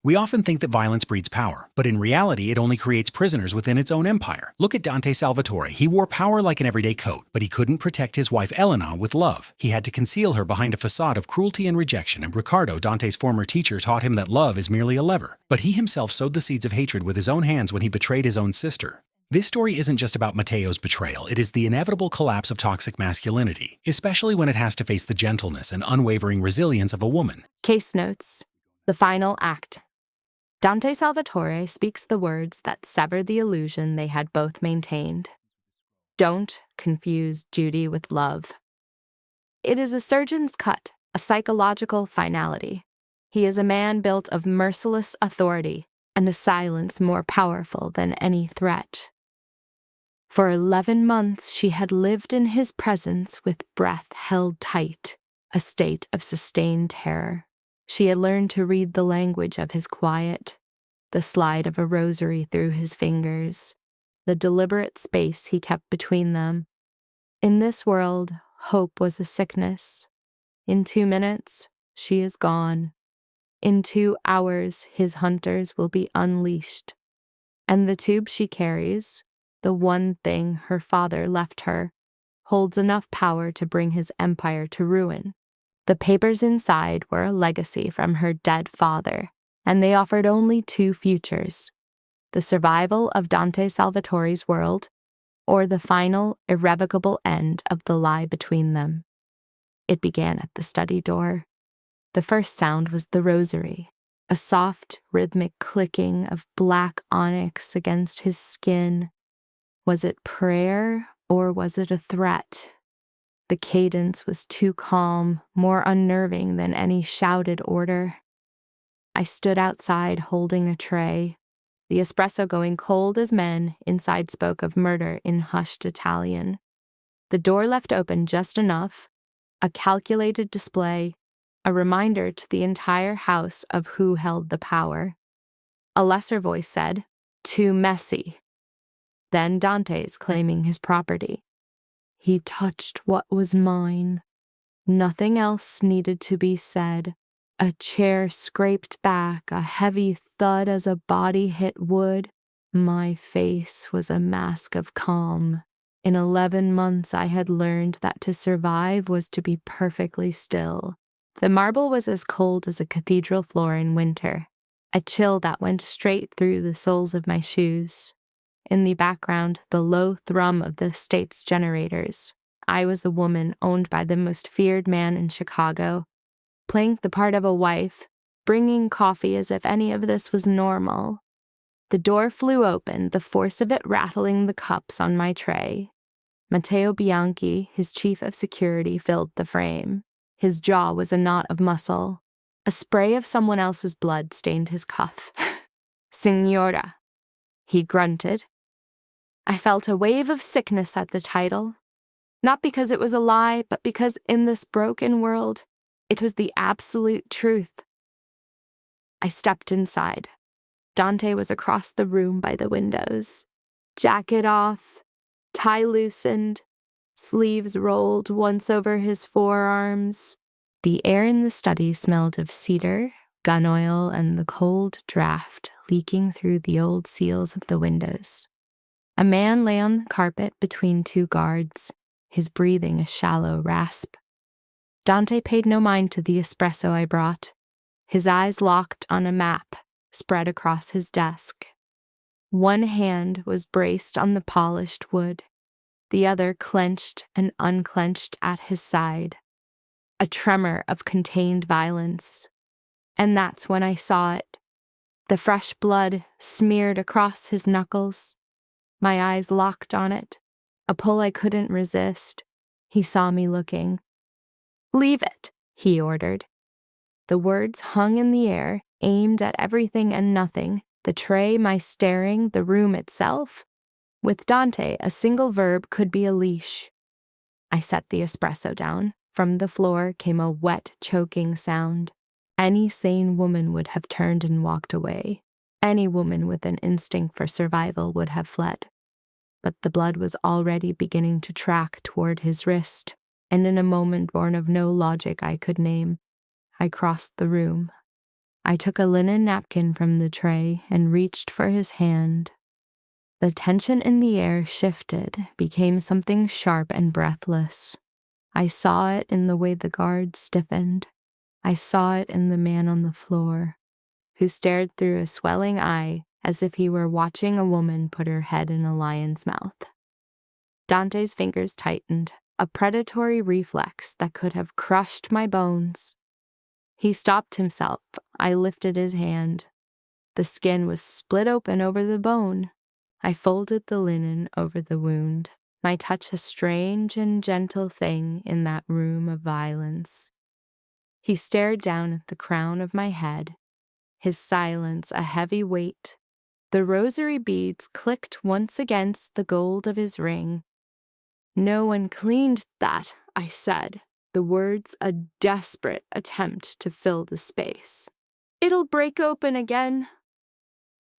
We often think that violence breeds power, but in reality, it only creates prisoners within its own empire. Look at Dante Salvatore. He wore power like an everyday coat, but he couldn't protect his wife Elena with love. He had to conceal her behind a facade of cruelty and rejection, and Riccardo, Dante's former teacher, taught him that love is merely a lever. But he himself sowed the seeds of hatred with his own hands when he betrayed his own sister. This story isn't just about Matteo's betrayal, it is the inevitable collapse of toxic masculinity, especially when it has to face the gentleness and unwavering resilience of a woman. Case notes. The final act. Dante Salvatore speaks the words that sever the illusion they had both maintained. Don't confuse duty with love. It is a surgeon's cut, a psychological finality. He is a man built of merciless authority and a silence more powerful than any threat. For 11 months she had lived in his presence with breath held tight, a state of sustained terror. She had learned to read the language of his quiet, the slide of a rosary through his fingers, the deliberate space he kept between them. In this world, hope was a sickness. In 2 minutes, she is gone. In 2 hours, his hunters will be unleashed. And the tube she carries, the one thing her father left her, holds enough power to bring his empire to ruin. The papers inside were a legacy from her dead father, and they offered only 2 futures: the survival of Dante Salvatore's world, or the final, irrevocable end of the lie between them. It began at the study door. The first sound was the rosary, a soft, rhythmic clicking of black onyx against his skin. Was it prayer, or was it a threat? The cadence was too calm, more unnerving than any shouted order. I stood outside holding a tray. The espresso going cold as men inside spoke of murder in hushed Italian. The door left open just enough, a calculated display, a reminder to the entire house of who held the power. A lesser voice said, "Too messy." Then Dante's claiming his property. He touched what was mine. Nothing else needed to be said. A chair scraped back, a heavy thud as a body hit wood. My face was a mask of calm. In 11 months I had learned that to survive was to be perfectly still. The marble was as cold as a cathedral floor in winter, a chill that went straight through the soles of my shoes. In the background, the low thrum of the state's generators. I was a woman owned by the most feared man in Chicago, playing the part of a wife, bringing coffee as if any of this was normal. The door flew open, the force of it rattling the cups on my tray. Matteo Bianchi, his chief of security, filled the frame. His jaw was a knot of muscle. A spray of someone else's blood stained his cuff. "Signora," he grunted. I felt a wave of sickness at the title, not because it was a lie, but because in this broken world, it was the absolute truth. I stepped inside. Dante was across the room by the windows. Jacket off, tie loosened, sleeves rolled once over his forearms. The air in the study smelled of cedar, gun oil, and the cold draft leaking through the old seals of the windows. A man lay on the carpet between 2 guards, his breathing a shallow rasp. Dante paid no mind to the espresso I brought, his eyes locked on a map spread across his desk. One hand was braced on the polished wood, the other clenched and unclenched at his side. A tremor of contained violence. And that's when I saw it. The fresh blood smeared across his knuckles. My eyes locked on it, a pull I couldn't resist. He saw me looking. "Leave it," he ordered. The words hung in the air, aimed at everything and nothing, the tray, my staring, the room itself. With Dante, a single verb could be a leash. I set the espresso down. From the floor came a wet, choking sound. Any sane woman would have turned and walked away. Any woman with an instinct for survival would have fled. But the blood was already beginning to track toward his wrist, and in a moment born of no logic I could name, I crossed the room. I took a linen napkin from the tray and reached for his hand. The tension in the air shifted, became something sharp and breathless. I saw it in the way the guard stiffened. I saw it in the man on the floor, who stared through a swelling eye as if he were watching a woman put her head in a lion's mouth. Dante's fingers tightened, a predatory reflex that could have crushed my bones. He stopped himself. I lifted his hand. The skin was split open over the bone. I folded the linen over the wound, my touch a strange and gentle thing in that room of violence. He stared down at the crown of my head, his silence a heavy weight. The rosary beads clicked once against the gold of his ring. "No one cleaned that," I said, the words a desperate attempt to fill the space. "It'll break open again."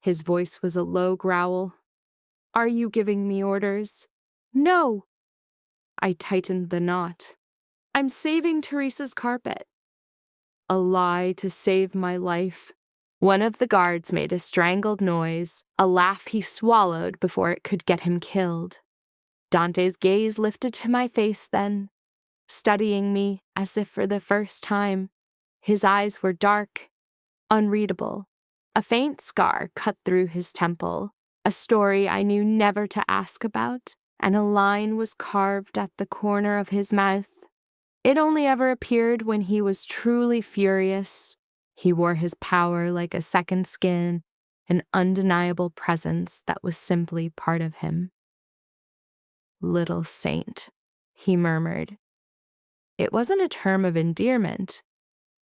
His voice was a low growl. "Are you giving me orders?" "No." I tightened the knot. "I'm saving Teresa's carpet." A lie to save my life. One of the guards made a strangled noise, a laugh he swallowed before it could get him killed. Dante's gaze lifted to my face then, studying me as if for the first time. His eyes were dark, unreadable. A faint scar cut through his temple, a story I knew never to ask about, and a line was carved at the corner of his mouth. It only ever appeared when he was truly furious. He wore his power like a second skin, an undeniable presence that was simply part of him. "Little saint," he murmured. It wasn't a term of endearment.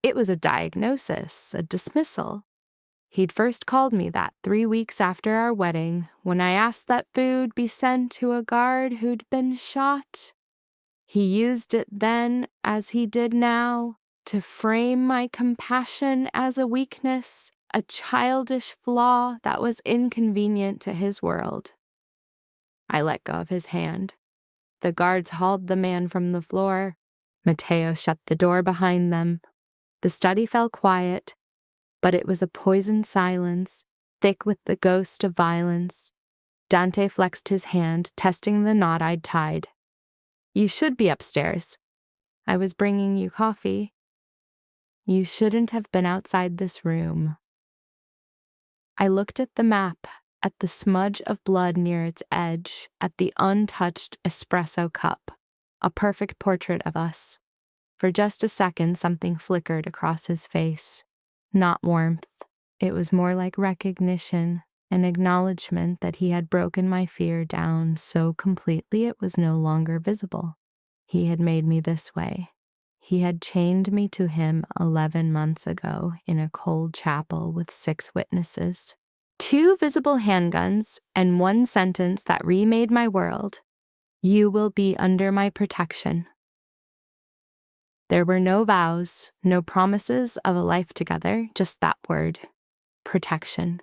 It was a diagnosis, a dismissal. He'd first called me that 3 weeks after our wedding, when I asked that food be sent to a guard who'd been shot. He used it then, as he did now, to frame my compassion as a weakness, a childish flaw that was inconvenient to his world. I let go of his hand. The guards hauled the man from the floor. Matteo shut the door behind them. The study fell quiet, but it was a poisoned silence, thick with the ghost of violence. Dante flexed his hand, testing the knot I'd tied. "You should be upstairs. I was bringing you coffee. You shouldn't have been outside this room." I looked at the map, at the smudge of blood near its edge, at the untouched espresso cup, a perfect portrait of us. For just a second, something flickered across his face. Not warmth. It was more like recognition, an acknowledgement that he had broken my fear down so completely it was no longer visible. He had made me this way. He had chained me to him 11 months ago in a cold chapel with 6 witnesses. 2 visible handguns and 1 sentence that remade my world. "You will be under my protection." There were no vows, no promises of a life together, just that word. Protection.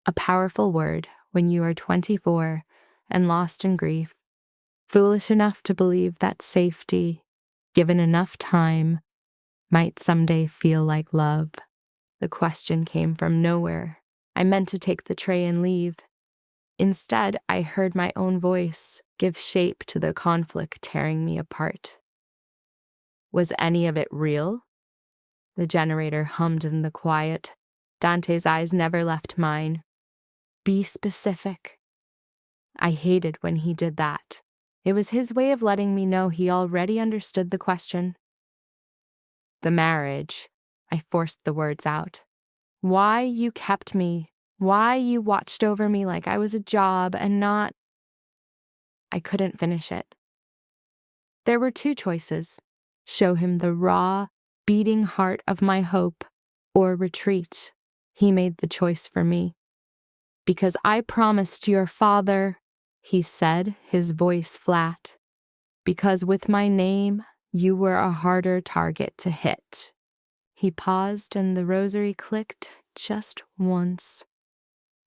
A powerful word when you are 24 and lost in grief, foolish enough to believe that safety, given enough time, might someday feel like love. The question came from nowhere. I meant to take the tray and leave. Instead, I heard my own voice give shape to the conflict tearing me apart. Was any of it real? The generator hummed in the quiet. Dante's eyes never left mine. Be specific. I hated when he did that. It was his way of letting me know he already understood the question. "The marriage," I forced the words out. "Why you kept me, why you watched over me like I was a job and not—" I couldn't finish it. There were 2 choices. Show him the raw, beating heart of my hope, or retreat. He made the choice for me. "Because I promised your father," he said, his voice flat. "Because with my name, you were a harder target to hit." He paused and the rosary clicked just once.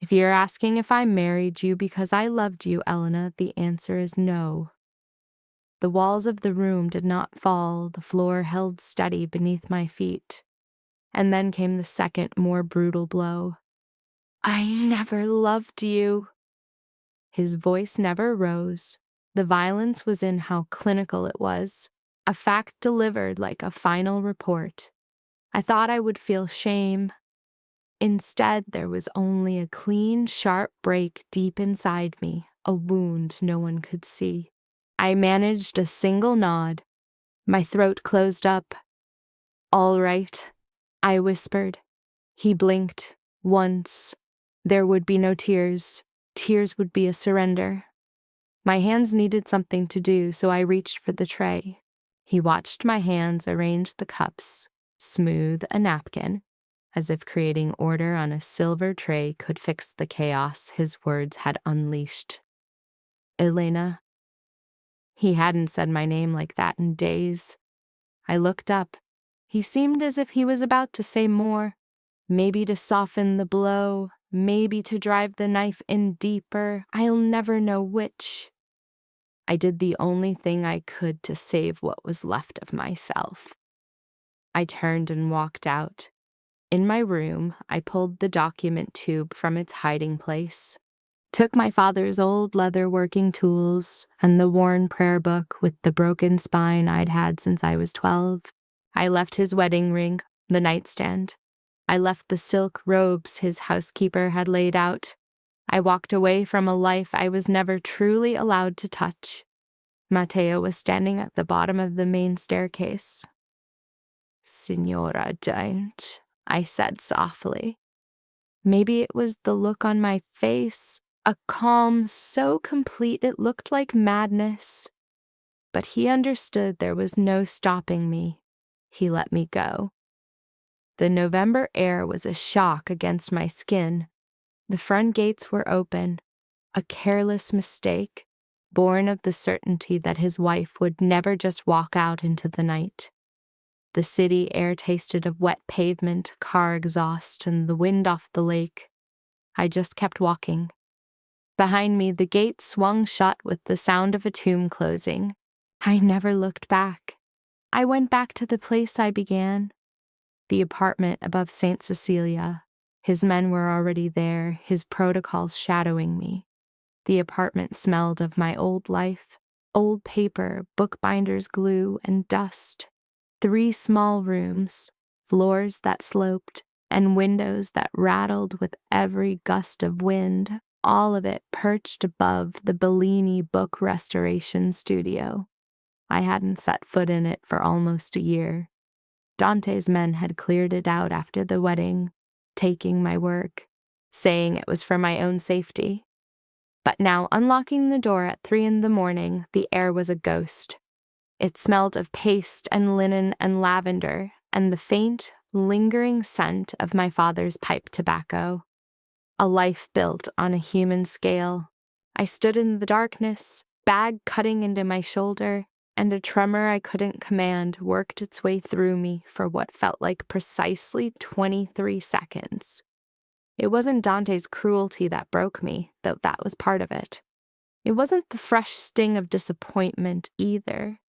"If you're asking if I married you because I loved you, Elena, the answer is no." The walls of the room did not fall, the floor held steady beneath my feet. And then came the second, more brutal blow. I never loved you. His voice never rose. The violence was in how clinical it was, a fact delivered like a final report. I thought I would feel shame. Instead, there was only a clean, sharp break deep inside me, a wound no one could see. I managed a single nod. My throat closed up. All right, I whispered. He blinked. Once. There would be no tears. Tears would be a surrender. My hands needed something to do, so I reached for the tray. He watched my hands arrange the cups, smooth a napkin, as if creating order on a silver tray could fix the chaos his words had unleashed. Elena. He hadn't said my name like that in days. I looked up. He seemed as if he was about to say more, maybe to soften the blow, maybe to drive the knife in deeper. I'll never know which. I did the only thing I could to save what was left of myself. I turned and walked out. In my room, I pulled the document tube from its hiding place, took my father's old leather working tools and the worn prayer book with the broken spine I'd had since I was 12. I left his wedding ring, the nightstand. I left the silk robes his housekeeper had laid out. I walked away from a life I was never truly allowed to touch. Matteo was standing at the bottom of the main staircase. Signora, don't, I said softly. Maybe it was the look on my face, a calm so complete it looked like madness. But he understood there was no stopping me. He let me go. The November air was a shock against my skin. The front gates were open, a careless mistake, born of the certainty that his wife would never just walk out into the night. The city air tasted of wet pavement, car exhaust, and the wind off the lake. I just kept walking. Behind me, the gate swung shut with the sound of a tomb closing. I never looked back. I went back to the place I began, the apartment above St. Cecilia. His men were already there, his protocols shadowing me. The apartment smelled of my old life, old paper, bookbinder's glue, and dust. 3 small rooms, floors that sloped, and windows that rattled with every gust of wind, all of it perched above the Bellini book restoration studio. I hadn't set foot in it for almost a year. Dante's men had cleared it out after the wedding, taking my work, saying it was for my own safety. But now, unlocking the door at 3 a.m, the air was a ghost. It smelled of paste and linen and lavender, and the faint, lingering scent of my father's pipe tobacco. A life built on a human scale. I stood in the darkness, bag cutting into my shoulder, and a tremor I couldn't command worked its way through me for what felt like precisely 23 seconds. It wasn't Dante's cruelty that broke me, though that was part of it. It wasn't the fresh sting of disappointment either.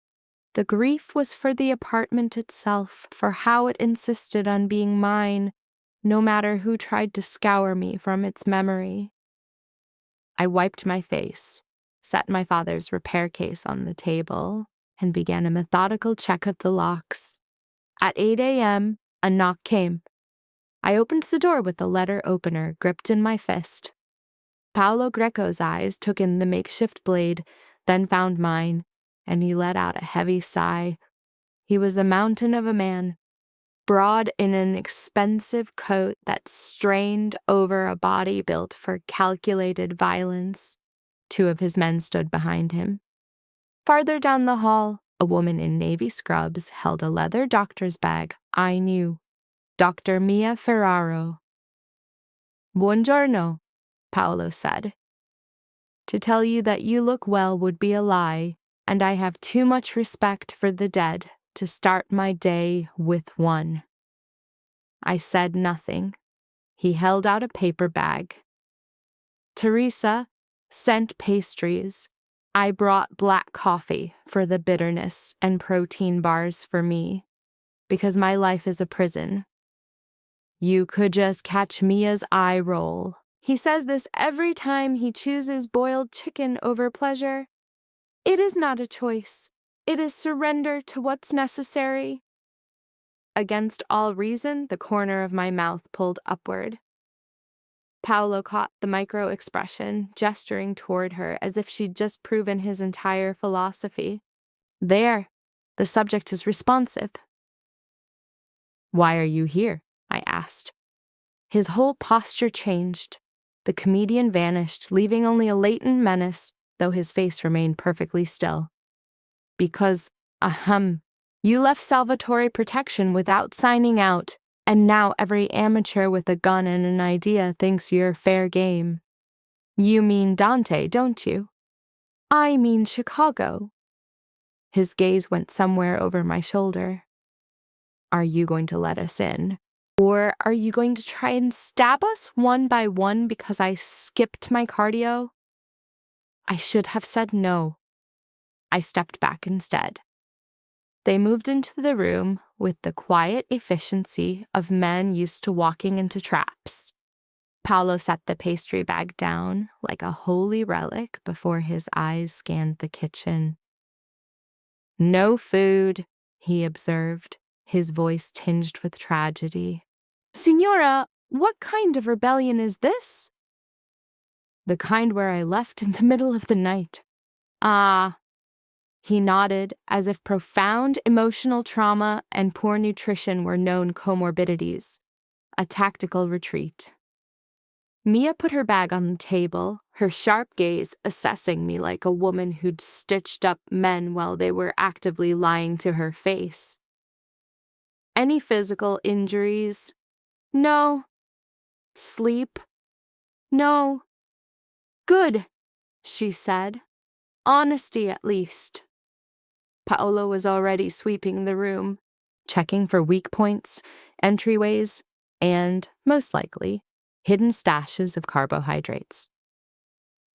The grief was for the apartment itself, for how it insisted on being mine, no matter who tried to scour me from its memory. I wiped my face, set my father's repair case on the table, and began a methodical check of the locks. At 8 a.m., a knock came. I opened the door with the letter opener gripped in my fist. Paolo Greco's eyes took in the makeshift blade, then found mine, and he let out a heavy sigh. He was a mountain of a man, broad in an expensive coat that strained over a body built for calculated violence. 2 of his men stood behind him. Farther down the hall, a woman in navy scrubs held a leather doctor's bag I knew. Dr. Mia Ferraro. Buongiorno, Paolo said. To tell you that you look well would be a lie, and I have too much respect for the dead to start my day with one. I said nothing. He held out a paper bag. Teresa sent pastries. I brought black coffee for the bitterness and protein bars for me, because my life is a prison. You could just catch Mia's eye roll. He says this every time he chooses boiled chicken over pleasure. It is not a choice. It is surrender to what's necessary. Against all reason, the corner of my mouth pulled upward. Paolo caught the micro-expression, gesturing toward her as if she'd just proven his entire philosophy. There, the subject is responsive. Why are you here? I asked. His whole posture changed. The comedian vanished, leaving only a latent menace, though his face remained perfectly still. Because, you left Salvatore protection without signing out, and now every amateur with a gun and an idea thinks you're fair game. You mean Dante, don't you? I mean Chicago. His gaze went somewhere over my shoulder. Are you going to let us in? Or are you going to try and stab us one by one because I skipped my cardio? I should have said no. I stepped back instead. They moved into the room with the quiet efficiency of men used to walking into traps. Paolo set the pastry bag down like a holy relic before his eyes scanned the kitchen. No food, he observed, his voice tinged with tragedy. Signora, what kind of rebellion is this? The kind where I left in the middle of the night. Ah. He nodded as if profound emotional trauma and poor nutrition were known comorbidities. A tactical retreat. Mia put her bag on the table, her sharp gaze assessing me like a woman who'd stitched up men while they were actively lying to her face. Any physical injuries? No. Sleep? No. Good, she said. Honesty, at least. Paolo was already sweeping the room, checking for weak points, entryways, and, most likely, hidden stashes of carbohydrates.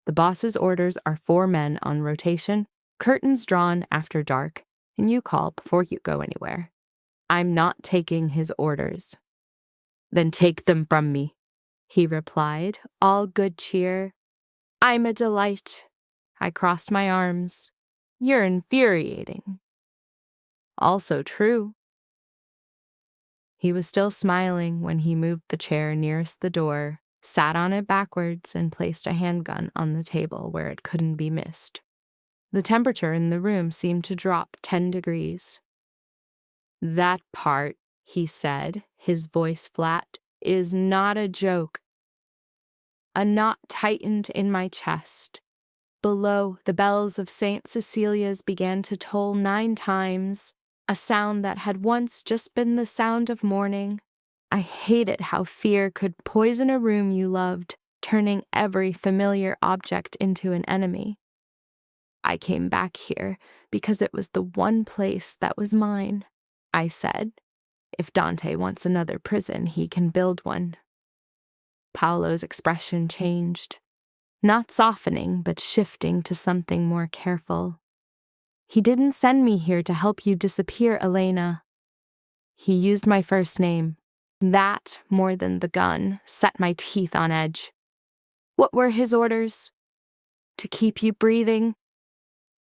The boss's orders are 4 men on rotation, curtains drawn after dark, and you call before you go anywhere. I'm not taking his orders. Then take them from me, he replied, all good cheer. I'm a delight. I crossed my arms. You're infuriating. Also true. He was still smiling when he moved the chair nearest the door, sat on it backwards, and placed a handgun on the table where it couldn't be missed. The temperature in the room seemed to drop 10 degrees. That part, he said, his voice flat, is not a joke. A knot tightened in my chest. Below, the bells of St. Cecilia's began to toll 9 times, a sound that had once just been the sound of morning. I hated how fear could poison a room you loved, turning every familiar object into an enemy. I came back here because it was the one place that was mine, I said. If Dante wants another prison, he can build one. Paolo's expression changed. Not softening, but shifting to something more careful. He didn't send me here to help you disappear, Elena. He used my first name. That, more than the gun, set my teeth on edge. What were his orders? To keep you breathing?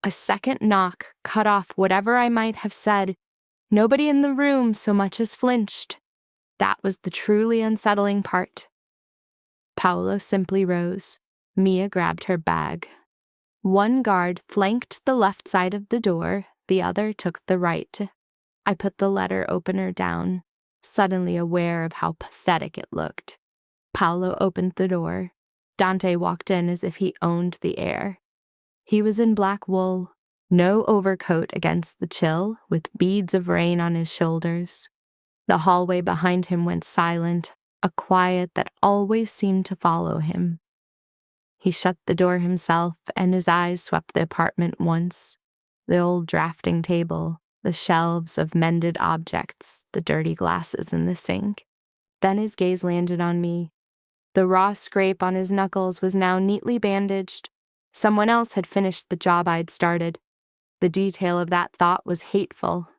A second knock cut off whatever I might have said. Nobody in the room so much as flinched. That was the truly unsettling part. Paolo simply rose. Mia grabbed her bag. One guard flanked the left side of the door, the other took the right. I put the letter opener down, suddenly aware of how pathetic it looked. Paolo opened the door. Dante walked in as if he owned the air. He was in black wool, no overcoat against the chill, with beads of rain on his shoulders. The hallway behind him went silent, a quiet that always seemed to follow him. He shut the door himself, and his eyes swept the apartment once. The old drafting table, the shelves of mended objects, the dirty glasses in the sink. Then his gaze landed on me. The raw scrape on his knuckles was now neatly bandaged. Someone else had finished the job I'd started. The detail of that thought was hateful.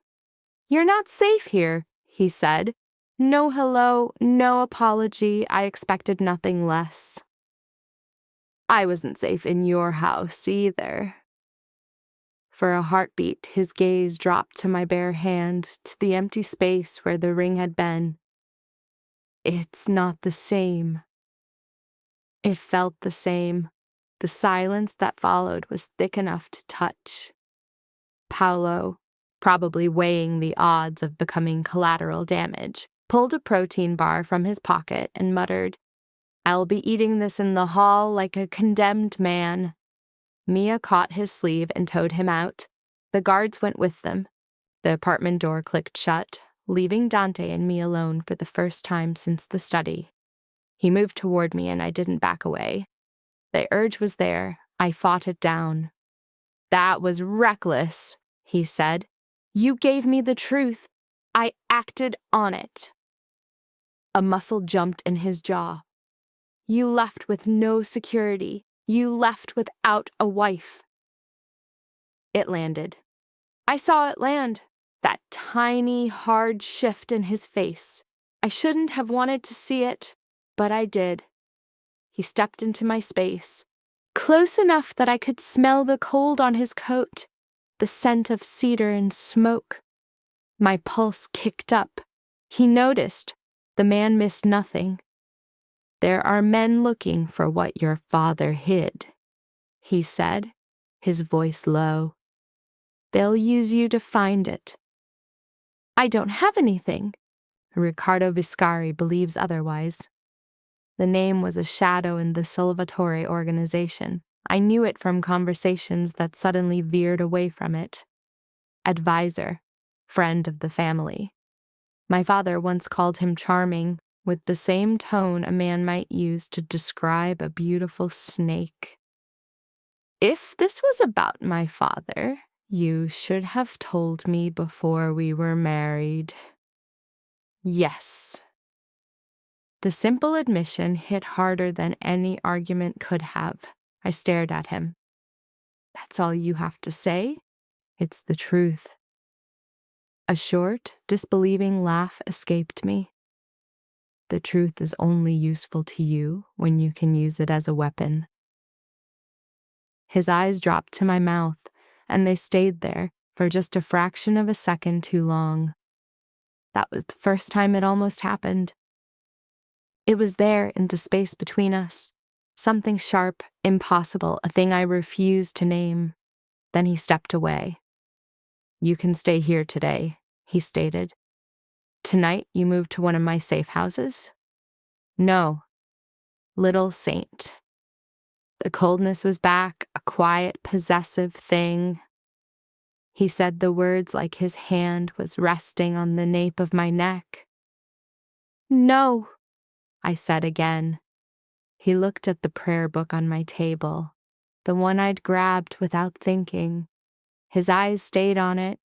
"You're not safe here," he said. No hello, no apology. I expected nothing less. I wasn't safe in your house either. For a heartbeat, his gaze dropped to my bare hand, to the empty space where the ring had been. It's not the same. It felt the same. The silence that followed was thick enough to touch. Paolo, probably weighing the odds of becoming collateral damage, pulled a protein bar from his pocket and muttered, "I'll be eating this in the hall like a condemned man." Mia caught his sleeve and towed him out. The guards went with them. The apartment door clicked shut, leaving Dante and me alone for the first time since the study. He moved toward me and I didn't back away. The urge was there. I fought it down. "That was reckless," he said. "You gave me the truth. I acted on it." A muscle jumped in his jaw. "You left with no security. You left without a wife." It landed. I saw it land. That tiny, hard shift in his face. I shouldn't have wanted to see it, but I did. He stepped into my space, close enough that I could smell the cold on his coat, the scent of cedar and smoke. My pulse kicked up. He noticed. The man missed nothing. "There are men looking for what your father hid," he said, his voice low. "They'll use you to find it." "I don't have anything." Riccardo Viscari believes otherwise. The name was a shadow in the Salvatore organization. I knew it from conversations that suddenly veered away from it. Advisor, friend of the family. My father once called him charming, with the same tone a man might use to describe a beautiful snake. "If this was about my father, you should have told me before we were married." Yes. The simple admission hit harder than any argument could have. I stared at him. "That's all you have to say? It's the truth." A short, disbelieving laugh escaped me. "The truth is only useful to you when you can use it as a weapon." His eyes dropped to my mouth, and they stayed there for just a fraction of a second too long. That was the first time it almost happened. It was there in the space between us. Something sharp, impossible, a thing I refused to name. Then he stepped away. "You can stay here today," he stated. "Tonight you move to one of my safe houses?" "No." Little saint. The coldness was back, a quiet, possessive thing. He said the words like his hand was resting on the nape of my neck. "No," I said again. He looked at the prayer book on my table, the one I'd grabbed without thinking. His eyes stayed on it,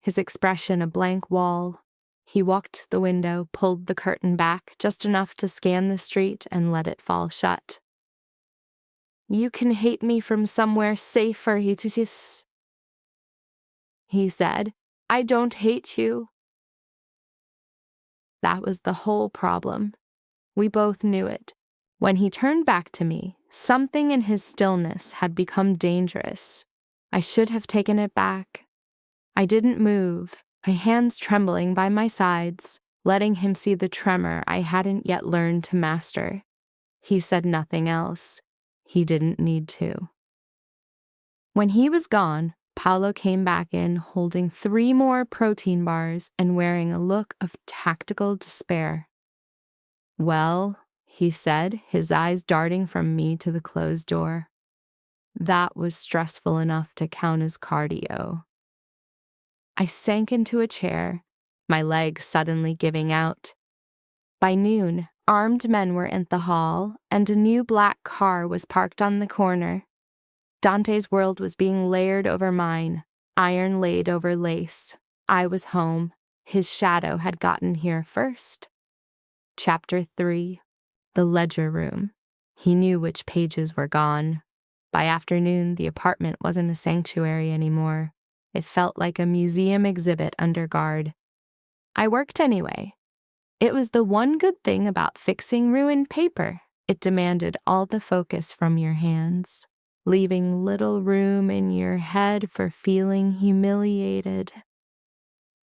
his expression a blank wall. He walked to the window, pulled the curtain back just enough to scan the street, and let it fall shut. "You can hate me from somewhere safer, he said. "I don't hate you." That was the whole problem. We both knew it. When he turned back to me, something in his stillness had become dangerous. I should have taken it back. I didn't move, my hands trembling by my sides, letting him see the tremor I hadn't yet learned to master. He said nothing else. He didn't need to. When he was gone, Paolo came back in holding 3 more protein bars and wearing a look of tactical despair. "Well," he said, his eyes darting from me to the closed door. That was stressful enough to count as cardio. I sank into a chair, my legs suddenly giving out. By noon, armed men were in the hall, and a new black car was parked on the corner. Dante's world was being layered over mine, iron laid over lace. I was home. His shadow had gotten here first. Chapter 3. The ledger room. He knew which pages were gone. By afternoon, the apartment wasn't a sanctuary anymore. It felt like a museum exhibit under guard. I worked anyway. It was the one good thing about fixing ruined paper. It demanded all the focus from your hands, leaving little room in your head for feeling humiliated.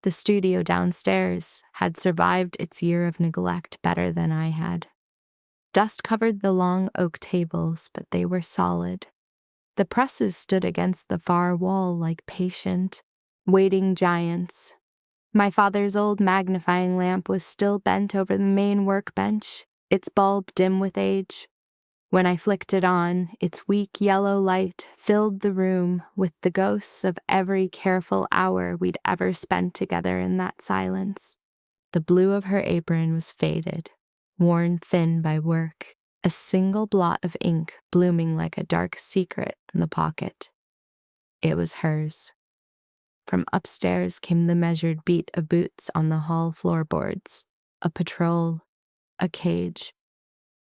The studio downstairs had survived its year of neglect better than I had. Dust covered the long oak tables, but they were solid. The presses stood against the far wall like patient, waiting giants. My father's old magnifying lamp was still bent over the main workbench, its bulb dim with age. When I flicked it on, its weak yellow light filled the room with the ghosts of every careful hour we'd ever spent together in that silence. The blue of her apron was faded, worn thin by work, a single blot of ink blooming like a dark secret in the pocket. It was hers. From upstairs came the measured beat of boots on the hall floorboards, a patrol, a cage.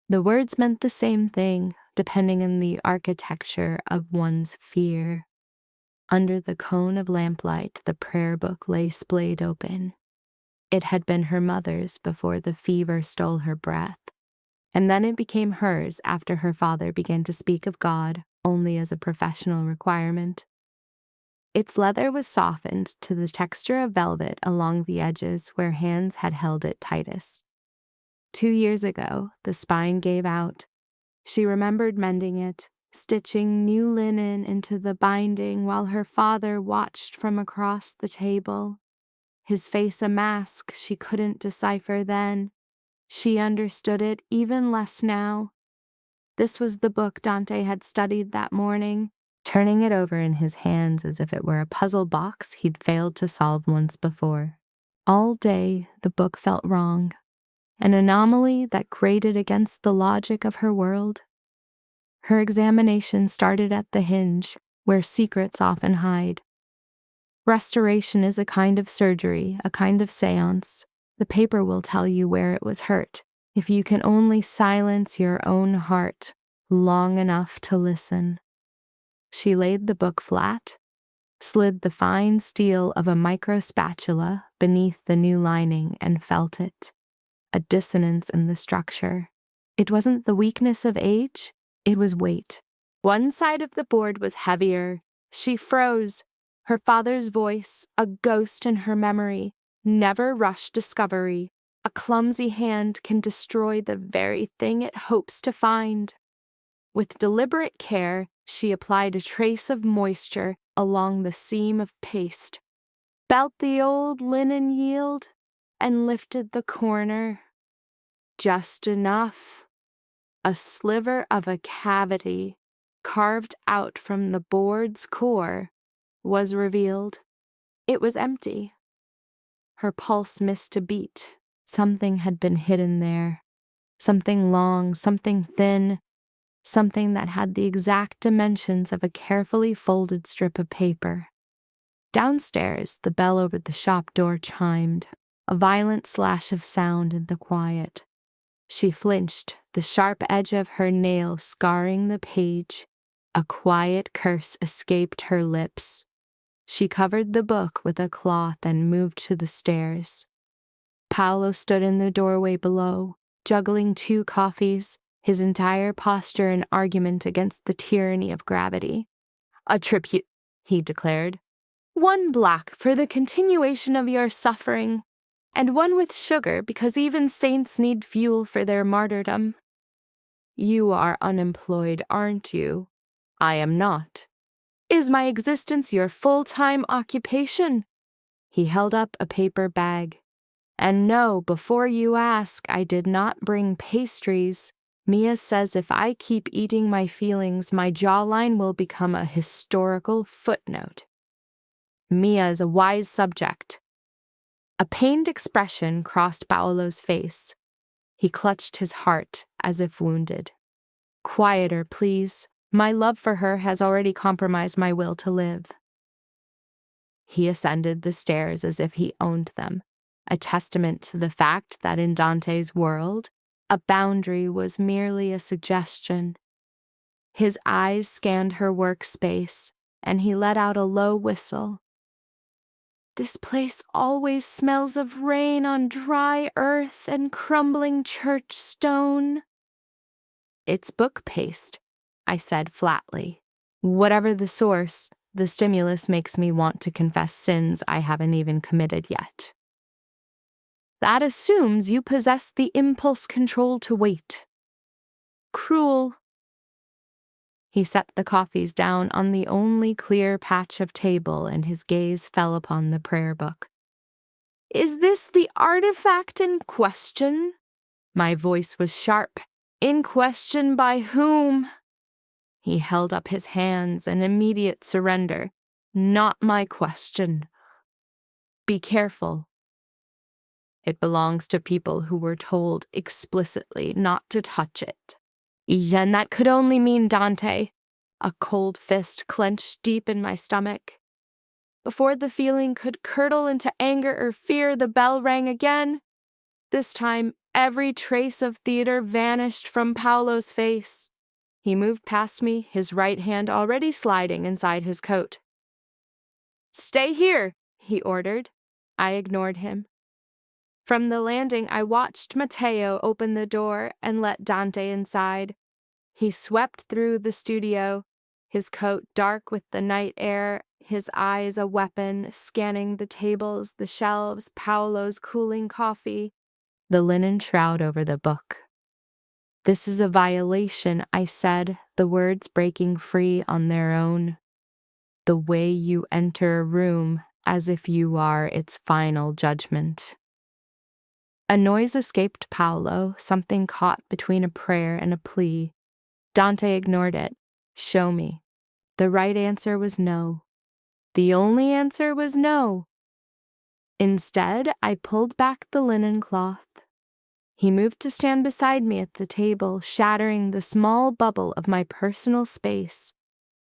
The words meant the same thing, depending on the architecture of one's fear. Under the cone of lamplight, the prayer book lay splayed open. It had been her mother's before the fever stole her breath, and then it became hers after her father began to speak of God only as a professional requirement. Its leather was softened to the texture of velvet along the edges where hands had held it tightest. 2 years ago, the spine gave out. She remembered mending it, stitching new linen into the binding while her father watched from across the table. His face a mask she couldn't decipher then. She understood it even less now. This was the book Dante had studied that morning, turning it over in his hands as if it were a puzzle box he'd failed to solve once before. All day, the book felt wrong, an anomaly that grated against the logic of her world. Her examination started at the hinge, where secrets often hide. Restoration is a kind of surgery, a kind of seance. The paper will tell you where it was hurt, if you can only silence your own heart long enough to listen. She laid the book flat, slid the fine steel of a micro spatula beneath the new lining and felt it. A dissonance in the structure. It wasn't the weakness of age, it was weight. One side of the board was heavier. She froze. Her father's voice, a ghost in her memory, never rushed discovery. A clumsy hand can destroy the very thing it hopes to find. With deliberate care, she applied a trace of moisture along the seam of paste, felt the old linen yield, and lifted the corner. Just enough. A sliver of a cavity, carved out from the board's core, was revealed. It was empty. Her pulse missed a beat. Something had been hidden there. Something long, something thin, something that had the exact dimensions of a carefully folded strip of paper. Downstairs, the bell over the shop door chimed, a violent slash of sound in the quiet. She flinched, the sharp edge of her nail scarring the page. A quiet curse escaped her lips. She covered the book with a cloth and moved to the stairs. Paolo stood in the doorway below, juggling 2 coffees, his entire posture an argument against the tyranny of gravity. "A tribute," he declared. "1 black for the continuation of your suffering, and 1 with sugar because even saints need fuel for their martyrdom. You are unemployed, aren't you? I am not. Is my existence your full-time occupation?" He held up a paper bag. "And no, before you ask, I did not bring pastries. Mia says if I keep eating my feelings, my jawline will become a historical footnote. Mia is a wise subject." A pained expression crossed Paolo's face. He clutched his heart as if wounded. "Quieter, please. My love for her has already compromised my will to live." He ascended the stairs as if he owned them, a testament to the fact that in Dante's world, a boundary was merely a suggestion. His eyes scanned her workspace, and he let out a low whistle. This place always smells of rain on dry earth and crumbling church stone. It's book paste, I said flatly. Whatever the source, the stimulus makes me want to confess sins I haven't even committed yet. That assumes you possess the impulse control to wait. Cruel. He set the coffees down on the only clear patch of table, and his gaze fell upon the prayer book. Is this the artifact in question? My voice was sharp. In question by whom? He held up his hands in immediate surrender. Not my question. Be careful. It belongs to people who were told explicitly not to touch it. And that could only mean Dante. A cold fist clenched deep in my stomach. Before the feeling could curdle into anger or fear, the bell rang again. This time, every trace of theater vanished from Paolo's face. He moved past me, his right hand already sliding inside his coat. Stay here, he ordered. I ignored him. From the landing, I watched Matteo open the door and let Dante inside. He swept through the studio, his coat dark with the night air, his eyes a weapon, scanning the tables, the shelves, Paolo's cooling coffee, the linen shroud over the book. This is a violation, I said, the words breaking free on their own. The way you enter a room as if you are its final judgment. A noise escaped Paolo, something caught between a prayer and a plea. Dante ignored it. Show me. The right answer was no. The only answer was no. Instead, I pulled back the linen cloth. He moved to stand beside me at the table, shattering the small bubble of my personal space.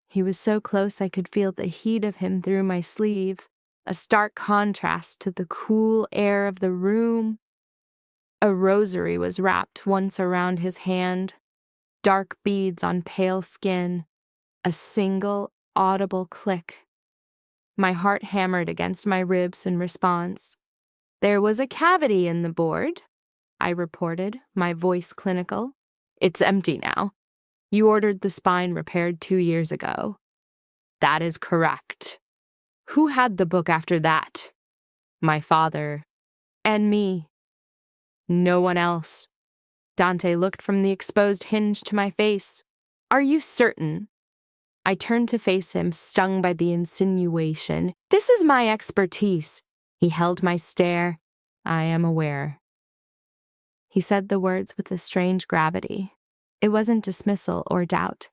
He was so close I could feel the heat of him through my sleeve, a stark contrast to the cool air of the room. A rosary was wrapped once around his hand, dark beads on pale skin, a single audible click. My heart hammered against my ribs in response. There was a cavity in the board, I reported, my voice clinical. It's empty now. You ordered the spine repaired 2 years ago. That is correct. Who had the book after that? My father. And me. No one else. Dante looked from the exposed hinge to my face. Are you certain? I turned to face him, stung by the insinuation. This is my expertise. He held my stare. I am aware. He said the words with a strange gravity. It wasn't dismissal or doubt.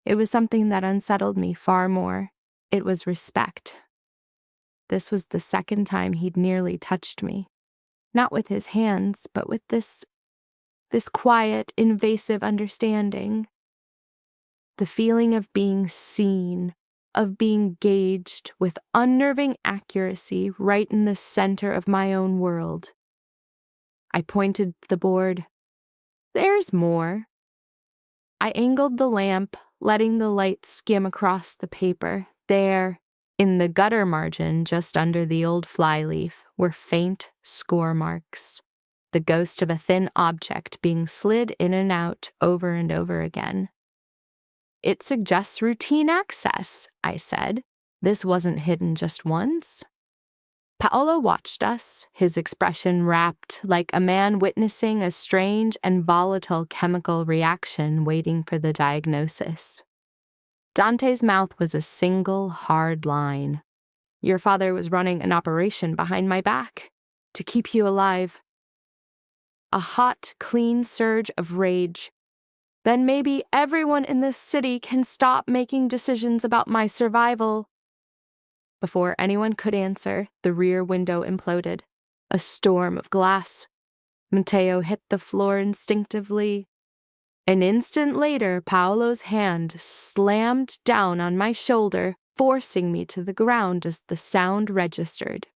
It was something that unsettled me far more. It was respect. This was the second time he'd nearly touched me. Not with his hands, but with this quiet, invasive understanding. The feeling of being seen, of being gauged with unnerving accuracy right in the center of my own world. I pointed the board. There's more. I angled the lamp, letting the light skim across the paper. There, in the gutter margin just under the old flyleaf, were faint score marks, the ghost of a thin object being slid in and out over and over again. It suggests routine access, I said. This wasn't hidden just once. Paolo watched us, his expression rapt like a man witnessing a strange and volatile chemical reaction waiting for the diagnosis. Dante's mouth was a single hard line. Your father was running an operation behind my back to keep you alive. A hot, clean surge of rage. Then maybe everyone in this city can stop making decisions about my survival. Before anyone could answer, the rear window imploded. A storm of glass. Matteo hit the floor instinctively. An instant later, Paolo's hand slammed down on my shoulder, forcing me to the ground as the sound registered.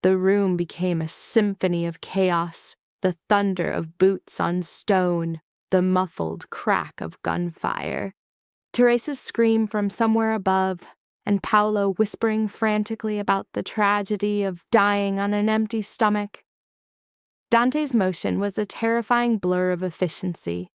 The room became a symphony of chaos, the thunder of boots on stone, the muffled crack of gunfire. Teresa's scream from somewhere above, and Paolo whispering frantically about the tragedy of dying on an empty stomach. Dante's motion was a terrifying blur of efficiency.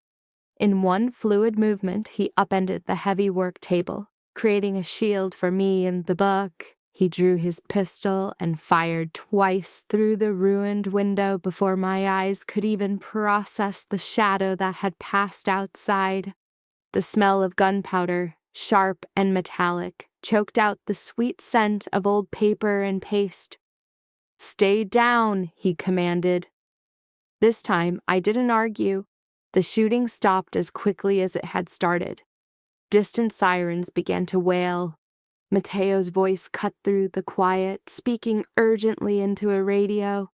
In one fluid movement, he upended the heavy work table, creating a shield for me and the book. He drew his pistol and fired twice through the ruined window before my eyes could even process the shadow that had passed outside. The smell of gunpowder, sharp and metallic, choked out the sweet scent of old paper and paste. "Stay down," he commanded. This time, I didn't argue. The shooting stopped as quickly as it had started. Distant sirens began to wail. Matteo's voice cut through the quiet, speaking urgently into a radio.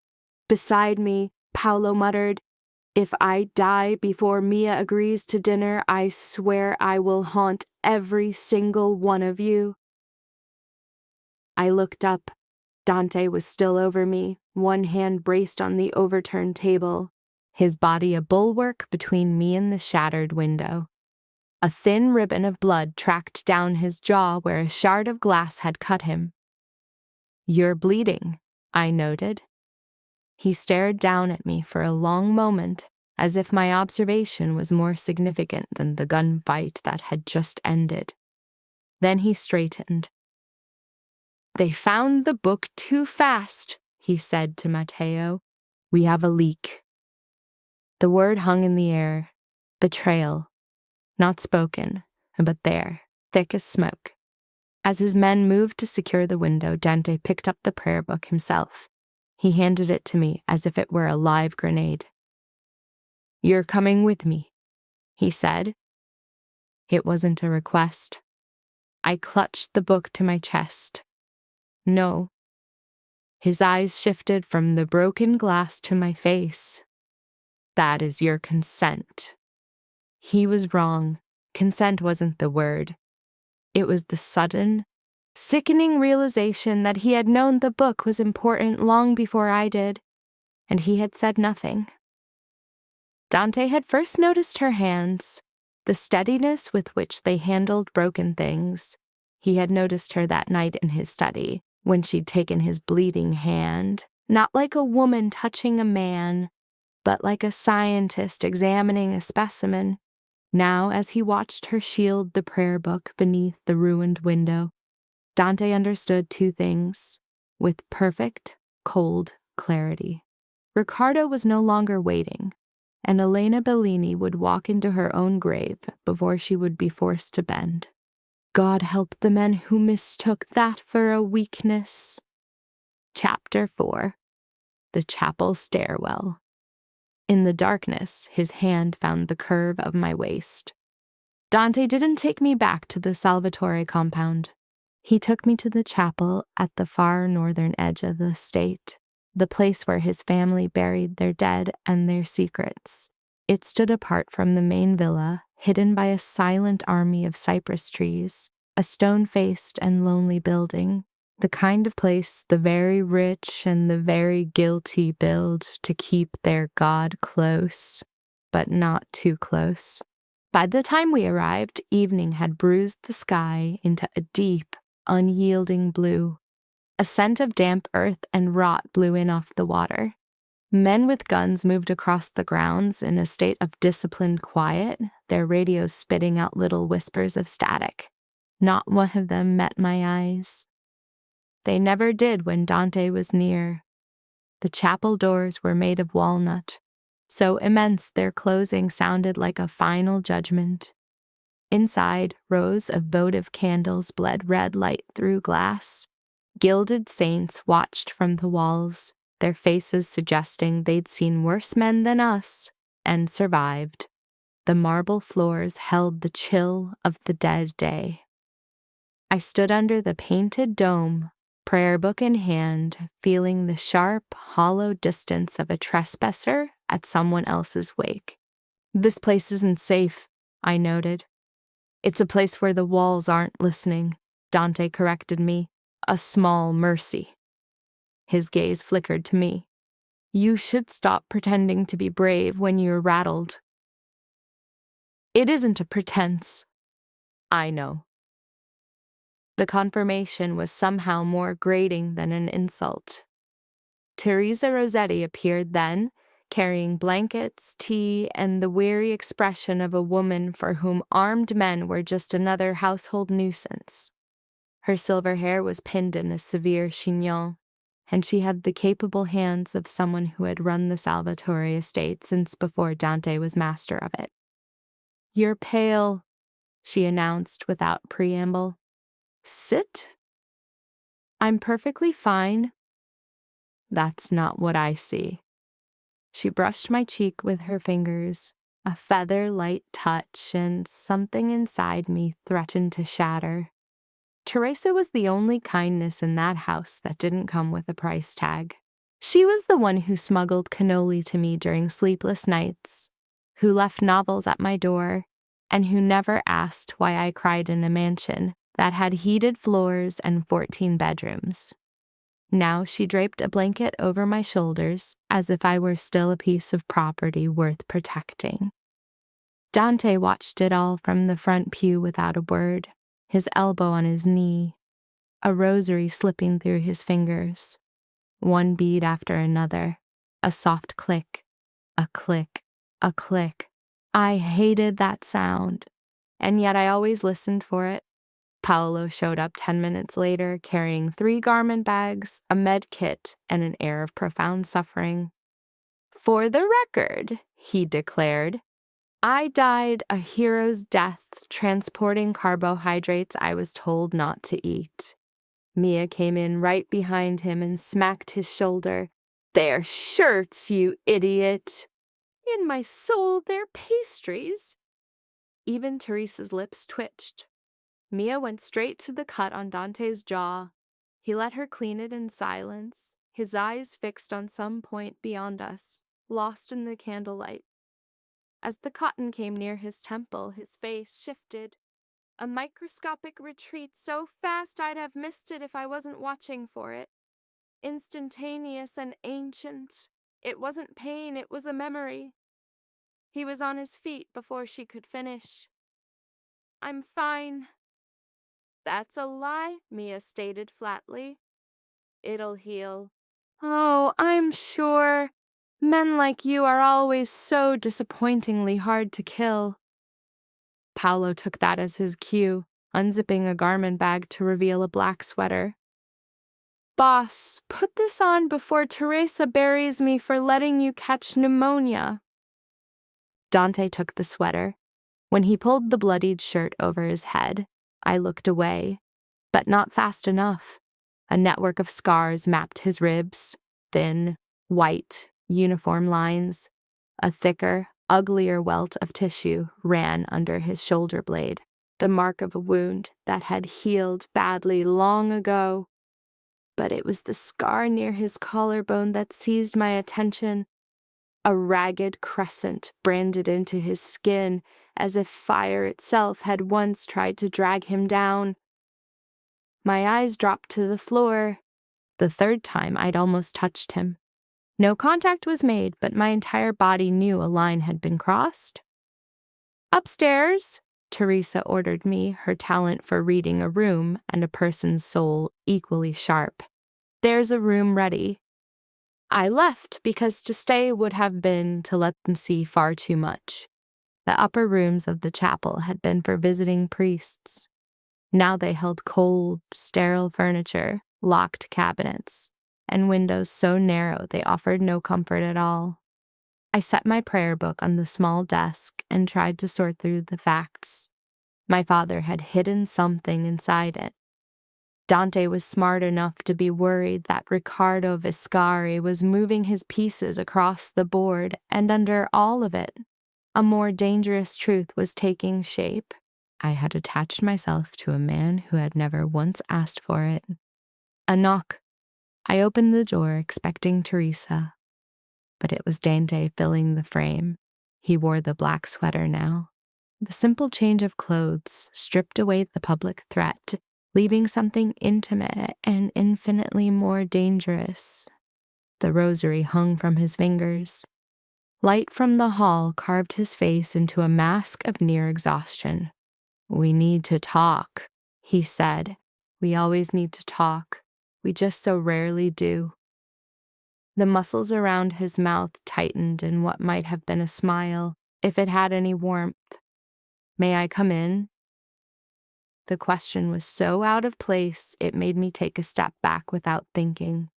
Beside me, Paolo muttered, "If I die before Mia agrees to dinner, I swear I will haunt every single one of you." I looked up. Dante was still over me, one hand braced on the overturned table, his body a bulwark between me and the shattered window. A thin ribbon of blood tracked down his jaw where a shard of glass had cut him. "You're bleeding," I noted. He stared down at me for a long moment, as if my observation was more significant than the gunfight that had just ended. Then he straightened. "They found the book too fast," he said to Matteo. "We have a leak." The word hung in the air. Betrayal. Not spoken, but there, thick as smoke. As his men moved to secure the window, Dante picked up the prayer book himself. He handed it to me as if it were a live grenade. "You're coming with me," he said. It wasn't a request. I clutched the book to my chest. "No." His eyes shifted from the broken glass to my face. "That is your consent." He was wrong. Consent wasn't the word. It was the sudden, sickening realization that he had known the book was important long before I did, and he had said nothing. Dante had first noticed her hands, the steadiness with which they handled broken things. He had noticed her that night in his study, when she'd taken his bleeding hand, not like a woman touching a man, but like a scientist examining a specimen. Now, as he watched her shield the prayer book beneath the ruined window, Dante understood two things with perfect, cold clarity. Riccardo was no longer waiting, and Elena Bellini would walk into her own grave before she would be forced to bend. God help the men who mistook that for a weakness. Chapter 4. The Chapel Stairwell. In the darkness, his hand found the curve of my waist. Dante didn't take me back to the Salvatore compound. He took me to the chapel at the far northern edge of the estate, the place where his family buried their dead and their secrets. It stood apart from the main villa, hidden by a silent army of cypress trees, a stone-faced and lonely building, the kind of place the very rich and the very guilty build to keep their God close, but not too close. By the time we arrived, evening had bruised the sky into a deep, unyielding blue. A scent of damp earth and rot blew in off the water. Men with guns moved across the grounds in a state of disciplined quiet, their radios spitting out little whispers of static. Not one of them met my eyes. They never did when Dante was near. The chapel doors were made of walnut, so immense their closing sounded like a final judgment. Inside, rows of votive candles bled red light through glass. Gilded saints watched from the walls, their faces suggesting they'd seen worse men than us, and survived. The marble floors held the chill of the dead day. I stood under the painted dome, prayer book in hand, feeling the sharp, hollow distance of a trespasser at someone else's wake. "This place isn't safe," I noted. "It's a place where the walls aren't listening," Dante corrected me. "A small mercy." His gaze flickered to me. "You should stop pretending to be brave when you're rattled." "It isn't a pretense." "I know." The confirmation was somehow more grating than an insult. Teresa Rossetti appeared then, carrying blankets, tea, and the weary expression of a woman for whom armed men were just another household nuisance. Her silver hair was pinned in a severe chignon, and she had the capable hands of someone who had run the Salvatore estate since before Dante was master of it. "You're pale," she announced without preamble. "Sit." "I'm perfectly fine." "That's not what I see." She brushed my cheek with her fingers, a feather-light touch, and something inside me threatened to shatter. Teresa was the only kindness in that house that didn't come with a price tag. She was the one who smuggled cannoli to me during sleepless nights, who left novels at my door, and who never asked why I cried in a mansion that had heated floors and 14 bedrooms. Now she draped a blanket over my shoulders as if I were still a piece of property worth protecting. Dante watched it all from the front pew without a word, his elbow on his knee, a rosary slipping through his fingers. One bead after another, a soft click, a click, a click. I hated that sound, and yet I always listened for it. Paolo showed up 10 minutes later, carrying 3 garment bags, a med kit, and an air of profound suffering. "For the record," he declared, "I died a hero's death transporting carbohydrates I was told not to eat." Mia came in right behind him and smacked his shoulder. "They're shirts, you idiot!" "In my soul, they're pastries." Even Teresa's lips twitched. Mia went straight to the cut on Dante's jaw. He let her clean it in silence, his eyes fixed on some point beyond us, lost in the candlelight. As the cotton came near his temple, his face shifted. A microscopic retreat so fast I'd have missed it if I wasn't watching for it. Instantaneous and ancient. It wasn't pain, it was a memory. He was on his feet before she could finish. "I'm fine." "That's a lie," Mia stated flatly. "It'll heal." "Oh, I'm sure. Men like you are always so disappointingly hard to kill." Paolo took that as his cue, unzipping a garment bag to reveal a black sweater. "Boss, put this on before Teresa buries me for letting you catch pneumonia." Dante took the sweater. When he pulled the bloodied shirt over his head, I looked away, but not fast enough. A network of scars mapped his ribs, thin, white, uniform lines. A thicker, uglier welt of tissue ran under his shoulder blade, the mark of a wound that had healed badly long ago. But it was the scar near his collarbone that seized my attention, a ragged crescent branded into his skin as if fire itself had once tried to drag him down. My eyes dropped to the floor. The third time I'd almost touched him. No contact was made, but my entire body knew a line had been crossed. "Upstairs," Teresa ordered me, her talent for reading a room and a person's soul equally sharp. "There's a room ready." I left because to stay would have been to let them see far too much. The upper rooms of the chapel had been for visiting priests. Now they held cold, sterile furniture, locked cabinets, and windows so narrow they offered no comfort at all. I set my prayer book on the small desk and tried to sort through the facts. My father had hidden something inside it. Dante was smart enough to be worried that Riccardo Viscari was moving his pieces across the board, and under all of it, a more dangerous truth was taking shape. I had attached myself to a man who had never once asked for it. A knock. I opened the door, expecting Teresa, but it was Dante filling the frame. He wore the black sweater now. The simple change of clothes stripped away the public threat, leaving something intimate and infinitely more dangerous. The rosary hung from his fingers. Light from the hall carved his face into a mask of near exhaustion. "We need to talk," he said, We always need to talk. We just so rarely do. The muscles around his mouth tightened in what might have been a smile, if it had any warmth. May I come in? The question was so out of place, it made me take a step back without thinking.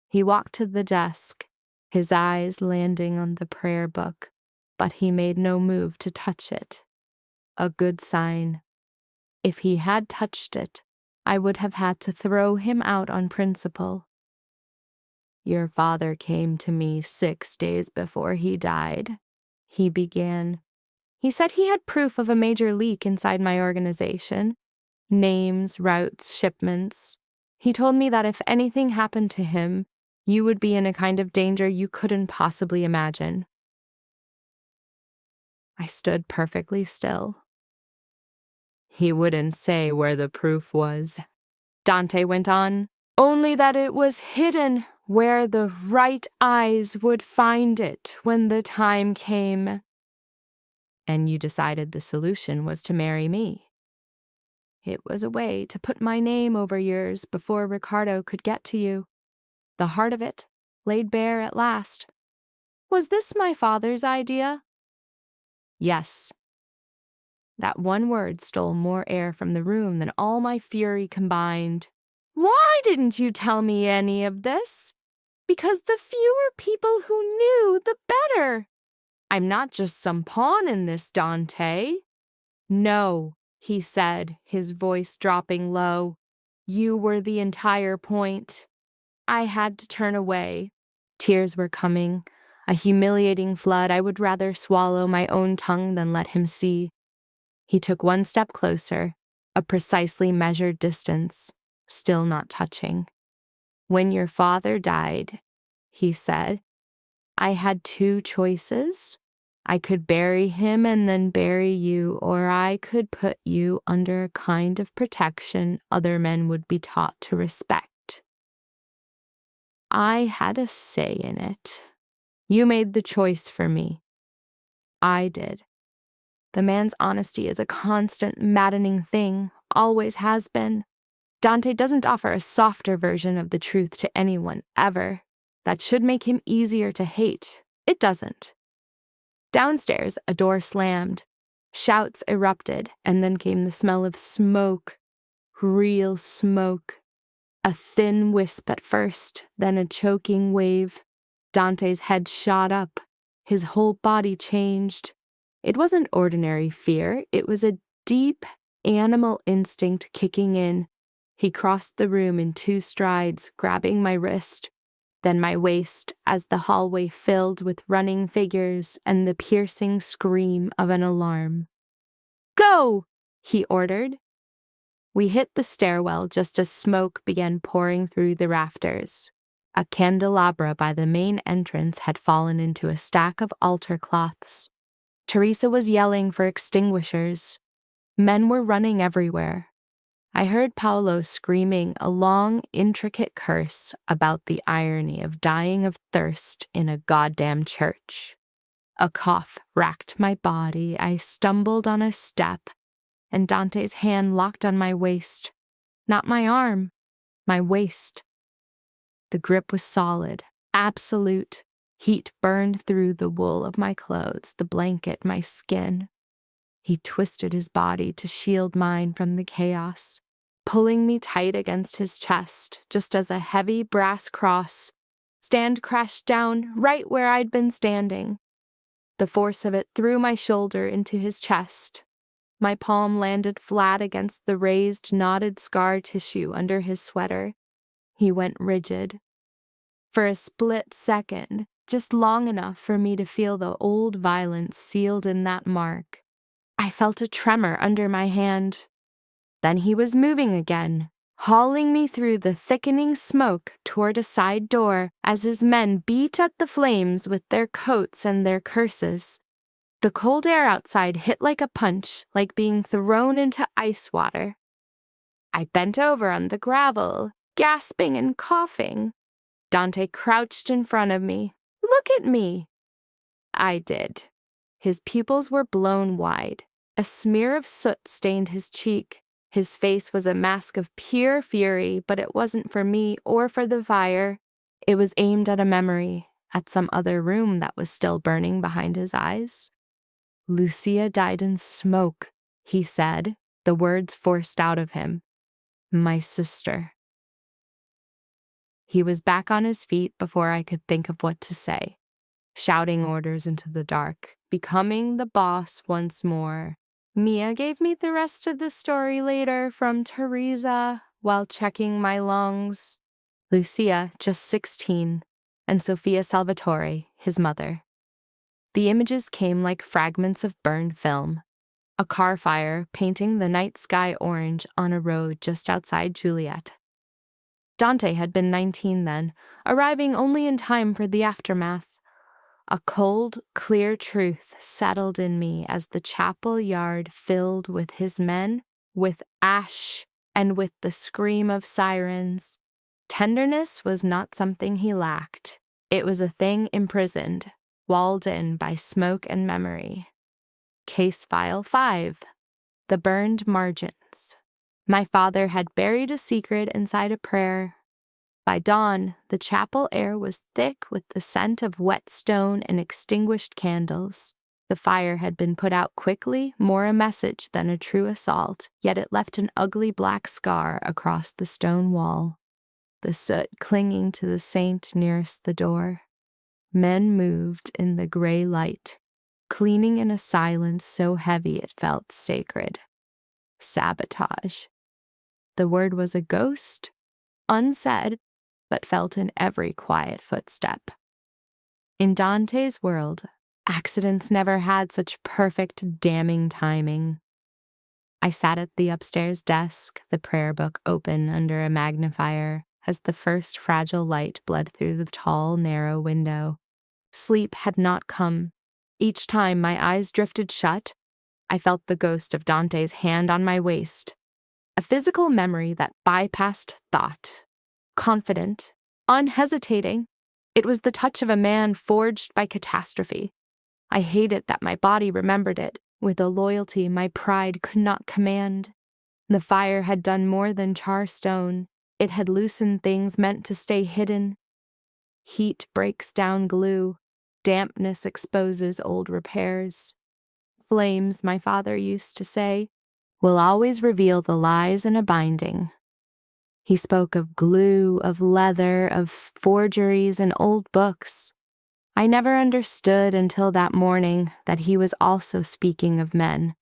He walked to the desk, his eyes landing on the prayer book, but he made no move to touch it. A good sign. If he had touched it, I would have had to throw him out on principle. Your father came to me 6 days before he died, he began. He said he had proof of a major leak inside my organization. Names, routes, shipments. He told me that if anything happened to him, you would be in a kind of danger you couldn't possibly imagine. I stood perfectly still. He wouldn't say where the proof was. Dante went on, only that it was hidden where the right eyes would find it when the time came. And you decided the solution was to marry me. It was a way to put my name over yours before Ricardo could get to you. The heart of it, laid bare at last. Was this my father's idea? Yes. That one word stole more air from the room than all my fury combined. Why didn't you tell me any of this? Because the fewer people who knew, the better. I'm not just some pawn in this, Dante. No, he said, his voice dropping low. You were the entire point. I had to turn away. Tears were coming, a humiliating flood I would rather swallow my own tongue than let him see. He took one step closer, a precisely measured distance, still not touching. When your father died, he said, I had 2 choices. I could bury him and then bury you, or I could put you under a kind of protection other men would be taught to respect. I had a say in it. You made the choice for me. I did. The man's honesty is a constant, maddening thing, always has been. Dante doesn't offer a softer version of the truth to anyone, ever. That should make him easier to hate. It doesn't. Downstairs, a door slammed. Shouts erupted, and then came the smell of smoke. Real smoke. A thin wisp at first, then a choking wave. Dante's head shot up. His whole body changed. It wasn't ordinary fear. It was a deep animal instinct kicking in. He crossed the room in 2 strides, grabbing my wrist, then my waist, as the hallway filled with running figures and the piercing scream of an alarm. Go! He ordered. We hit the stairwell just as smoke began pouring through the rafters. A candelabra by the main entrance had fallen into a stack of altar cloths. Teresa was yelling for extinguishers. Men were running everywhere. I heard Paolo screaming a long, intricate curse about the irony of dying of thirst in a goddamn church. A cough racked my body. I stumbled on a step, and Dante's hand locked on my waist. Not my arm, my waist. The grip was solid, absolute. Heat burned through the wool of my clothes, the blanket, my skin. He twisted his body to shield mine from the chaos, pulling me tight against his chest, just as a heavy brass cross stand crashed down right where I'd been standing. The force of it threw my shoulder into his chest. My palm landed flat against the raised, knotted scar tissue under his sweater. He went rigid. For a split second, just long enough for me to feel the old violence sealed in that mark, I felt a tremor under my hand. Then he was moving again, hauling me through the thickening smoke toward a side door as his men beat at the flames with their coats and their curses. The cold air outside hit like a punch, like being thrown into ice water. I bent over on the gravel, gasping and coughing. Dante crouched in front of me. Look at me! I did. His pupils were blown wide. A smear of soot stained his cheek. His face was a mask of pure fury, but it wasn't for me or for the fire. It was aimed at a memory, at some other room that was still burning behind his eyes. Lucia died in smoke, he said, the words forced out of him. My sister. He was back on his feet before I could think of what to say, shouting orders into the dark, becoming the boss once more. Mia gave me the rest of the story later from Teresa while checking my lungs. Lucia, just 16, and Sofia Salvatore, his mother. The images came like fragments of burned film. A car fire painting the night sky orange on a road just outside Juliet. Dante had been 19 then, arriving only in time for the aftermath. A cold, clear truth settled in me as the chapel yard filled with his men, with ash, and with the scream of sirens. Tenderness was not something he lacked. It was a thing imprisoned, walled in by smoke and memory. Case File 5. The Burned Margins. My father had buried a secret inside a prayer. By dawn, the chapel air was thick with the scent of wet stone and extinguished candles. The fire had been put out quickly, more a message than a true assault, yet it left an ugly black scar across the stone wall, the soot clinging to the saint nearest the door. Men moved in the gray light, cleaning in a silence so heavy it felt sacred. Sabotage. The word was a ghost, unsaid, but felt in every quiet footstep. In Dante's world, accidents never had such perfect, damning timing. I sat at the upstairs desk, the prayer book open under a magnifier, as the first fragile light bled through the tall, narrow window. Sleep had not come. Each time my eyes drifted shut, I felt the ghost of Dante's hand on my waist, a physical memory that bypassed thought. Confident, unhesitating, it was the touch of a man forged by catastrophe. I hated that my body remembered it, with a loyalty my pride could not command. The fire had done more than char stone. It had loosened things meant to stay hidden. Heat breaks down glue. Dampness exposes old repairs. Flames, my father used to say, will always reveal the lies in a binding. He spoke of glue, of leather, of forgeries and old books. I never understood until that morning that he was also speaking of men.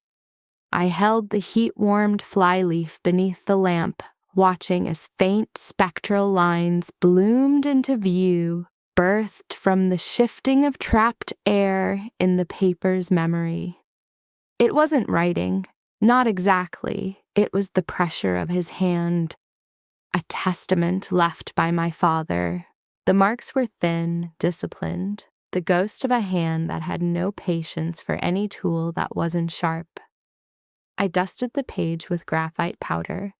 I held the heat-warmed flyleaf beneath the lamp, watching as faint spectral lines bloomed into view, birthed from the shifting of trapped air in the paper's memory. It wasn't writing, not exactly. It was the pressure of his hand, a testament left by my father. The marks were thin, disciplined, the ghost of a hand that had no patience for any tool that wasn't sharp. I dusted the page with graphite powder.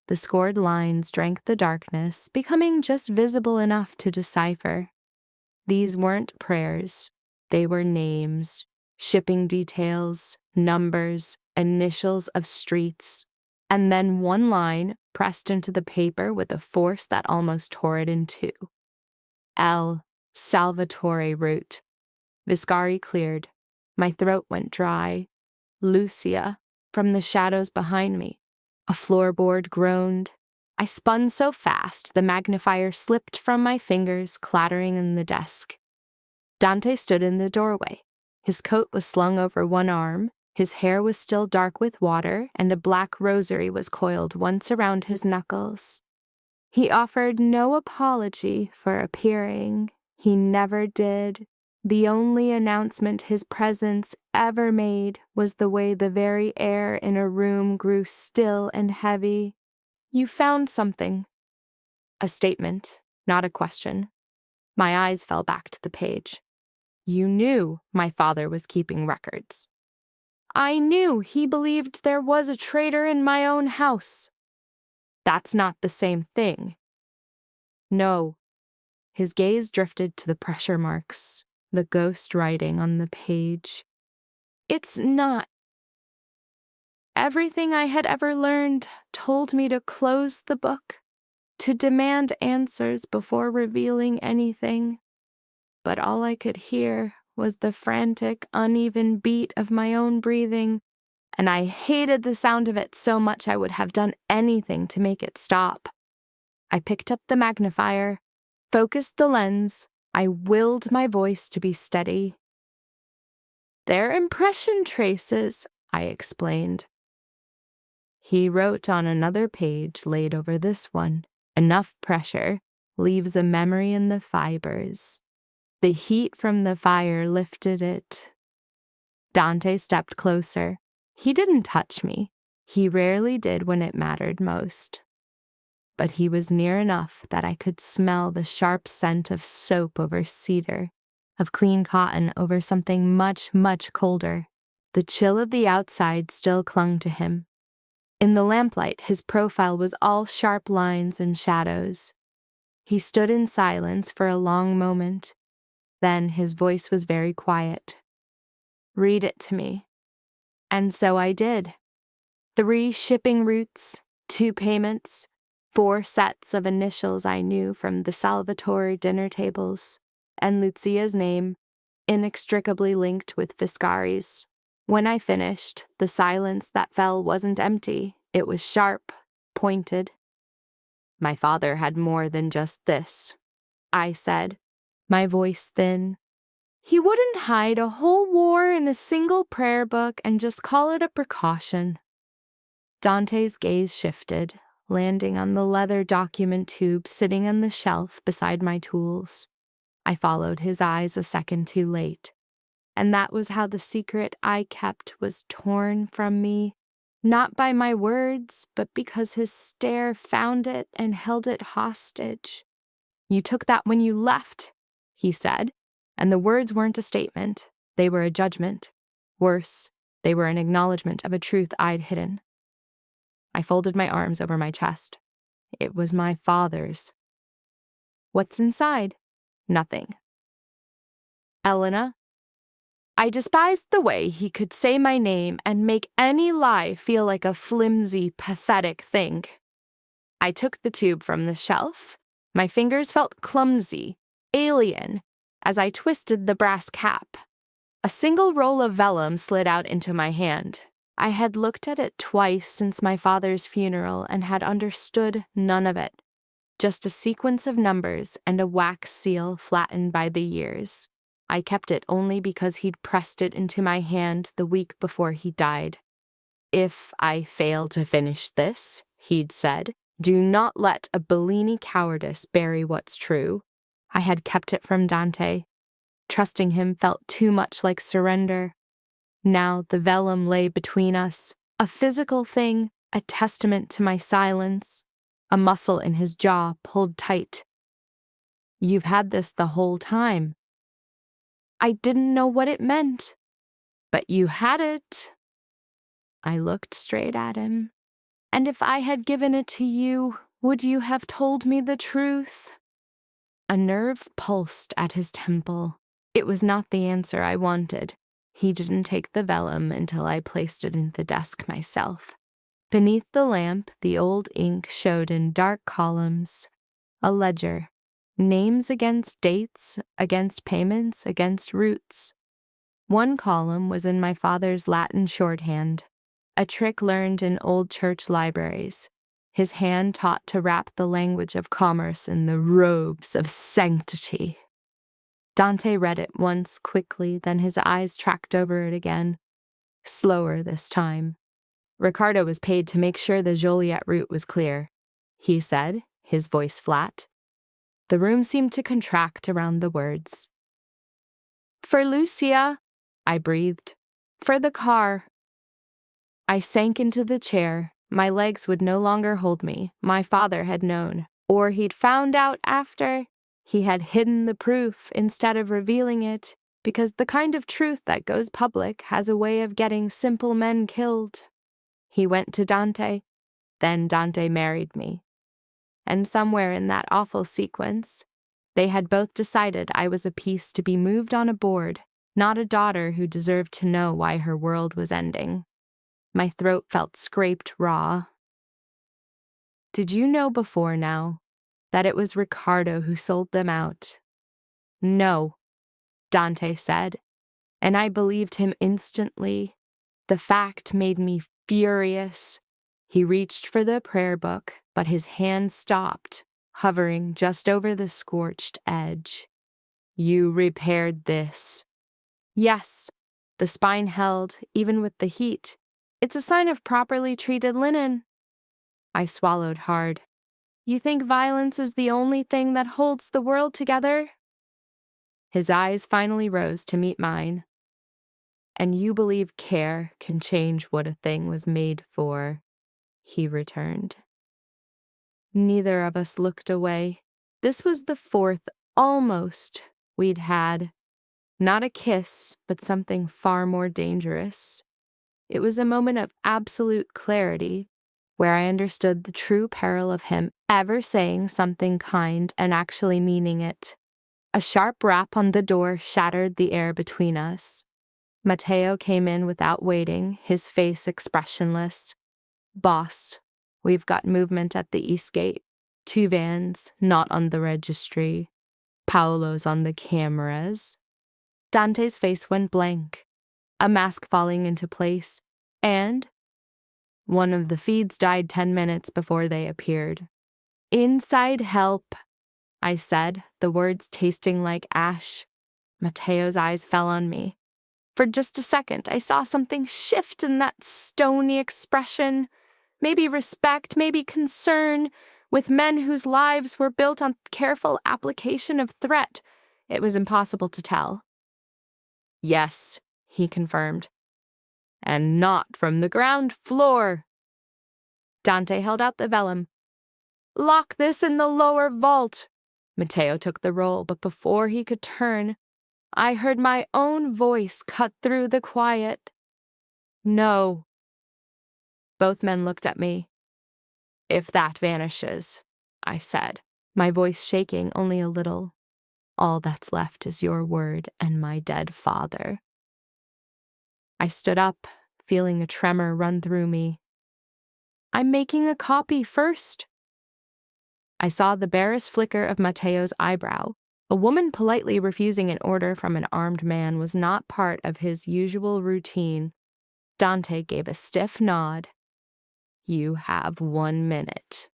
The scored lines drank the darkness, becoming just visible enough to decipher. These weren't prayers. They were names, shipping details, numbers, initials of streets, and then one line pressed into the paper with a force that almost tore it in two. L. Salvatore route. Viscari cleared. My throat went dry. Lucia, from the shadows behind me. A floorboard groaned. I spun so fast the magnifier slipped from my fingers, clattering in the desk. Dante stood in the doorway. His coat was slung over one arm, his hair was still dark with water, and a black rosary was coiled once around his knuckles. He offered no apology for appearing. He never did. The only announcement his presence ever made was the way the very air in a room grew still and heavy. You found something. A statement, not a question. My eyes fell back to the page. You knew my father was keeping records. I knew he believed there was a traitor in my own house. That's not the same thing. No. His gaze drifted to the pressure marks, the ghost writing on the page. It's not. everything I had ever learned told me to close the book, to demand answers before revealing anything. But all I could hear was the frantic, uneven beat of my own breathing, and I hated the sound of it so much I would have done anything to make it stop. I picked up the magnifier, focused the lens. I willed my voice to be steady. "They're impression traces," I explained. He wrote on another page laid over this one. "Enough pressure leaves a memory in the fibers. The heat from the fire lifted it." Dante stepped closer. He didn't touch me. He rarely did when it mattered most. But he was near enough that I could smell the sharp scent of soap over cedar, of clean cotton over something much, much colder. The chill of the outside still clung to him. In the lamplight, his profile was all sharp lines and shadows. He stood in silence for a long moment. Then his voice was very quiet. "Read it to me." And so I did. 3 shipping routes, 2 payments, 4 sets of initials I knew from the Salvatore dinner tables, and Lucia's name, inextricably linked with Fiscari's. When I finished, the silence that fell wasn't empty. It was sharp, pointed. "My father had more than just this," I said, my voice thin. "He wouldn't hide a whole war in a single prayer book and just call it a precaution." Dante's gaze shifted, landing on the leather document tube sitting on the shelf beside my tools. I followed his eyes a second too late. And that was how the secret I kept was torn from me, not by my words, but because his stare found it and held it hostage. "You took that when you left," he said, and the words weren't a statement. They were a judgment. Worse, they were an acknowledgement of a truth I'd hidden. I folded my arms over my chest. It was my father's. "What's inside?" "Nothing." "Elena?" I despised the way he could say my name and make any lie feel like a flimsy, pathetic thing. I took the tube from the shelf. My fingers felt clumsy, alien, as I twisted the brass cap. A single roll of vellum slid out into my hand. I had looked at it twice since my father's funeral and had understood none of it. Just a sequence of numbers and a wax seal flattened by the years. I kept it only because he'd pressed it into my hand the week before he died. "If I fail to finish this," he'd said, "do not let a Bellini cowardice bury what's true." I had kept it from Dante. Trusting him felt too much like surrender. Now the vellum lay between us, a physical thing, a testament to my silence. A muscle in his jaw pulled tight. "You've had this the whole time." I didn't know what it meant. "But you had it." I looked straight at him. "And if I had given it to you, would you have told me the truth?" A nerve pulsed at his temple. It was not the answer I wanted. He didn't take the vellum until I placed it in the desk myself. Beneath the lamp, the old ink showed in dark columns. A ledger. Names against dates, against payments, against routes. One column was in my father's Latin shorthand, a trick learned in old church libraries, his hand taught to wrap the language of commerce in the robes of sanctity. Dante read it once quickly, then his eyes tracked over it again, slower this time. "Ricardo was paid to make sure the Joliet route was clear," he said, his voice flat. The room seemed to contract around the words. "For Lucia," I breathed. "For the car." I sank into the chair. My legs would no longer hold me. My father had known. Or he'd found out after. He had hidden the proof instead of revealing it, because the kind of truth that goes public has a way of getting simple men killed. He went to Dante. Then Dante married me. And somewhere in that awful sequence, they had both decided I was a piece to be moved on a board, not a daughter who deserved to know why her world was ending. My throat felt scraped raw. Did you know before now that it was Ricardo who sold them out? No, Dante said, and I believed him instantly. The fact made me furious. He reached for the prayer book, but his hand stopped, hovering just over the scorched edge. You repaired this. Yes, the spine held, even with the heat. It's a sign of properly treated linen. I swallowed hard. You think violence is the only thing that holds the world together? His eyes finally rose to meet mine. And you believe care can change what a thing was made for, he returned. Neither of us looked away. This was the fourth almost we'd had. Not a kiss, but something far more dangerous. It was a moment of absolute clarity, where I understood the true peril of him ever saying something kind and actually meaning it. A sharp rap on the door shattered the air between us. Matteo came in without waiting, his face expressionless. Boss, we've got movement at the east gate. 2 vans, not on the registry. Paolo's on the cameras. Dante's face went blank, a mask falling into place, and one of the feeds died 10 minutes before they appeared. Inside help, I said, the words tasting like ash. Matteo's eyes fell on me. For just a second, I saw something shift in that stony expression. Maybe respect, maybe concern, with men whose lives were built on careful application of threat. It was impossible to tell. Yes, he confirmed. And not from the ground floor. Dante held out the vellum. Lock this in the lower vault. Matteo took the roll, but before he could turn, I heard my own voice cut through the quiet. No. Both men looked at me. If that vanishes, I said, my voice shaking only a little. All that's left is your word and my dead father. I stood up, feeling a tremor run through me. I'm making a copy first. I saw the barest flicker of Matteo's eyebrow. A woman politely refusing an order from an armed man was not part of his usual routine. Dante gave a stiff nod. You have 1 minute.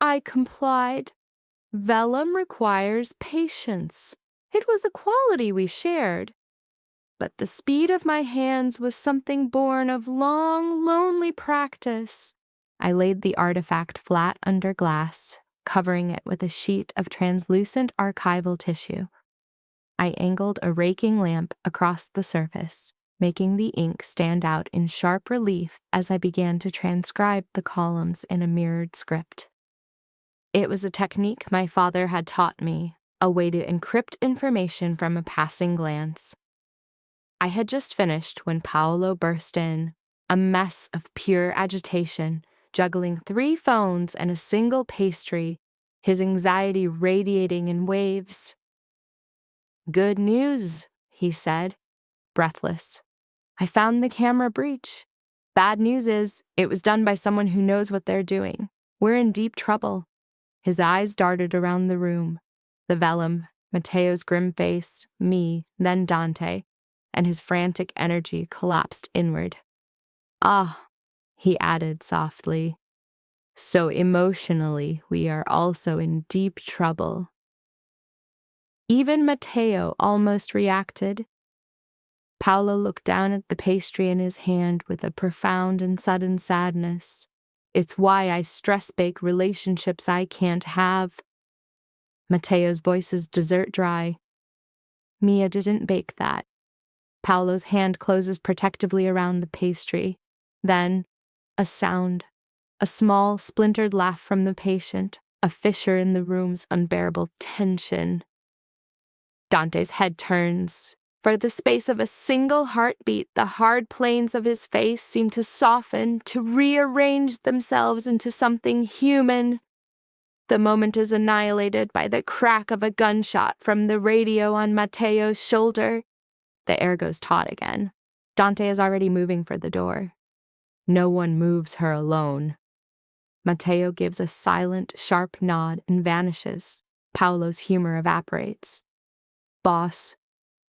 I complied. Vellum requires patience. It was a quality we shared. But the speed of my hands was something born of long, lonely practice. I laid the artifact flat under glass, covering it with a sheet of translucent archival tissue. I angled a raking lamp across the surface, making the ink stand out in sharp relief as I began to transcribe the columns in a mirrored script. It was a technique my father had taught me, a way to encrypt information from a passing glance. I had just finished when Paolo burst in, a mess of pure agitation, juggling 3 phones and a single pastry, his anxiety radiating in waves. Good news, he said, breathless. I found the camera breach. Bad news is, it was done by someone who knows what they're doing. We're in deep trouble. His eyes darted around the room. The vellum, Matteo's grim face, me, then Dante, and his frantic energy collapsed inward. Ah, he added softly. So emotionally, we are also in deep trouble. Even Matteo almost reacted. Paolo looked down at the pastry in his hand with a profound and sudden sadness. It's why I stress bake relationships I can't have. Matteo's voice is dessert dry. Mia didn't bake that. Paolo's hand closes protectively around the pastry. Then, a sound. A small, splintered laugh from the patient, a fissure in the room's unbearable tension. Dante's head turns. For the space of a single heartbeat, the hard planes of his face seem to soften, to rearrange themselves into something human. The moment is annihilated by the crack of a gunshot from the radio on Matteo's shoulder. The air goes taut again. Dante is already moving for the door. No one moves her alone. Matteo gives a silent, sharp nod and vanishes. Paolo's humor evaporates. Boss,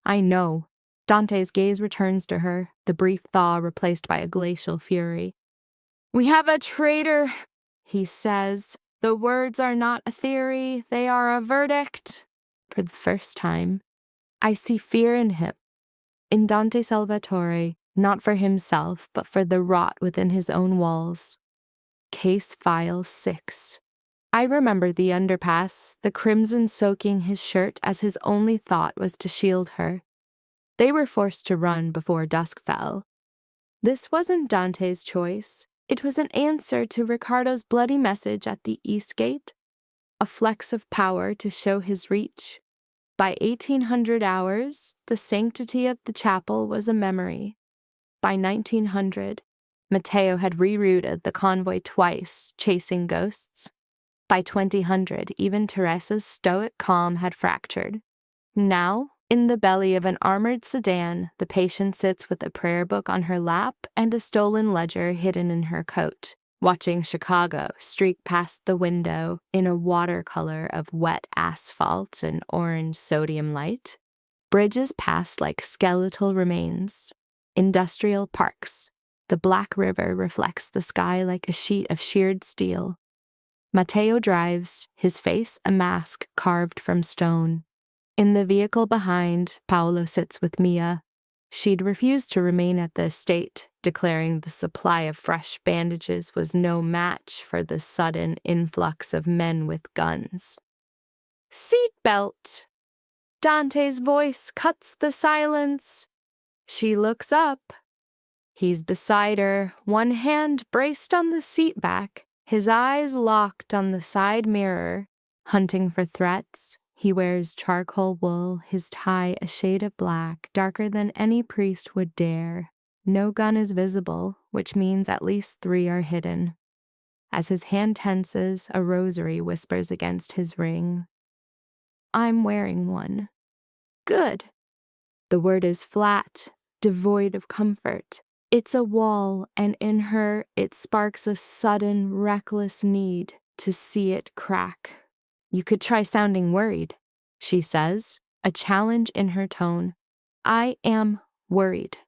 I know. Dante's gaze returns to her, the brief thaw replaced by a glacial fury. We have a traitor, he says. The words are not a theory, they are a verdict. For the first time, I see fear in him. In Dante Salvatore, not for himself, but for the rot within his own walls. Case File 6. I remember the underpass, the crimson soaking his shirt as his only thought was to shield her. They were forced to run before dusk fell. This wasn't Dante's choice. It was an answer to Riccardo's bloody message at the East Gate, a flex of power to show his reach. By 1800 hours, the sanctity of the chapel was a memory. By 1900, Matteo had rerouted the convoy twice, chasing ghosts. By 2000, even Teresa's stoic calm had fractured. Now, in the belly of an armored sedan, the patient sits with a prayer book on her lap and a stolen ledger hidden in her coat, watching Chicago streak past the window in a watercolor of wet asphalt and orange sodium light. Bridges pass like skeletal remains. Industrial parks. The black river reflects the sky like a sheet of sheared steel. Matteo drives, his face a mask carved from stone. In the vehicle behind, Paolo sits with Mia. She'd refused to remain at the estate, declaring the supply of fresh bandages was no match for the sudden influx of men with guns. Seatbelt! Dante's voice cuts the silence. She looks up. He's beside her, one hand braced on the seat back, his eyes locked on the side mirror, hunting for threats. He wears charcoal wool, his tie a shade of black, darker than any priest would dare. No gun is visible, which means at least 3 are hidden. As his hand tenses, a rosary whispers against his ring. I'm wearing one. Good. The word is flat, devoid of comfort. It's a wall, and in her it sparks a sudden, reckless need to see it crack. You could try sounding worried, she says, a challenge in her tone. I am worried.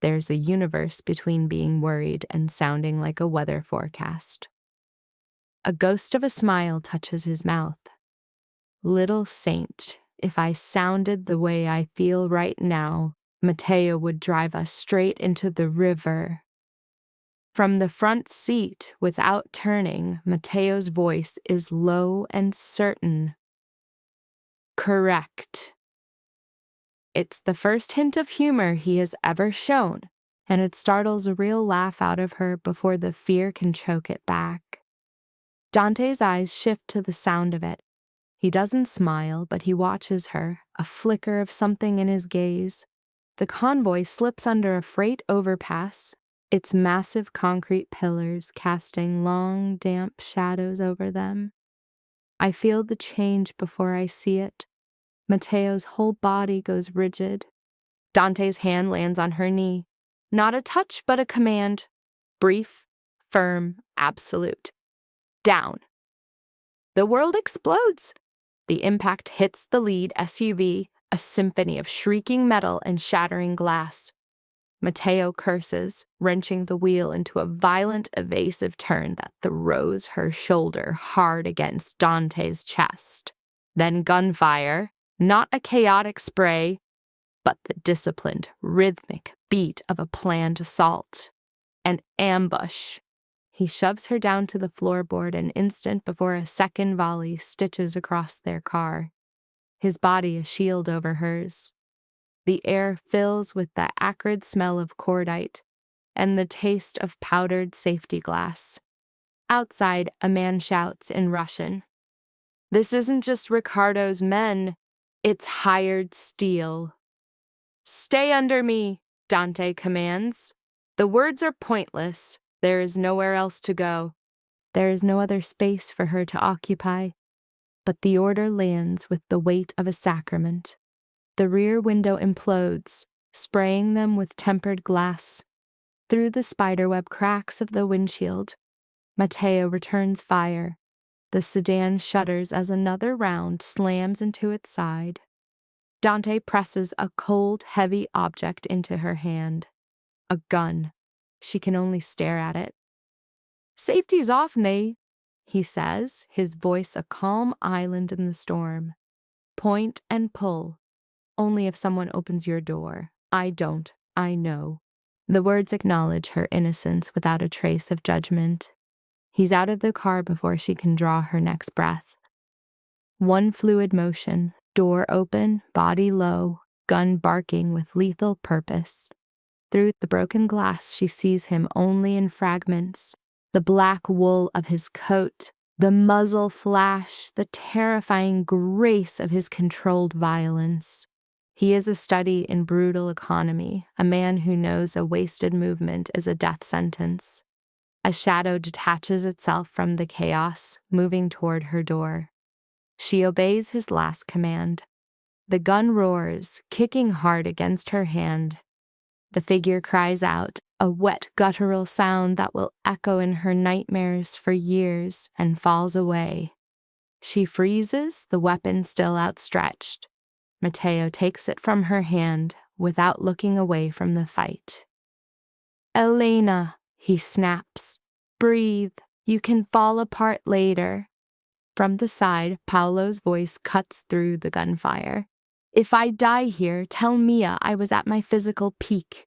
There's a universe between being worried and sounding like a weather forecast. A ghost of a smile touches his mouth. Little saint, if I sounded the way I feel right now, Matteo would drive us straight into the river. From the front seat, without turning, Matteo's voice is low and certain. Correct. It's the first hint of humor he has ever shown, and it startles a real laugh out of her before the fear can choke it back. Dante's eyes shift to the sound of it. He doesn't smile, but he watches her, a flicker of something in his gaze. The convoy slips under a freight overpass, its massive concrete pillars casting long, damp shadows over them. I feel the change before I see it. Matteo's whole body goes rigid. Dante's hand lands on her knee. Not a touch, but a command. Brief, firm, absolute. Down. The world explodes. The impact hits the lead SUV, a symphony of shrieking metal and shattering glass. Matteo curses, wrenching the wheel into a violent, evasive turn that throws her shoulder hard against Dante's chest. Then gunfire, not a chaotic spray, but the disciplined, rhythmic beat of a planned assault. An ambush. He shoves her down to the floorboard an instant before a second volley stitches across their car. His body a shield over hers. The air fills with the acrid smell of cordite and the taste of powdered safety glass. Outside, a man shouts in Russian. This isn't just Riccardo's men, it's hired steel. Stay under me, Dante commands. The words are pointless. There is nowhere else to go. There is no other space for her to occupy. But the order lands with the weight of a sacrament. The rear window implodes, spraying them with tempered glass. Through the spiderweb cracks of the windshield, Matteo returns fire. The sedan shudders as another round slams into its side. Dante presses a cold, heavy object into her hand. A gun. She can only stare at it. "Safety's off, Nay," he says, his voice a calm island in the storm. "Point and pull. Only if someone opens your door. I don't. I know." The words acknowledge her innocence without a trace of judgment. He's out of the car before she can draw her next breath. One fluid motion, door open, body low, gun barking with lethal purpose. Through the broken glass, she sees him only in fragments. The black wool of his coat, the muzzle flash, the terrifying grace of his controlled violence. He is a study in brutal economy, a man who knows a wasted movement is a death sentence. A shadow detaches itself from the chaos, moving toward her door. She obeys his last command. The gun roars, kicking hard against her hand. The figure cries out, a wet guttural sound that will echo in her nightmares for years, and falls away. She freezes, the weapon still outstretched. Matteo takes it from her hand without looking away from the fight. "Elena," he snaps. "Breathe. You can fall apart later." From the side, Paolo's voice cuts through the gunfire. "If I die here, tell Mia I was at my physical peak."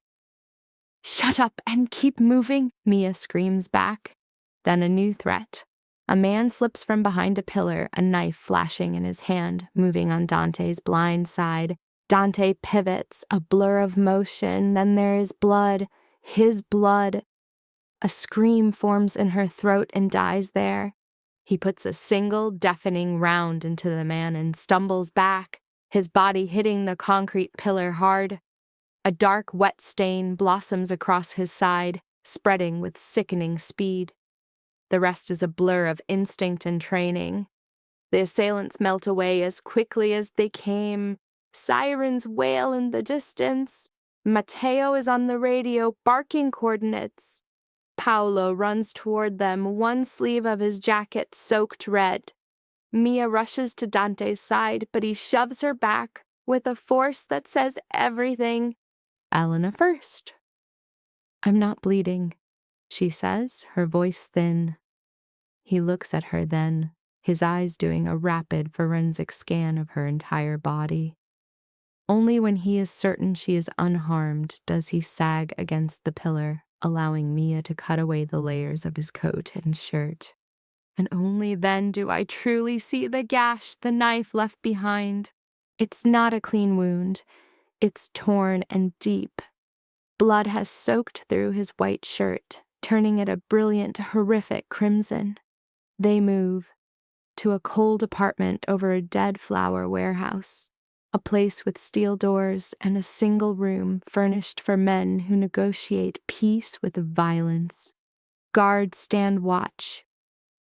"Shut up and keep moving," Mia screams back. Then a new threat. A man slips from behind a pillar, a knife flashing in his hand, moving on Dante's blind side. Dante pivots, a blur of motion, then there is blood, his blood. A scream forms in her throat and dies there. He puts a single, deafening round into the man and stumbles back, his body hitting the concrete pillar hard. A dark, wet stain blossoms across his side, spreading with sickening speed. The rest is a blur of instinct and training. The assailants melt away as quickly as they came. Sirens wail in the distance. Matteo is on the radio, barking coordinates. Paolo runs toward them, one sleeve of his jacket soaked red. Mia rushes to Dante's side, but he shoves her back with a force that says everything. "Elena first." "I'm not bleeding," she says, her voice thin. He looks at her then, his eyes doing a rapid forensic scan of her entire body. Only when he is certain she is unharmed does he sag against the pillar, allowing Mia to cut away the layers of his coat and shirt. And only then do I truly see the gash the knife left behind. It's not a clean wound. It's torn and deep. Blood has soaked through his white shirt, turning it a brilliant, horrific crimson. They move to a cold apartment over a dead flower warehouse, a place with steel doors and a single room furnished for men who negotiate peace with violence. Guards stand watch.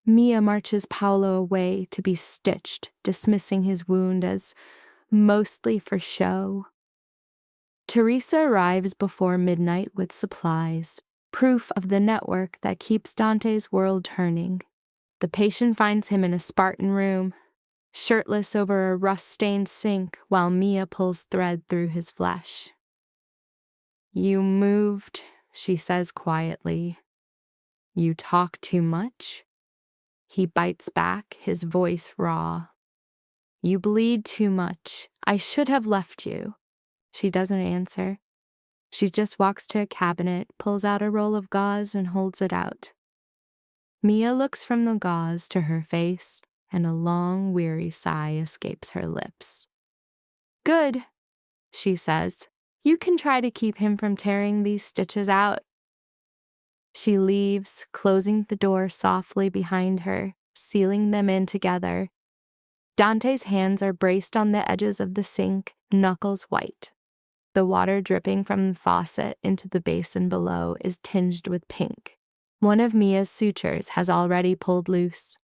Mia marches Paolo away to be stitched, dismissing his wound as mostly for show. Teresa arrives before midnight with supplies, proof of the network that keeps Dante's world turning. The patient finds him in a Spartan room, shirtless over a rust-stained sink while Mia pulls thread through his flesh. "You moved," she says quietly. "You talk too much?" He bites back, his voice raw. "You bleed too much. I should have left you." She doesn't answer. She just walks to a cabinet, pulls out a roll of gauze and holds it out. Mia looks from the gauze to her face, and a long, weary sigh escapes her lips. "Good," she says. "You can try to keep him from tearing these stitches out." She leaves, closing the door softly behind her, sealing them in together. Dante's hands are braced on the edges of the sink, knuckles white. The water dripping from the faucet into the basin below is tinged with pink. One of Mia's sutures has already pulled loose.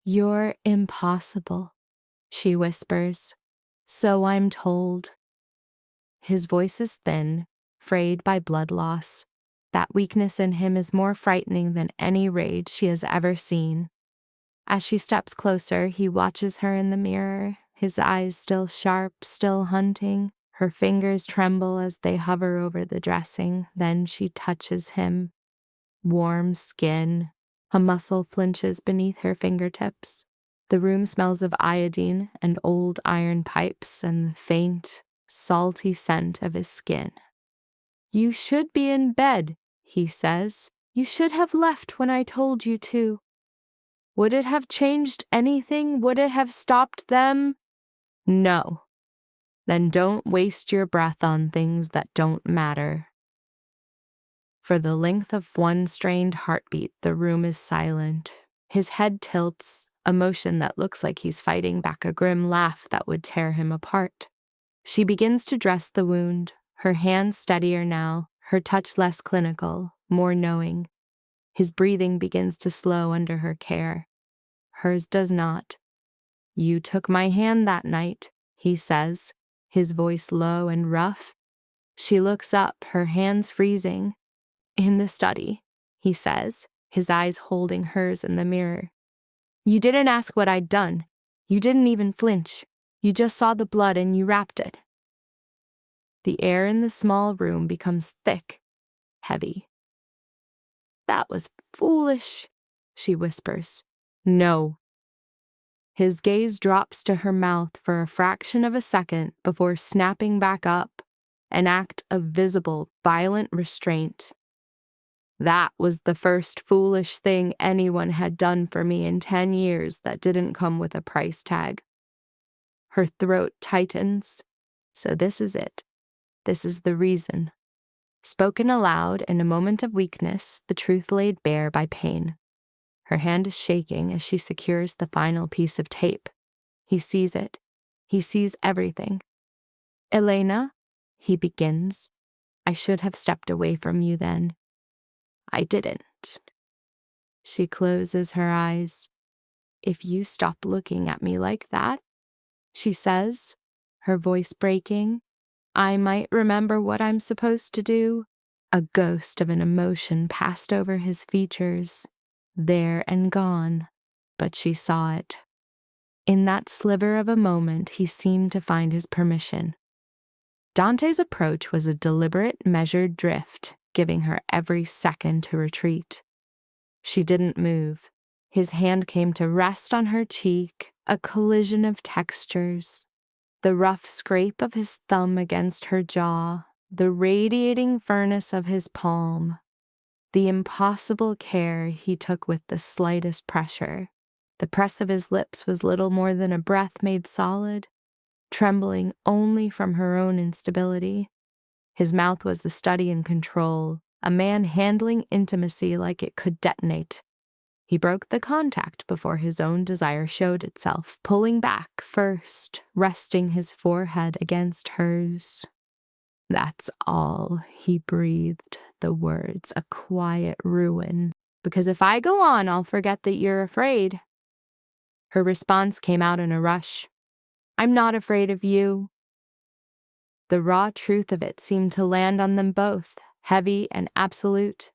"You're impossible," she whispers. "So I'm told." His voice is thin, frayed by blood loss. That weakness in him is more frightening than any rage she has ever seen. As she steps closer, he watches her in the mirror, his eyes still sharp, still hunting. Her fingers tremble as they hover over the dressing. Then she touches him. Warm skin. A muscle flinches beneath her fingertips. The room smells of iodine and old iron pipes and the faint, salty scent of his skin. "You should be in bed," he says. "You should have left when I told you to." Would it have changed anything? Would it have stopped them? No. Then don't waste your breath on things that don't matter. For the length of one strained heartbeat, the room is silent. His head tilts, a motion that looks like he's fighting back a grim laugh that would tear him apart. She begins to dress the wound, her hands steadier now, her touch less clinical, more knowing. His breathing begins to slow under her care. Hers does not. "You took my hand that night," he says, his voice low and rough. She looks up, her hands freezing. "In the study," he says, his eyes holding hers in the mirror. "You didn't ask what I'd done. You didn't even flinch. You just saw the blood and you wrapped it." The air in the small room becomes thick, heavy. "That was foolish," she whispers. "No." His gaze drops to her mouth for a fraction of a second before snapping back up, an act of visible, violent restraint. "That was the first foolish thing anyone had done for me in 10 years that didn't come with a price tag." Her throat tightens. So this is it. This is the reason. Spoken aloud in a moment of weakness, the truth laid bare by pain. Her hand is shaking as she secures the final piece of tape. He sees it. He sees everything. "Elena," he begins, "I should have stepped away from you then. I didn't." She closes her eyes. "If you stop looking at me like that," she says, her voice breaking, "I might remember what I'm supposed to do." A ghost of an emotion passed over his features, there and gone, but she saw it. In that sliver of a moment, he seemed to find his permission. Dante's approach was a deliberate, measured drift, giving her every second to retreat. She didn't move. His hand came to rest on her cheek, a collision of textures. The rough scrape of his thumb against her jaw, the radiating furnace of his palm, the impossible care he took with the slightest pressure. The press of his lips was little more than a breath made solid, trembling only from her own instability. His mouth was a study in control, a man handling intimacy like it could detonate. He broke the contact before his own desire showed itself, pulling back first, resting his forehead against hers. "That's all," he breathed, the words, a quiet ruin. "Because if I go on, I'll forget that you're afraid." Her response came out in a rush. "I'm not afraid of you." The raw truth of it seemed to land on them both, heavy and absolute.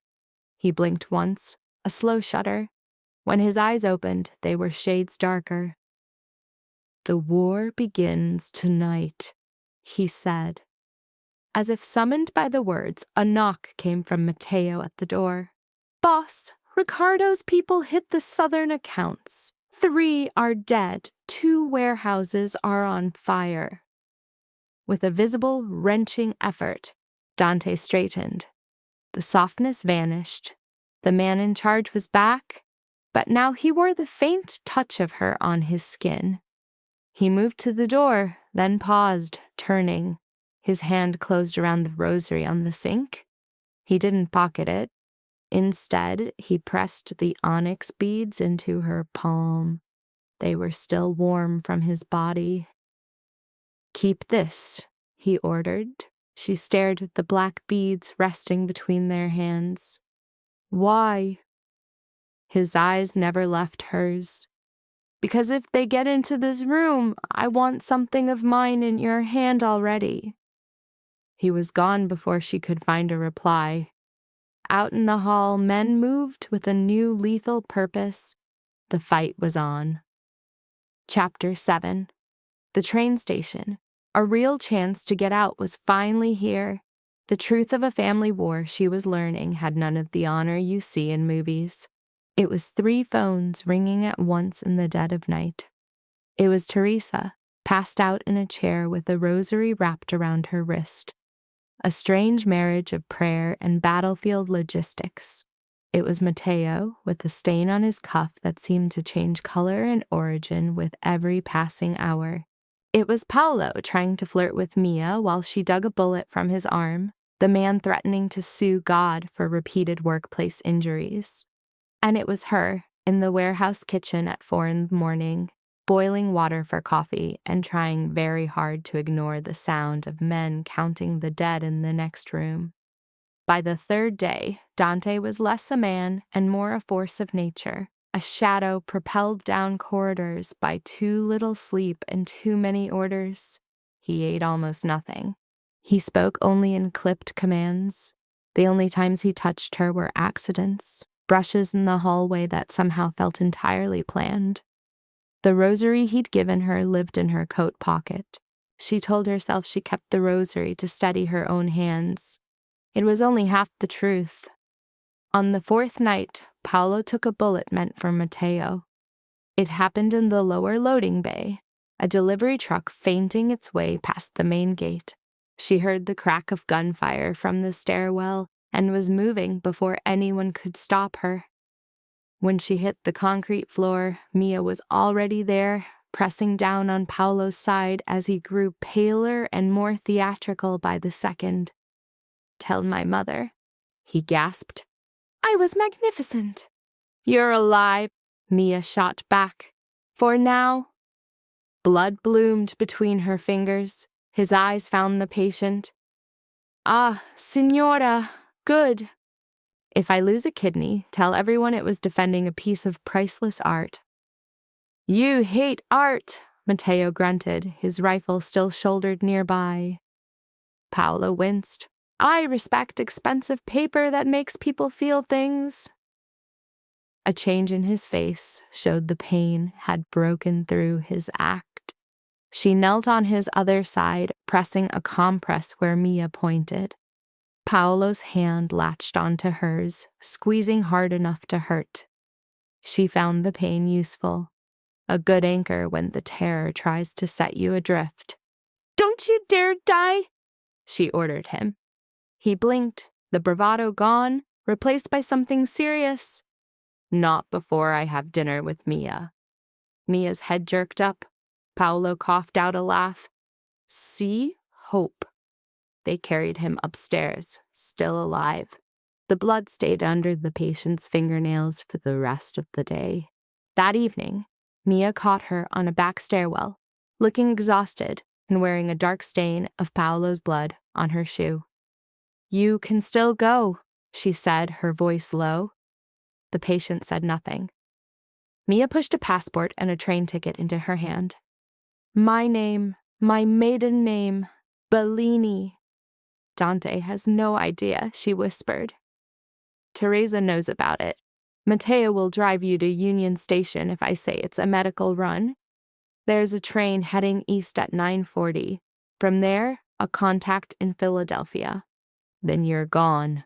He blinked once, a slow shudder. When his eyes opened, they were shades darker. "The war begins tonight," he said. As if summoned by the words, a knock came from Matteo at the door. "Boss, Ricardo's people hit the southern accounts. 3 are dead. 2 warehouses are on fire." With a visible, wrenching effort, Dante straightened. The softness vanished. The man in charge was back, but now he wore the faint touch of her on his skin. He moved to the door, then paused, turning. His hand closed around the rosary on the sink. He didn't pocket it. Instead, he pressed the onyx beads into her palm. They were still warm from his body. "Keep this," he ordered. She stared at the black beads resting between their hands. "Why?" His eyes never left hers. "Because if they get into this room, I want something of mine in your hand already." He was gone before she could find a reply. Out in the hall, men moved with a new lethal purpose. The fight was on. Chapter 7. The train station. A real chance to get out was finally here. The truth of a family war, she was learning, had none of the honor you see in movies. It was 3 phones ringing at once in the dead of night. It was Teresa, passed out in a chair with a rosary wrapped around her wrist. A strange marriage of prayer and battlefield logistics. It was Matteo, with a stain on his cuff that seemed to change color and origin with every passing hour. It was Paolo trying to flirt with Mia while she dug a bullet from his arm, the man threatening to sue God for repeated workplace injuries. And it was her, in the warehouse kitchen at 4 in the morning, boiling water for coffee and trying very hard to ignore the sound of men counting the dead in the next room. By the 3rd day, Dante was less a man and more a force of nature, a shadow propelled down corridors by too little sleep and too many orders. He ate almost nothing. He spoke only in clipped commands. The only times he touched her were accidents, brushes in the hallway that somehow felt entirely planned. The rosary he'd given her lived in her coat pocket. She told herself she kept the rosary to steady her own hands. It was only half the truth. On the 4th night, Paolo took a bullet meant for Matteo. It happened in the lower loading bay, a delivery truck fainting its way past the main gate. She heard the crack of gunfire from the stairwell and was moving before anyone could stop her. When she hit the concrete floor, Mia was already there, pressing down on Paolo's side as he grew paler and more theatrical by the second. "Tell my mother," he gasped. "I was magnificent." "You're alive," Mia shot back. "For now." Blood bloomed between her fingers. His eyes found the patient. "Ah, signora, good." "If I lose a kidney, tell everyone it was defending a piece of priceless art." "You hate art," Matteo grunted, his rifle still shouldered nearby. Paolo winced. "I respect expensive paper that makes people feel things." A change in his face showed the pain had broken through his act. She knelt on his other side, pressing a compress where Mia pointed. Paolo's hand latched onto hers, squeezing hard enough to hurt. She found the pain useful, a good anchor when the terror tries to set you adrift. "Don't you dare die," she ordered him. He blinked, the bravado gone, replaced by something serious. "Not before I have dinner with Mia." Mia's head jerked up. Paolo coughed out a laugh. "See? Hope." They carried him upstairs, still alive. The blood stayed under the patient's fingernails for the rest of the day. That evening, Mia caught her on a back stairwell, looking exhausted and wearing a dark stain of Paolo's blood on her shoe. "You can still go," she said, her voice low. The patient said nothing. Mia pushed a passport and a train ticket into her hand. "My name, my maiden name, Bellini." "Dante has no idea," she whispered. "Teresa knows about it. Matteo will drive you to Union Station if I say it's a medical run. There's a train heading east at 9:40. From there, a contact in Philadelphia. Then you're gone."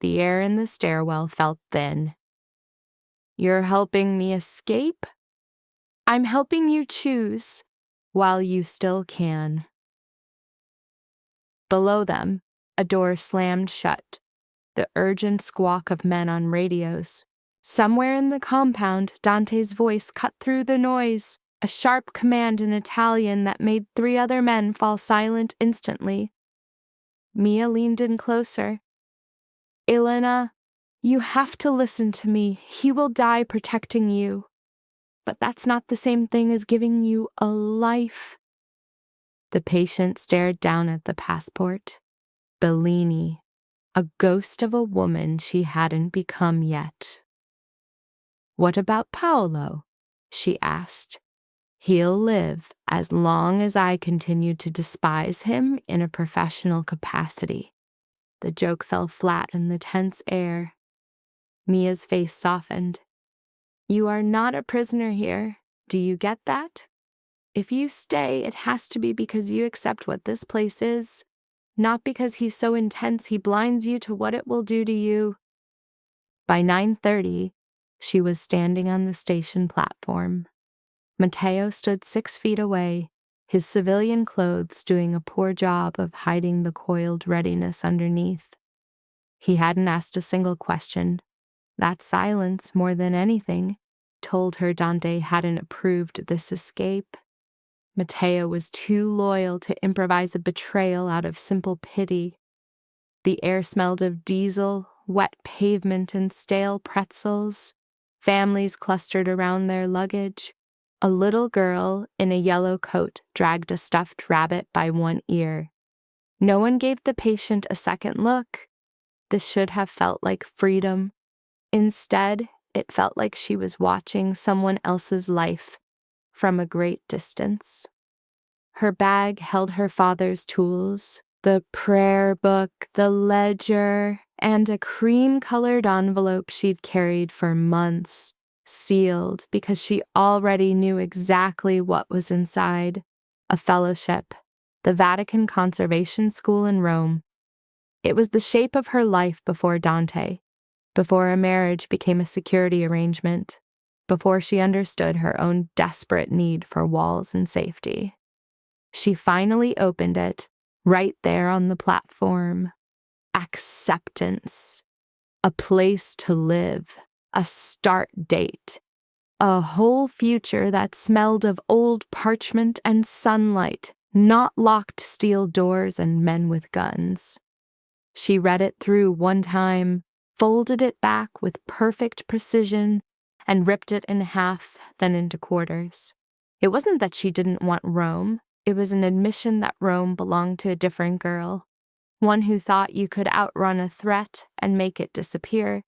The air in the stairwell felt thin. "You're helping me escape?" "I'm helping you choose, while you still can." Below them, a door slammed shut. The urgent squawk of men on radios. Somewhere in the compound, Dante's voice cut through the noise, a sharp command in Italian that made 3 other men fall silent instantly. Mia leaned in closer. "Elena, you have to listen to me. He will die protecting you. But that's not the same thing as giving you a life." The patient stared down at the passport. Bellini, a ghost of a woman she hadn't become yet. "What about Paolo?" she asked. "He'll live as long as I continue to despise him in a professional capacity." The joke fell flat in the tense air. Mia's face softened. You are not a prisoner here. Do you get that? If you stay, it has to be because you accept what this place is, not because he's so intense he blinds you to what it will do to you. By 9:30, she was standing on the station platform. Matteo stood 6 feet away, his civilian clothes doing a poor job of hiding the coiled readiness underneath. He hadn't asked a single question. That silence, more than anything, told her Dante hadn't approved this escape. Matteo was too loyal to improvise a betrayal out of simple pity. The air smelled of diesel, wet pavement, and stale pretzels. Families clustered around their luggage. A little girl in a yellow coat dragged a stuffed rabbit by one ear. No one gave the patient a second look. This should have felt like freedom. Instead, it felt like she was watching someone else's life from a great distance. Her bag held her father's tools, the prayer book, the ledger, and a cream-colored envelope she'd carried for months, sealed because she already knew exactly what was inside. A fellowship, the Vatican Conservation School in Rome. It was the shape of her life before Dante, before a marriage became a security arrangement, before she understood her own desperate need for walls and safety. She finally opened it, right there on the platform. Acceptance. A place to live. A start date. A whole future that smelled of old parchment and sunlight, not locked steel doors and men with guns. She read it through one time, folded it back with perfect precision, and ripped it in half, then into quarters. It wasn't that she didn't want Rome. It was an admission that Rome belonged to a different girl, one who thought you could outrun a threat and make it disappear.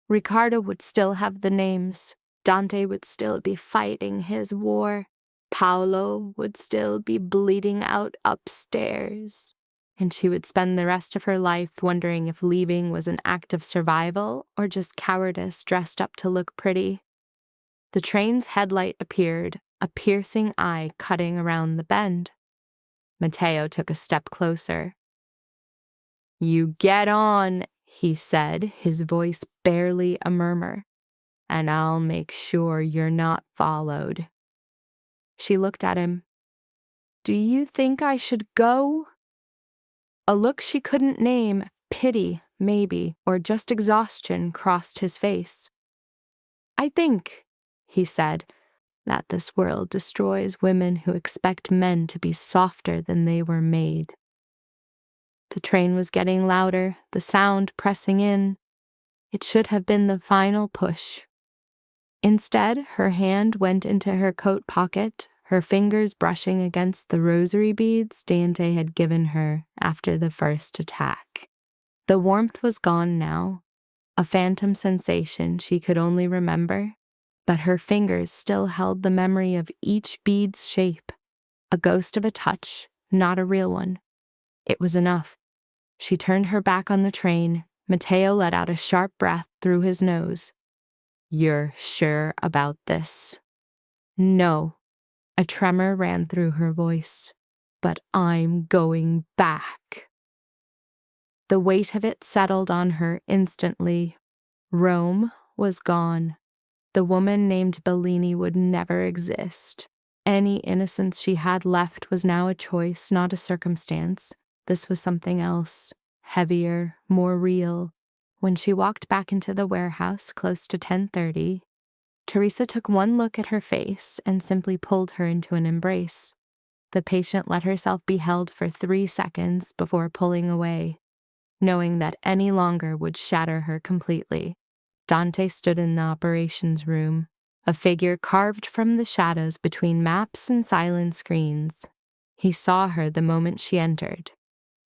Riccardo would still have the names. Dante would still be fighting his war. Paolo would still be bleeding out upstairs. And she would spend the rest of her life wondering if leaving was an act of survival or just cowardice dressed up to look pretty. The train's headlight appeared, a piercing eye cutting around the bend. Matteo took a step closer. You get on, he said, his voice barely a murmur, and I'll make sure you're not followed. She looked at him. Do you think I should go? A look she couldn't name, pity, maybe, or just exhaustion, crossed his face. I think, he said, that this world destroys women who expect men to be softer than they were made. The train was getting louder, the sound pressing in. It should have been the final push. Instead, her hand went into her coat pocket, her fingers brushing against the rosary beads Dante had given her after the first attack. The warmth was gone now, a phantom sensation she could only remember, but her fingers still held the memory of each bead's shape, a ghost of a touch, not a real one. It was enough. She turned her back on the train. Matteo let out a sharp breath through his nose. You're sure about this? No. A tremor ran through her voice. But I'm going back. The weight of it settled on her instantly. Rome was gone. The woman named Bellini would never exist. Any innocence she had left was now a choice, not a circumstance. This was something else, heavier, more real. When she walked back into the warehouse close to 10:30, Teresa took one look at her face and simply pulled her into an embrace. The patient let herself be held for 3 seconds before pulling away, knowing that any longer would shatter her completely. Dante stood in the operations room, a figure carved from the shadows between maps and silent screens. He saw her the moment she entered.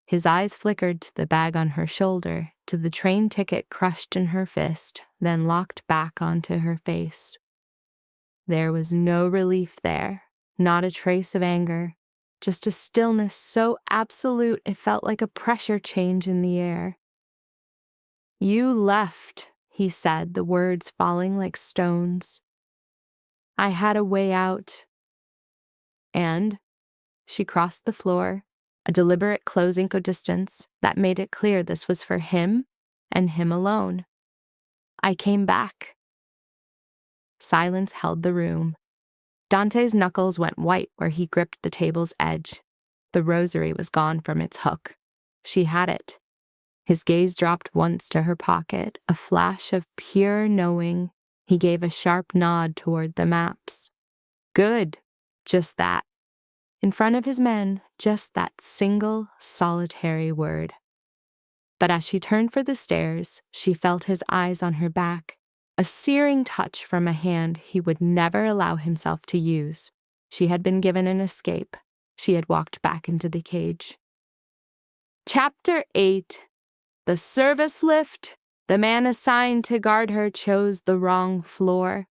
His eyes flickered to the bag on her shoulder, to the train ticket crushed in her fist, then locked back onto her face. There was no relief there, not a trace of anger, just a stillness so absolute it felt like a pressure change in the air. "You left," he said, the words falling like stones. "I had a way out." And she crossed the floor, a deliberate closing distance that made it clear this was for him and him alone. "I came back." Silence held the room. Dante's knuckles went white where he gripped the table's edge. The rosary was gone from its hook. She had it. His gaze dropped once to her pocket, a flash of pure knowing. He gave a sharp nod toward the maps. Good. Just that. In front of his men, just that single, solitary word. But as she turned for the stairs, she felt his eyes on her back, a searing touch from a hand he would never allow himself to use. She had been given an escape. She had walked back into the cage. Chapter 8. The service lift. The man assigned to guard her chose the wrong floor.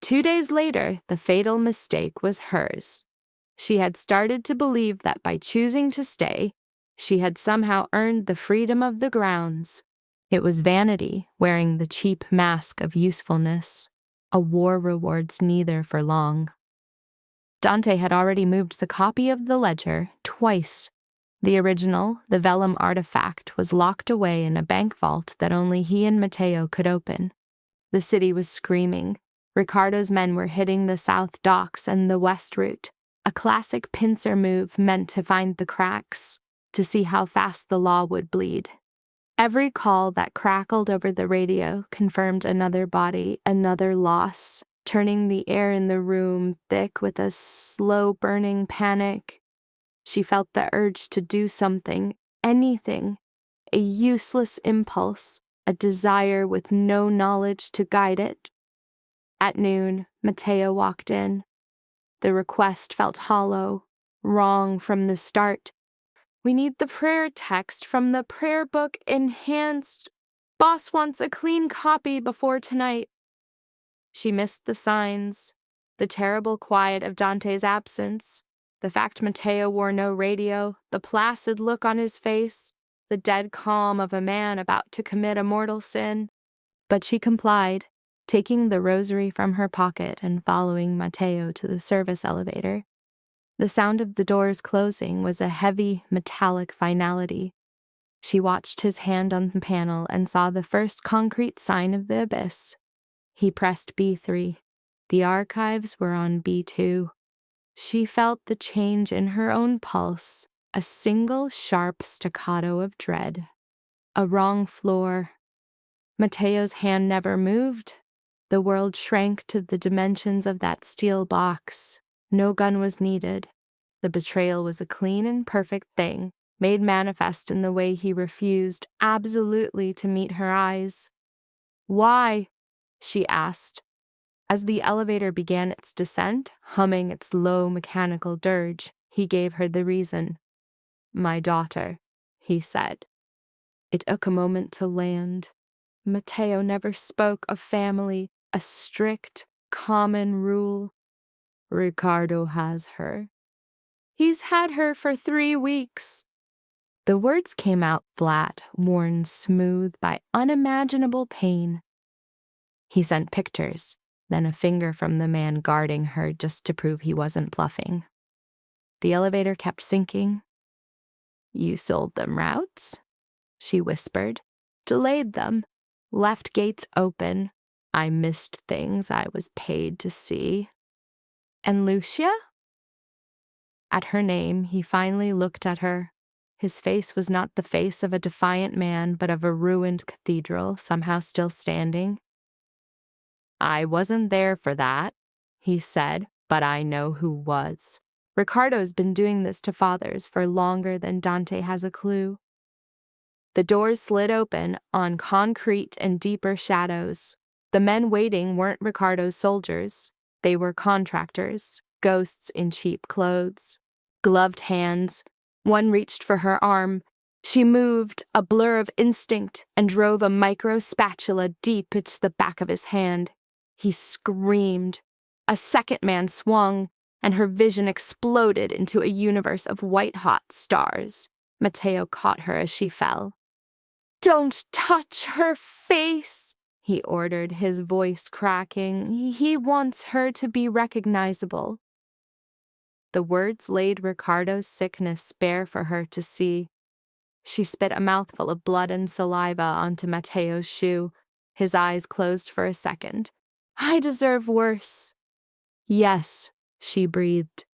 2 days later, the fatal mistake was hers. She had started to believe that by choosing to stay, she had somehow earned the freedom of the grounds. It was vanity wearing the cheap mask of usefulness. A war rewards neither for long. Dante had already moved the copy of the ledger twice. The original, the vellum artifact, was locked away in a bank vault that only he and Matteo could open. The city was screaming. Ricardo's men were hitting the south docks and the west route, a classic pincer move meant to find the cracks, to see how fast the law would bleed. Every call that crackled over the radio confirmed another body, another loss, turning the air in the room thick with a slow-burning panic. She felt the urge to do something, anything, a useless impulse, a desire with no knowledge to guide it. At noon, Matteo walked in. The request felt hollow, wrong from the start. "We need the prayer text from the prayer book enhanced. Boss wants a clean copy before tonight." She missed the signs, the terrible quiet of Dante's absence, the fact Matteo wore no radio, the placid look on his face, the dead calm of a man about to commit a mortal sin. But she complied, taking the rosary from her pocket and following Matteo to the service elevator. The sound of the doors closing was a heavy, metallic finality. She watched his hand on the panel and saw the first concrete sign of the abyss. He pressed B3. The archives were on B2. She felt the change in her own pulse, a single sharp staccato of dread. A wrong floor. Matteo's hand never moved. The world shrank to the dimensions of that steel box. No gun was needed. The betrayal was a clean and perfect thing, made manifest in the way he refused absolutely to meet her eyes. "Why?" she asked. As the elevator began its descent, humming its low mechanical dirge, he gave her the reason. "My daughter," he said. It took a moment to land. Matteo never spoke of family, a strict, common rule. "Ricardo has her." "He's had her for 3 weeks." The words came out flat, worn smooth by unimaginable pain. He sent pictures, then a finger from the man guarding her just to prove he wasn't bluffing. The elevator kept sinking. "You sold them routes?" she whispered. "Delayed them. Left gates open. I missed things I was paid to see." "And Lucia?" At her name, he finally looked at her. His face was not the face of a defiant man, but of a ruined cathedral, somehow still standing. "I wasn't there for that," he said, "but I know who was. Ricardo's been doing this to fathers for longer than Dante has a clue." The doors slid open on concrete and deeper shadows. The men waiting weren't Ricardo's soldiers. They were contractors, ghosts in cheap clothes. Gloved hands. One reached for her arm. She moved, a blur of instinct, and drove a micro spatula deep into the back of his hand. He screamed. A second man swung, and her vision exploded into a universe of white-hot stars. Matteo caught her as she fell. "Don't touch her face," he ordered, his voice cracking. "He wants her to be recognizable." The words laid Ricardo's sickness bare for her to see. She spit a mouthful of blood and saliva onto Mateo's shoe. His eyes closed for a second. "I deserve worse." "Yes," she breathed.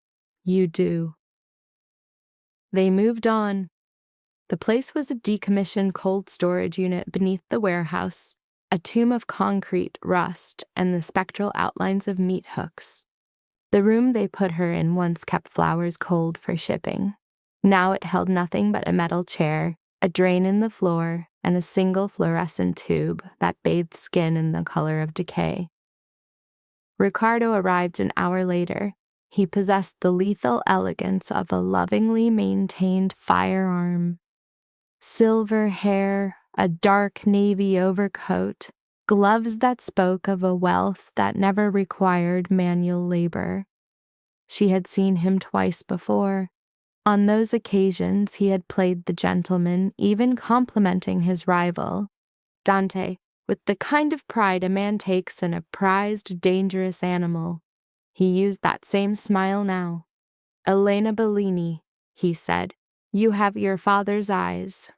"You do." They moved on. The place was a decommissioned cold storage unit beneath the warehouse, a tomb of concrete, rust, and the spectral outlines of meat hooks. The room they put her in once kept flowers cold for shipping. Now it held nothing but a metal chair, a drain in the floor, and a single fluorescent tube that bathed skin in the color of decay. Ricardo arrived an hour later. He possessed the lethal elegance of a lovingly maintained firearm. Silver hair, a dark navy overcoat, gloves that spoke of a wealth that never required manual labor. She had seen him twice before. On those occasions, he had played the gentleman, even complimenting his rival, Dante, with the kind of pride a man takes in a prized, dangerous animal. He used that same smile now. "Elena Bellini," he said, "you have your father's eyes."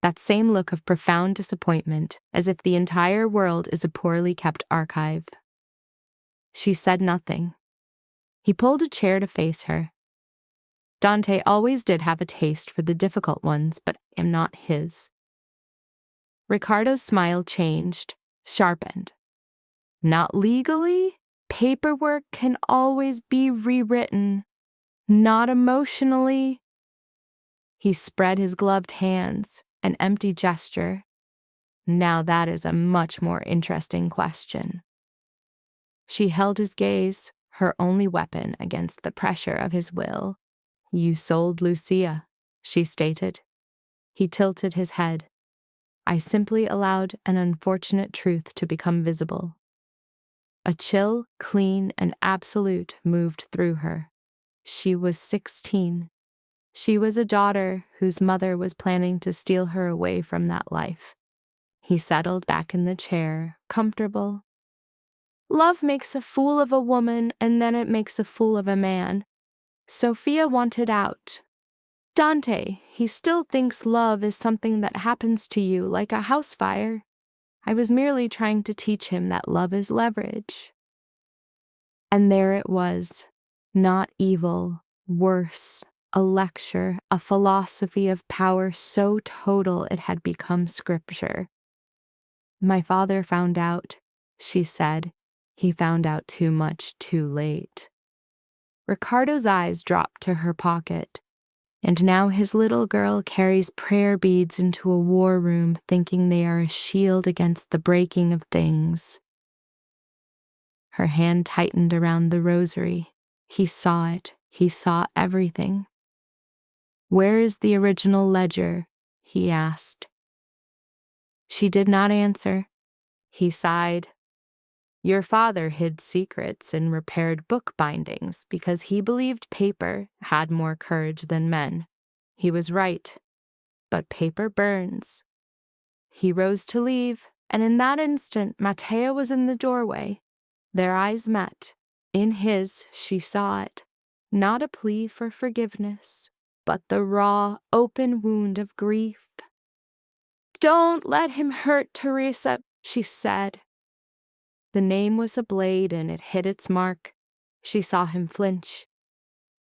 That same look of profound disappointment, as if the entire world is a poorly kept archive. She said nothing. He pulled a chair to face her. Dante always did have a taste for the difficult ones, but am not his. Ricardo's smile changed, sharpened. "Not legally? Paperwork can always be rewritten. Not emotionally." He spread his gloved hands, an empty gesture. "Now that is a much more interesting question." She held his gaze, her only weapon against the pressure of his will. "You sold Lucia," she stated. He tilted his head. "I simply allowed an unfortunate truth to become visible." A chill, clean, and absolute moved through her. She was 16. She was a daughter whose mother was planning to steal her away from that life. He settled back in the chair, comfortable. "Love makes a fool of a woman, and then it makes a fool of a man. Sophia wanted out. Dante, he still thinks love is something that happens to you like a house fire. I was merely trying to teach him that love is leverage." And there it was, not evil, worse, a lecture, a philosophy of power so total it had become scripture. "My father found out," she said. "He found out too much too late." Ricardo's eyes dropped to her pocket. "And now his little girl carries prayer beads into a war room, thinking they are a shield against the breaking of things." Her hand tightened around the rosary. He saw it. He saw everything. "Where is the original ledger?" he asked. She did not answer. He sighed. "Your father hid secrets and repaired book bindings because he believed paper had more courage than men. He was right. But paper burns." He rose to leave, and in that instant, Matteo was in the doorway. Their eyes met. In his, she saw it. Not a plea for forgiveness, but the raw, open wound of grief. "Don't let him hurt Teresa," she said. The name was a blade, and it hit its mark. She saw him flinch.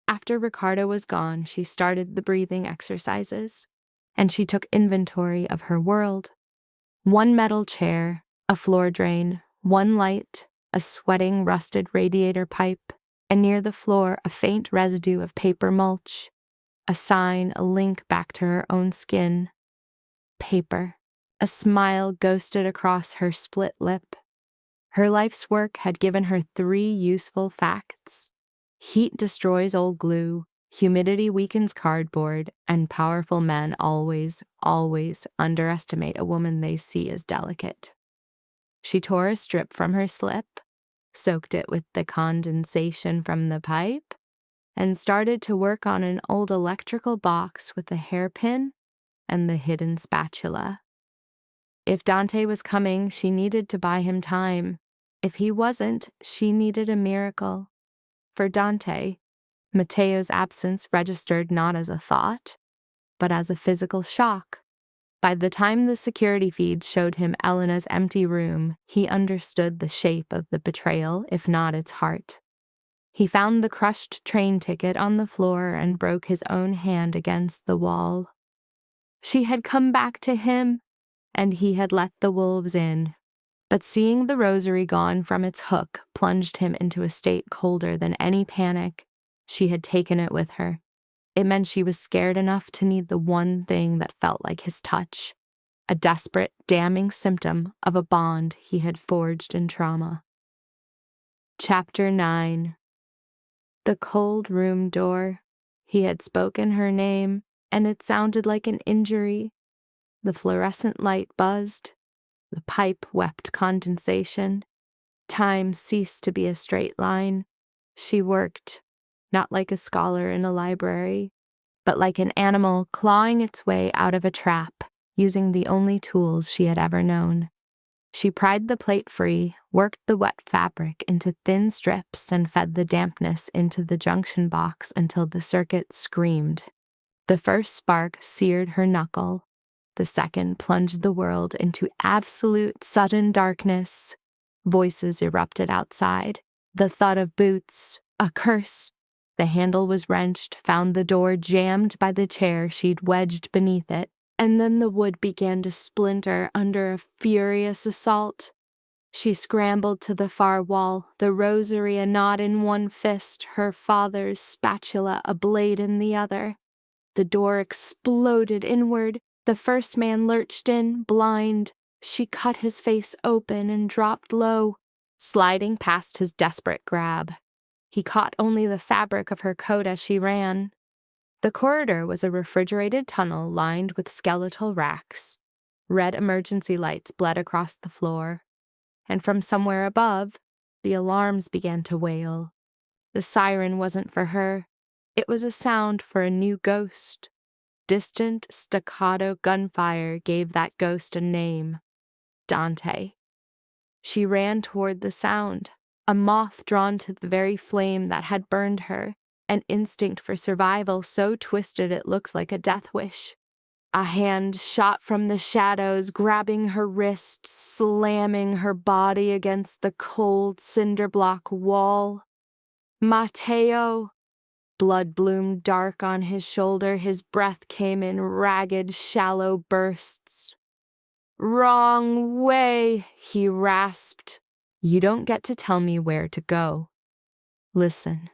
After Ricardo was gone, she started the breathing exercises, and she took inventory of her world. One metal chair, a floor drain, one light, a sweating, rusted radiator pipe, and near the floor a faint residue of paper mulch, a sign, a link back to her own skin. Paper. A smile ghosted across her split lip. Her life's work had given her 3 useful facts. Heat destroys old glue, humidity weakens cardboard, and powerful men always, always underestimate a woman they see as delicate. She tore a strip from her slip, soaked it with the condensation from the pipe, and started to work on an old electrical box with a hairpin and the hidden spatula. If Dante was coming, she needed to buy him time. If he wasn't, she needed a miracle. For Dante, Matteo's absence registered not as a thought, but as a physical shock. By the time the security feeds showed him Elena's empty room, he understood the shape of the betrayal, if not its heart. He found the crushed train ticket on the floor and broke his own hand against the wall. She had come back to him, and he had let the wolves in. But seeing the rosary gone from its hook plunged him into a state colder than any panic. She had taken it with her. It meant she was scared enough to need the one thing that felt like his touch, a desperate, damning symptom of a bond he had forged in trauma. Chapter 9. The cold room door. He had spoken her name, and it sounded like an injury. The fluorescent light buzzed. The pipe wept condensation. Time ceased to be a straight line. She worked, not like a scholar in a library, but like an animal clawing its way out of a trap, using the only tools she had ever known. She pried the plate free, worked the wet fabric into thin strips, and fed the dampness into the junction box until the circuit screamed. The first spark seared her knuckle. The second plunged the world into absolute sudden darkness. Voices erupted outside. The thud of boots. A curse. The handle was wrenched, found the door jammed by the chair she'd wedged beneath it, and then the wood began to splinter under a furious assault. She scrambled to the far wall, the rosary a knot in one fist, her father's spatula a blade in the other. The door exploded inward. The first man lurched in, blind. She cut his face open and dropped low, sliding past his desperate grab. He caught only the fabric of her coat as she ran. The corridor was a refrigerated tunnel lined with skeletal racks. Red emergency lights bled across the floor. And from somewhere above, the alarms began to wail. The siren wasn't for her. It was a sound for a new ghost. Distant, staccato gunfire gave that ghost a name: Dante. She ran toward the sound, a moth drawn to the very flame that had burned her, an instinct for survival so twisted it looked like a death wish. A hand shot from the shadows, grabbing her wrist, slamming her body against the cold cinder block wall. Matteo! Blood bloomed dark on his shoulder. His breath came in ragged, shallow bursts. "Wrong way," he rasped. "You don't get to tell me where to go. Listen."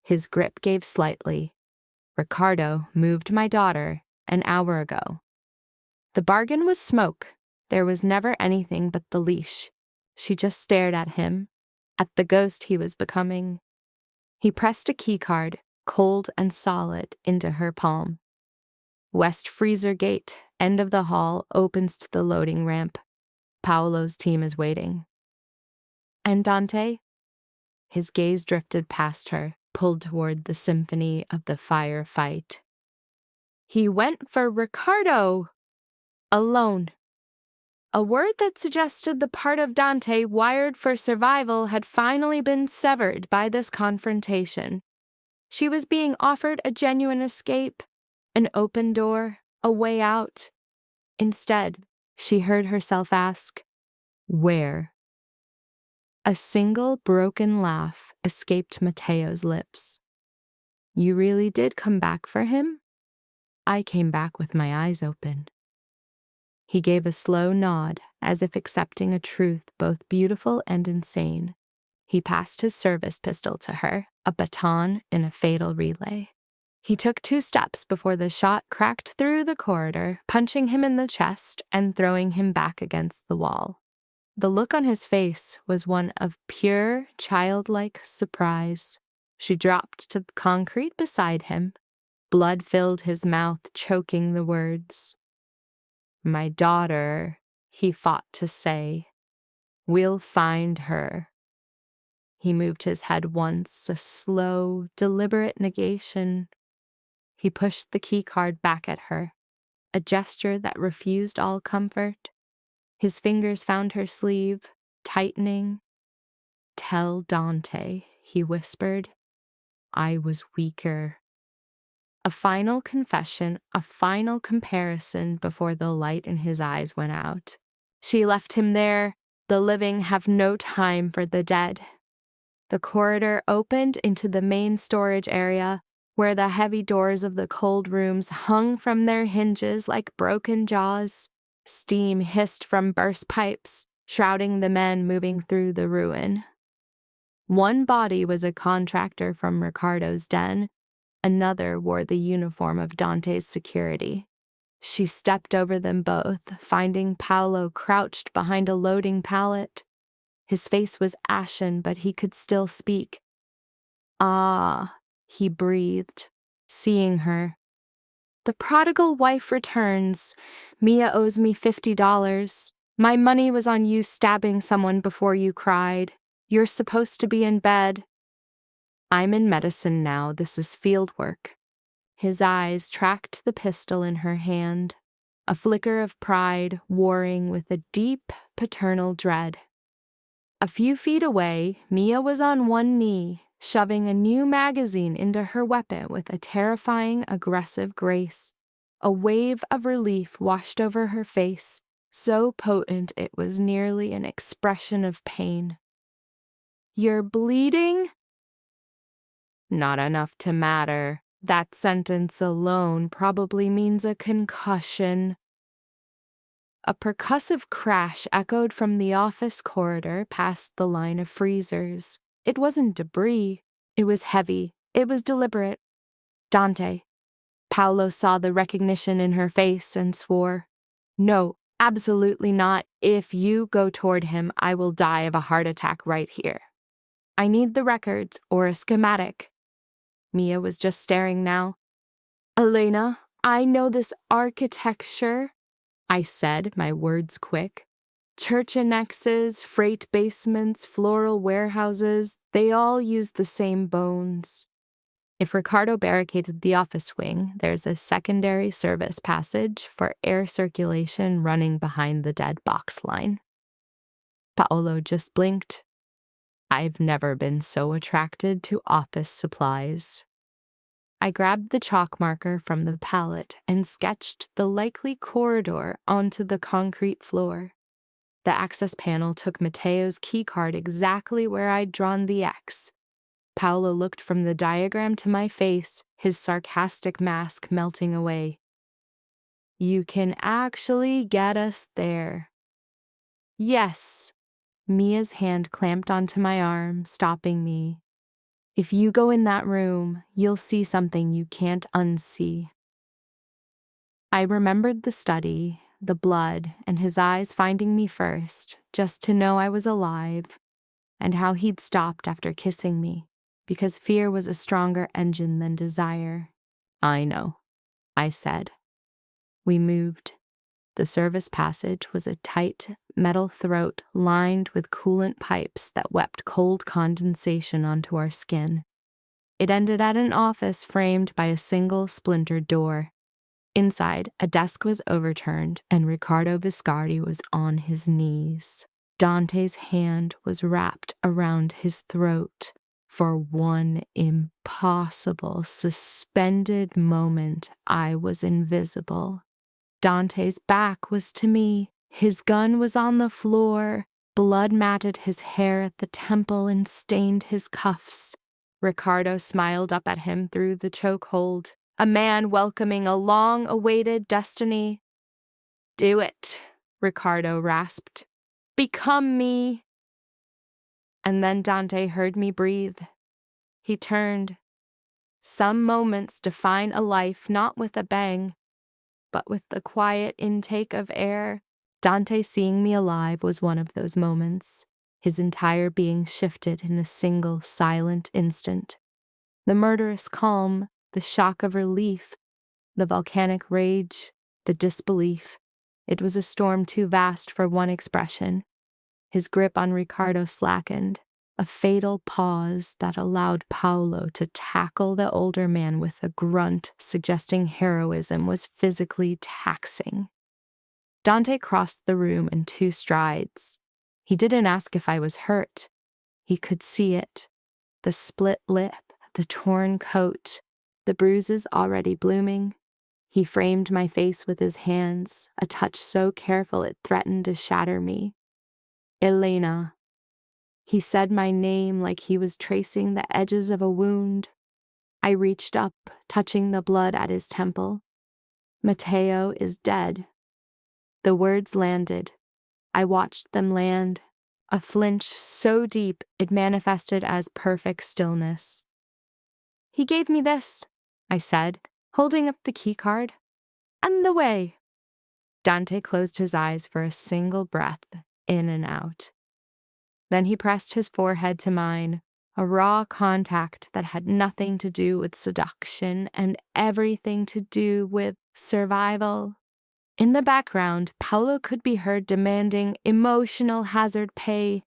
His grip gave slightly. "Ricardo moved my daughter an hour ago." The bargain was smoke. There was never anything but the leash. She just stared at him, at the ghost he was becoming. He pressed a keycard, cold and solid, into her palm. "West freezer gate, end of the hall, opens to the loading ramp. Paolo's team is waiting." "And Dante?" His gaze drifted past her, pulled toward the symphony of the firefight. "He went for Ricardo! Alone." A word that suggested the part of Dante wired for survival had finally been severed by this confrontation. She was being offered a genuine escape, an open door, a way out. Instead, she heard herself ask, "Where?" A single broken laugh escaped Matteo's lips. "You really did come back for him?" "I came back with my eyes open." He gave a slow nod, as if accepting a truth both beautiful and insane. He passed his service pistol to her, a baton in a fatal relay. He took 2 steps before the shot cracked through the corridor, punching him in the chest and throwing him back against the wall. The look on his face was one of pure, childlike surprise. She dropped to the concrete beside him. Blood filled his mouth, choking the words. "My daughter," he fought to say. "We'll find her." He moved his head once, a slow, deliberate negation. He pushed the key card back at her, a gesture that refused all comfort. His fingers found her sleeve, tightening. "Tell Dante," he whispered. "I was weaker." A final confession, a final comparison before the light in his eyes went out. She left him there. The living have no time for the dead. The corridor opened into the main storage area, where the heavy doors of the cold rooms hung from their hinges like broken jaws. Steam hissed from burst pipes, shrouding the men moving through the ruin. One body was a contractor from Ricardo's den. Another wore the uniform of Dante's security. She stepped over them both, finding Paolo crouched behind a loading pallet. His face was ashen, but he could still speak. "Ah," he breathed, seeing her. "The prodigal wife returns. Mia owes me $50. My money was on you stabbing someone before you cried. You're supposed to be in bed." "I'm in medicine now. This is field work." His eyes tracked the pistol in her hand, a flicker of pride warring with a deep paternal dread. A few feet away, Mia was on one knee, shoving a new magazine into her weapon with a terrifying, aggressive grace. A wave of relief washed over her face, so potent it was nearly an expression of pain. "You're bleeding?" "Not enough to matter. That sentence alone probably means a concussion." A percussive crash echoed from the office corridor past the line of freezers. It wasn't debris. It was heavy. It was deliberate. "Dante." Paolo saw the recognition in her face and swore. "No, absolutely not. If you go toward him, I will die of a heart attack right here." "I need the records or a schematic." Mia was just staring now. "Elena, I know this architecture," I said, my words quick. "Church annexes, freight basements, floral warehouses, they all use the same bones." If Ricardo barricaded the office wing, there's a secondary service passage for air circulation running behind the dead box line. Paolo just blinked. I've never been so attracted to office supplies. I grabbed the chalk marker from the pallet and sketched the likely corridor onto the concrete floor. The access panel took Matteo's keycard exactly where I'd drawn the X. Paolo looked from the diagram to my face, his sarcastic mask melting away. "You can actually get us there." "Yes." Mia's hand clamped onto my arm, stopping me. "If you go in that room, you'll see something you can't unsee." I remembered the study, the blood, and his eyes finding me first, just to know I was alive, and how he'd stopped after kissing me, because fear was a stronger engine than desire. "I know," I said. We moved. The service passage was a tight metal throat lined with coolant pipes that wept cold condensation onto our skin. It ended at an office framed by a single splintered door. Inside, a desk was overturned and Riccardo Viscardi was on his knees. Dante's hand was wrapped around his throat. For one impossible, suspended moment, I was invisible. Dante's back was to me. His gun was on the floor. Blood matted his hair at the temple and stained his cuffs. Riccardo smiled up at him through the chokehold. A man welcoming a long-awaited destiny. "Do it," Riccardo rasped. "Become me." And then Dante heard me breathe. He turned. Some moments define a life not with a bang, but with the quiet intake of air. Dante seeing me alive was one of those moments. His entire being shifted in a single silent instant. The murderous calm, the shock of relief, the volcanic rage, the disbelief. It was a storm too vast for one expression. His grip on Riccardo slackened, a fatal pause that allowed Paolo to tackle the older man with a grunt suggesting heroism was physically taxing. Dante crossed the room in 2 strides. He didn't ask if I was hurt. He could see it. The split lip, the torn coat, the bruises already blooming. He framed my face with his hands, a touch so careful it threatened to shatter me. Elena. He said my name like he was tracing the edges of a wound. I reached up, touching the blood at his temple. Matteo is dead. The words landed. I watched them land, a flinch so deep it manifested as perfect stillness. He gave me this, I said, holding up the keycard. And the way. Dante closed his eyes for a single breath, in and out. Then he pressed his forehead to mine, a raw contact that had nothing to do with seduction and everything to do with survival. In the background, Paolo could be heard demanding emotional hazard pay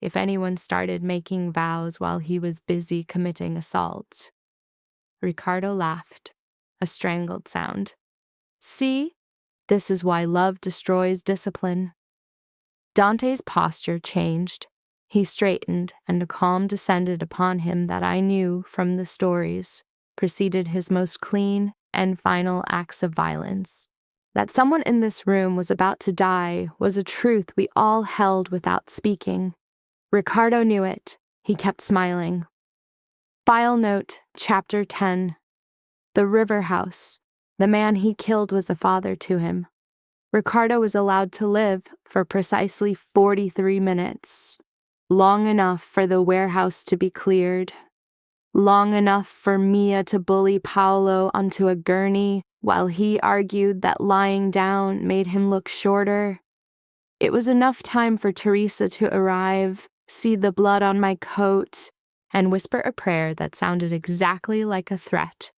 if anyone started making vows while he was busy committing assault. Ricardo laughed, a strangled sound. See? This is why love destroys discipline. Dante's posture changed. He straightened, and a calm descended upon him that I knew from the stories preceded his most clean and final acts of violence. That someone in this room was about to die was a truth we all held without speaking. Ricardo knew it. He kept smiling. File note, Chapter 10. The River House. The man he killed was a father to him. Ricardo was allowed to live for precisely 43 minutes. Long enough for the warehouse to be cleared. Long enough for Mia to bully Paolo onto a gurney while he argued that lying down made him look shorter. It was enough time for Teresa to arrive, see the blood on my coat, and whisper a prayer that sounded exactly like a threat.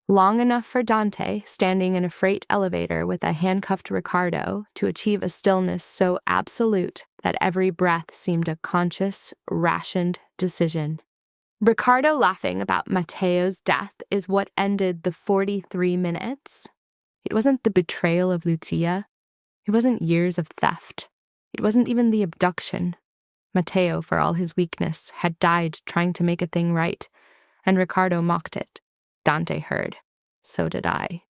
Long enough for Dante, standing in a freight elevator with a handcuffed Ricardo, to achieve a stillness so absolute that every breath seemed a conscious, rationed decision. Ricardo laughing about Matteo's death is what ended the 43 minutes. It wasn't the betrayal of Lucia. It wasn't years of theft. It wasn't even the abduction. Matteo, for all his weakness, had died trying to make a thing right, and Ricardo mocked it. Dante heard. So did I.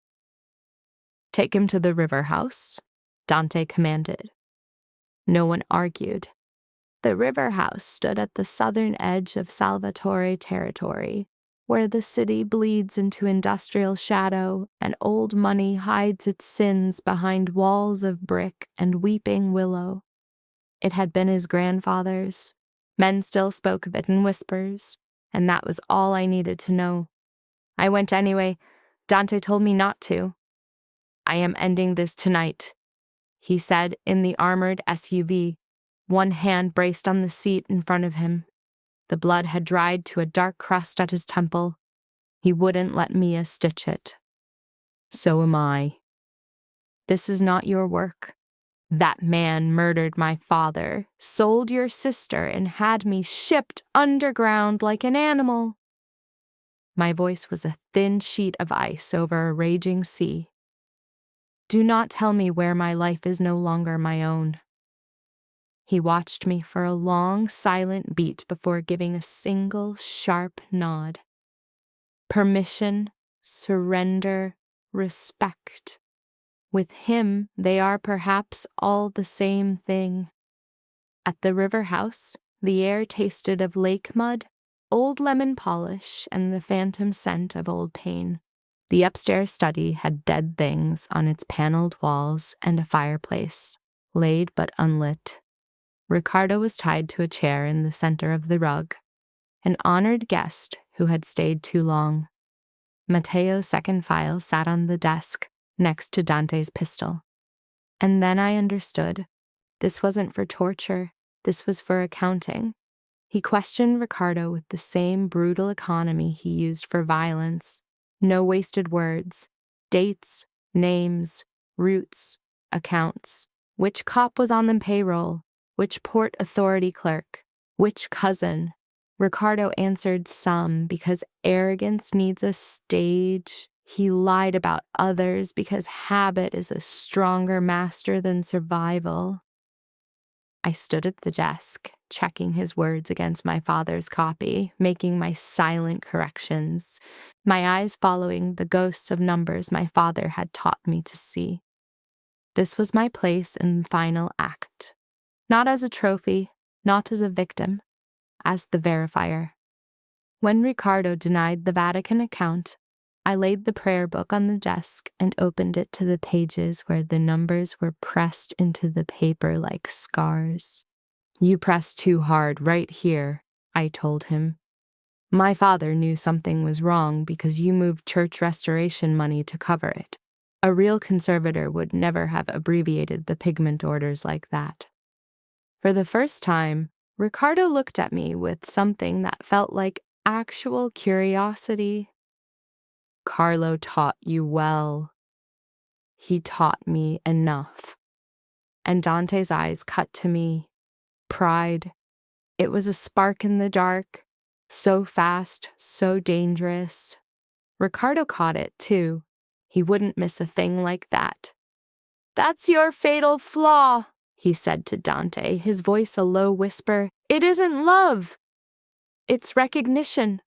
Take him to the river house, Dante commanded. No one argued. The river house stood at the southern edge of Salvatore territory, where the city bleeds into industrial shadow and old money hides its sins behind walls of brick and weeping willow. It had been his grandfather's. Men still spoke of it in whispers, and that was all I needed to know. I went anyway. Dante told me not to. I am ending this tonight, he said in the armored SUV, one hand braced on the seat in front of him. The blood had dried to a dark crust at his temple. He wouldn't let Mia stitch it. So am I. This is not your work. That man murdered my father, sold your sister, and had me shipped underground like an animal. My voice was a thin sheet of ice over a raging sea. Do not tell me where my life is no longer my own. He watched me for a long, silent beat before giving a single, sharp nod. Permission, surrender, respect. With him, they are perhaps all the same thing. At the river house, the air tasted of lake mud, old lemon polish, and the phantom scent of old pain. The upstairs study had dead things on its paneled walls and a fireplace, laid but unlit. Ricardo was tied to a chair in the center of the rug, an honored guest who had stayed too long. Matteo's second file sat on the desk, next to Dante's pistol. And then I understood. This wasn't for torture. This was for accounting. He questioned Ricardo with the same brutal economy he used for violence. No wasted words. Dates, names, routes, accounts. Which cop was on the payroll? Which port authority clerk? Which cousin? Ricardo answered some because arrogance needs a stage. He lied about others because habit is a stronger master than survival. I stood at the desk, checking his words against my father's copy, making my silent corrections, my eyes following the ghosts of numbers my father had taught me to see. This was my place in the final act. Not as a trophy, not as a victim, as the verifier. When Ricardo denied the Vatican account, I laid the prayer book on the desk and opened it to the pages where the numbers were pressed into the paper like scars. "You pressed too hard right here," I told him. "My father knew something was wrong because you moved church restoration money to cover it. A real conservator would never have abbreviated the pigment orders like that." For the first time, Ricardo looked at me with something that felt like actual curiosity. "Carlo taught you well." He taught me enough. And Dante's eyes cut to me. Pride. It was a spark in the dark, so fast, so dangerous. Ricardo caught it, too. He wouldn't miss a thing like that. "That's your fatal flaw," he said to Dante, his voice a low whisper. "It isn't love. It's recognition.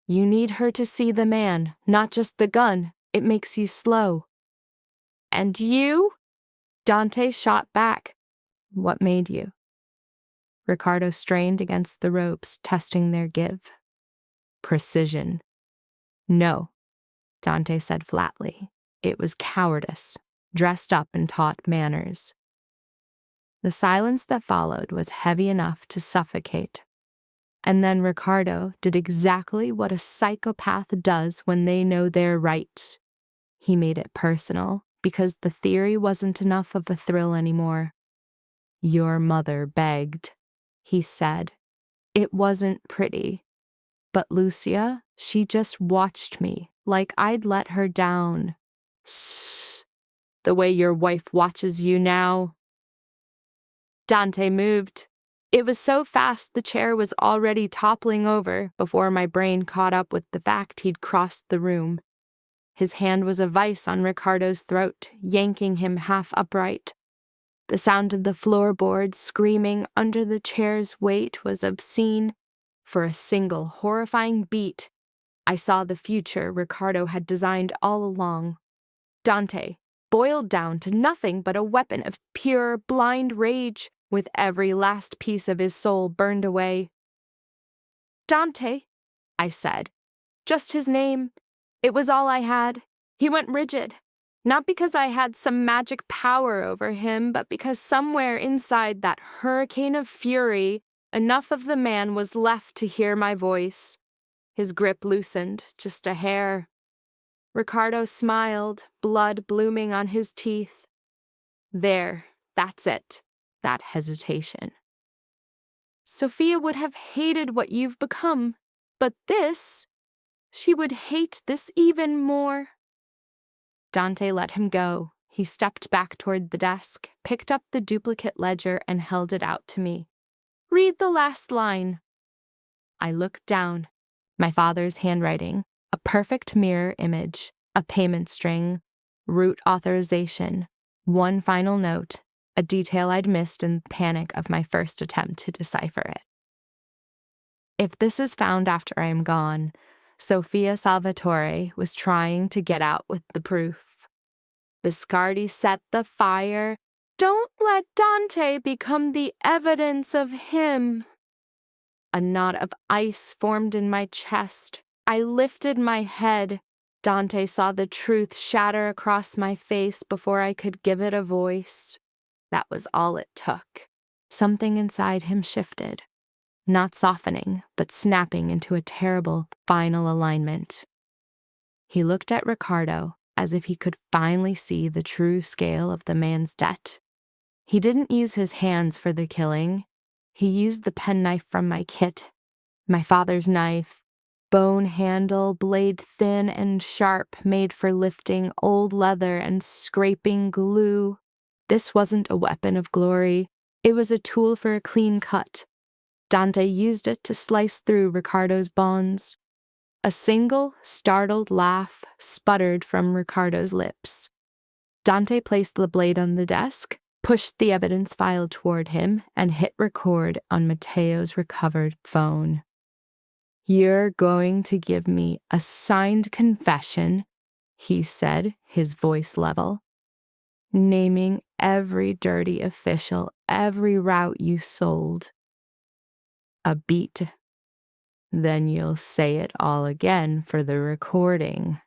You need her to see the man, not just the gun. It makes you slow." "And you?" Dante shot back. "What made you?" Ricardo strained against the ropes, testing their give. "Precision." "No," Dante said flatly. "It was cowardice, dressed up and taught manners." The silence that followed was heavy enough to suffocate. And then Ricardo did exactly what a psychopath does when they know they're right. He made it personal, because the theory wasn't enough of a thrill anymore. "Your mother begged," he said. "It wasn't pretty. But Lucia, she just watched me, like I'd let her down. Sss, the way your wife watches you now." Dante moved. It was so fast the chair was already toppling over before my brain caught up with the fact he'd crossed the room. His hand was a vice on Ricardo's throat, yanking him half upright. The sound of the floorboards screaming under the chair's weight was obscene. For a single horrifying beat, I saw the future Ricardo had designed all along. Dante, boiled down to nothing but a weapon of pure, blind rage, with every last piece of his soul burned away. "Dante," I said. Just his name. It was all I had. He went rigid. Not because I had some magic power over him, but because somewhere inside that hurricane of fury, enough of the man was left to hear my voice. His grip loosened, just a hair. Ricardo smiled, blood blooming on his teeth. "There, that's it, that hesitation. Sophia would have hated what you've become, but this, she would hate this even more." Dante let him go. He stepped back toward the desk, picked up the duplicate ledger, and held it out to me. "Read the last line." I looked down. My father's handwriting, a perfect mirror image, a payment string, route authorization, one final note, a detail I'd missed in the panic of my first attempt to decipher it. "If this is found after I am gone, Sofia Salvatore was trying to get out with the proof. Biscardi set the fire. Don't let Dante become the evidence of him." A knot of ice formed in my chest. I lifted my head. Dante saw the truth shatter across my face before I could give it a voice. That was all it took. Something inside him shifted. Not softening, but snapping into a terrible final alignment. He looked at Ricardo as if he could finally see the true scale of the man's debt. He didn't use his hands for the killing. He used the penknife from my kit, my father's knife, bone handle, blade thin and sharp, made for lifting old leather and scraping glue. This wasn't a weapon of glory. It was a tool for a clean cut. Dante used it to slice through Ricardo's bonds. A single, startled laugh sputtered from Ricardo's lips. Dante placed the blade on the desk, pushed the evidence file toward him, and hit record on Matteo's recovered phone. "You're going to give me a signed confession," he said, his voice level, "naming every dirty official, every route you sold. A beat. Then you'll say it all again for the recording."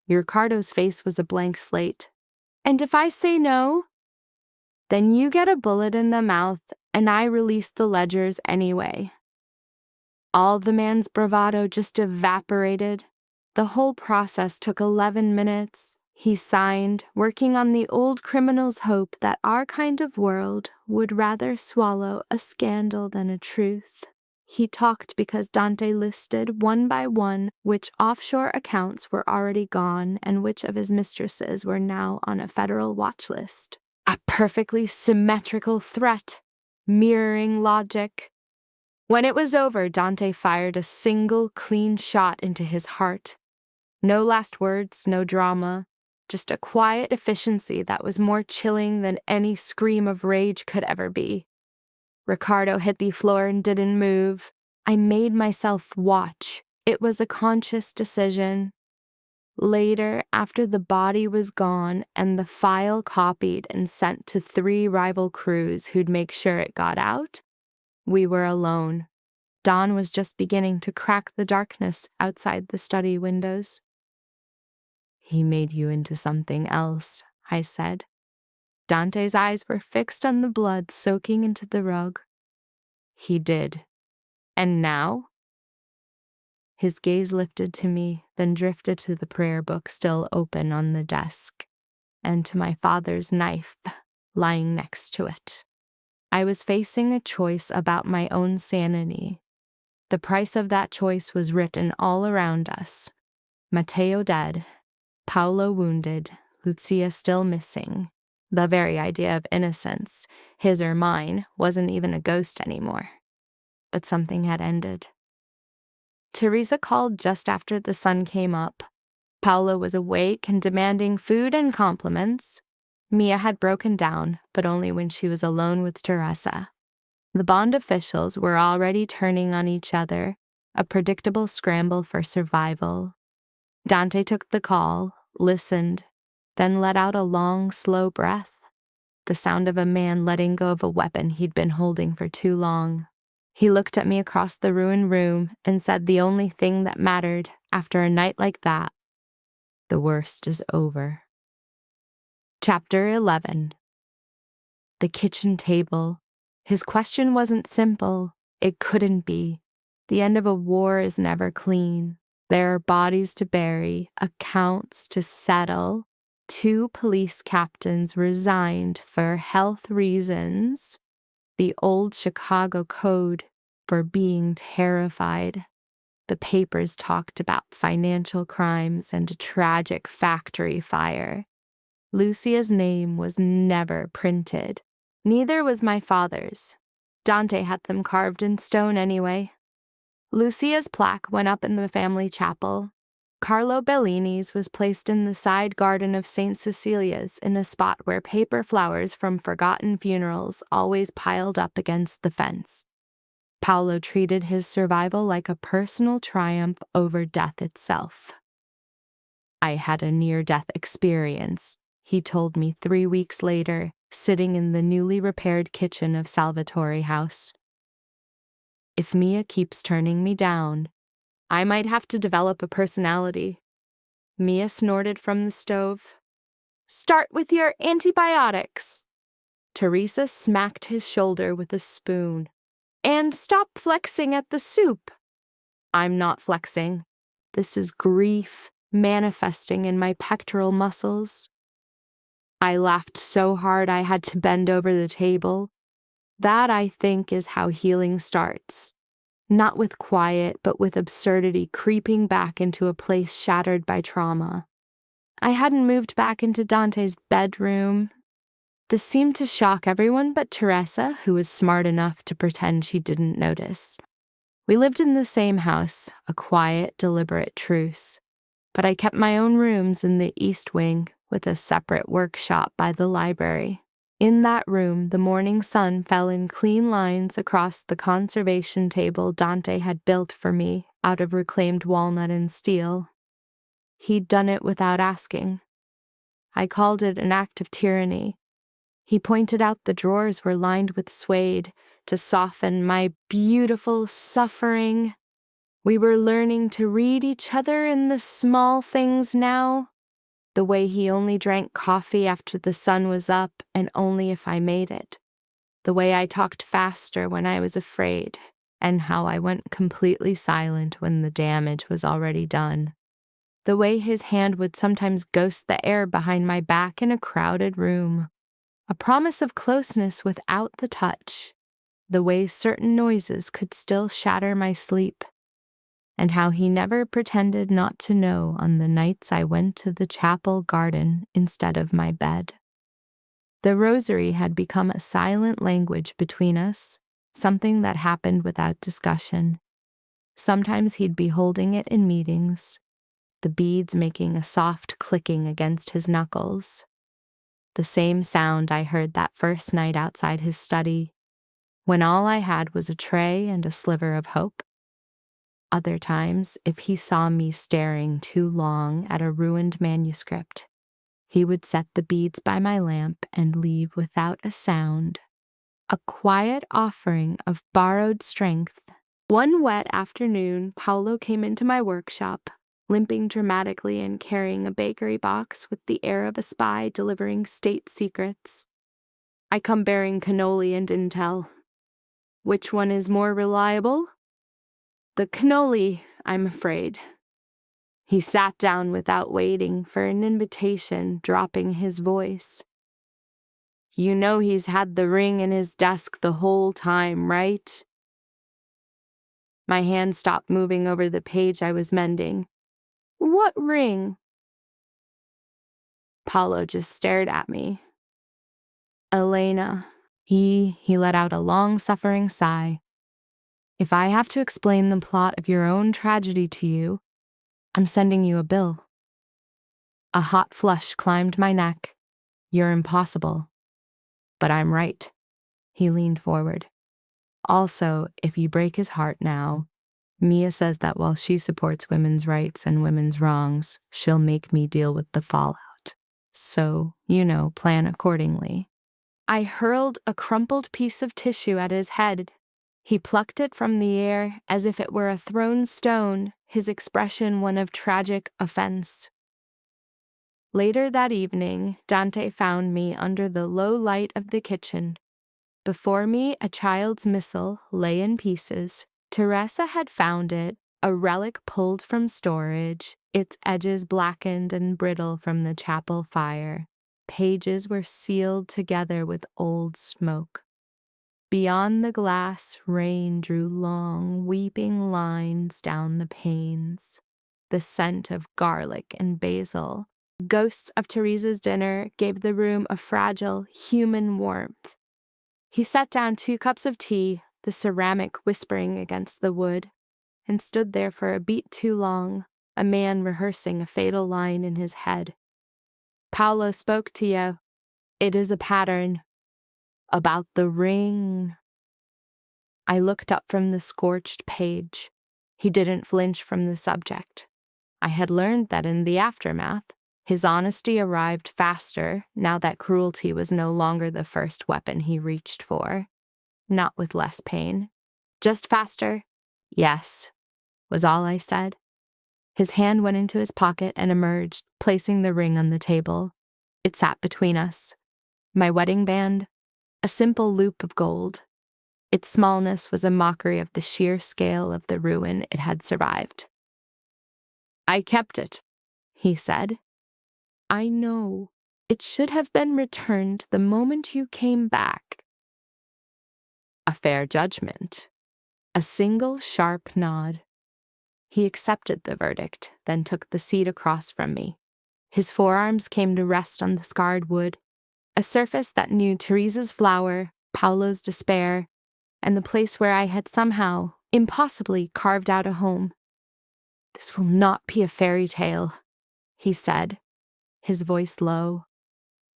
Ricardo's face was a blank slate. "And if I say no?" "Then you get a bullet in the mouth, and I release the ledgers anyway." All the man's bravado just evaporated. The whole process took 11 minutes. He signed, working on the old criminal's hope that our kind of world would rather swallow a scandal than a truth. He talked because Dante listed one by one which offshore accounts were already gone and which of his mistresses were now on a federal watch list. A perfectly symmetrical threat, mirroring logic. When it was over, Dante fired a single clean shot into his heart. No last words, no drama, just a quiet efficiency that was more chilling than any scream of rage could ever be. Ricardo hit the floor and didn't move. I made myself watch. It was a conscious decision. Later, after the body was gone and the file copied and sent to 3 rival crews who'd make sure it got out, we were alone. Dawn was just beginning to crack the darkness outside the study windows. "He made you into something else," I said. Dante's eyes were fixed on the blood soaking into the rug. "He did. And now?" His gaze lifted to me, then drifted to the prayer book still open on the desk, and to my father's knife lying next to it. I was facing a choice about my own sanity. The price of that choice was written all around us. Matteo dead, Paolo wounded, Lucia still missing. The very idea of innocence, his or mine, wasn't even a ghost anymore. But something had ended. Teresa called just after the sun came up. Paolo was awake and demanding food and compliments. Mia had broken down, but only when she was alone with Teresa. The bond officials were already turning on each other, a predictable scramble for survival. Dante took the call, listened, then let out a long, slow breath, the sound of a man letting go of a weapon he'd been holding for too long. He looked at me across the ruined room and said the only thing that mattered after a night like that: "The worst is over." Chapter 11. The kitchen table. His question wasn't simple. It couldn't be. The end of a war is never clean. There are bodies to bury, accounts to settle. 2 police captains resigned for health reasons. The old Chicago code for being terrified. The papers talked about financial crimes and a tragic factory fire. Lucia's name was never printed. Neither was my father's. Dante had them carved in stone anyway. Lucia's plaque went up in the family chapel. Carlo Bellini's was placed in the side garden of St. Cecilia's in a spot where paper flowers from forgotten funerals always piled up against the fence. Paolo treated his survival like a personal triumph over death itself. "I had a near-death experience," he told me 3 weeks later, sitting in the newly repaired kitchen of Salvatore House. "If Mia keeps turning me down, I might have to develop a personality." Mia snorted from the stove. "Start with your antibiotics." Teresa smacked his shoulder with a spoon. "And stop flexing at the soup." "I'm not flexing. This is grief manifesting in my pectoral muscles." I laughed so hard I had to bend over the table. That, I think, is how healing starts. Not with quiet, but with absurdity creeping back into a place shattered by trauma. I hadn't moved back into Dante's bedroom. This seemed to shock everyone but Teresa, who was smart enough to pretend she didn't notice. We lived in the same house, a quiet, deliberate truce, but I kept my own rooms in the east wing with a separate workshop by the library. In that room, the morning sun fell in clean lines across the conservation table Dante had built for me out of reclaimed walnut and steel. He'd done it without asking. I called it an act of tyranny. He pointed out the drawers were lined with suede to soften my beautiful suffering. We were learning to read each other in the small things now. The way he only drank coffee after the sun was up and only if I made it. The way I talked faster when I was afraid, and how I went completely silent when the damage was already done. The way his hand would sometimes ghost the air behind my back in a crowded room. A promise of closeness without the touch. The way certain noises could still shatter my sleep. And how he never pretended not to know on the nights I went to the chapel garden instead of my bed. The rosary had become a silent language between us, something that happened without discussion. Sometimes he'd be holding it in meetings, the beads making a soft clicking against his knuckles. The same sound I heard that first night outside his study, when all I had was a tray and a sliver of hope. Other times, if he saw me staring too long at a ruined manuscript, he would set the beads by my lamp and leave without a sound, a quiet offering of borrowed strength. One wet afternoon, Paolo came into my workshop, limping dramatically and carrying a bakery box with the air of a spy delivering state secrets. I come bearing cannoli and intel. Which one is more reliable? The cannoli, I'm afraid. He sat down without waiting for an invitation, dropping his voice. You know he's had the ring in his desk the whole time, right? My hand stopped moving over the page I was mending. What ring? Paolo just stared at me. Elena. He let out a long-suffering sigh. If I have to explain the plot of your own tragedy to you, I'm sending you a bill. A hot flush climbed my neck. You're impossible. But I'm right. He leaned forward. Also, if you break his heart now, Mia says that while she supports women's rights and women's wrongs, she'll make me deal with the fallout. So, plan accordingly. I hurled a crumpled piece of tissue at his head. He plucked it from the air as if it were a thrown stone, his expression one of tragic offense. Later that evening, Dante found me under the low light of the kitchen. Before me, a child's missal lay in pieces. Teresa had found it, a relic pulled from storage, its edges blackened and brittle from the chapel fire. Pages were sealed together with old smoke. Beyond the glass, rain drew long, weeping lines down the panes. The scent of garlic and basil, ghosts of Teresa's dinner, gave the room a fragile, human warmth. He set down 2 cups of tea, the ceramic whispering against the wood, and stood there for a beat too long, a man rehearsing a fatal line in his head. Paolo spoke to you. It is a pattern. About the ring. I looked up from the scorched page. He didn't flinch from the subject. I had learned that in the aftermath, his honesty arrived faster now that cruelty was no longer the first weapon he reached for. Not with less pain. Just faster? Yes, was all I said. His hand went into his pocket and emerged, placing the ring on the table. It sat between us. My wedding band, a simple loop of gold. Its smallness was a mockery of the sheer scale of the ruin it had survived. I kept it, he said. I know. It should have been returned the moment you came back. A fair judgment. A single sharp nod. He accepted the verdict, then took the seat across from me. His forearms came to rest on the scarred wood, a surface that knew Teresa's flower, Paolo's despair, and the place where I had somehow, impossibly carved out a home. "This will not be a fairy tale," he said, his voice low.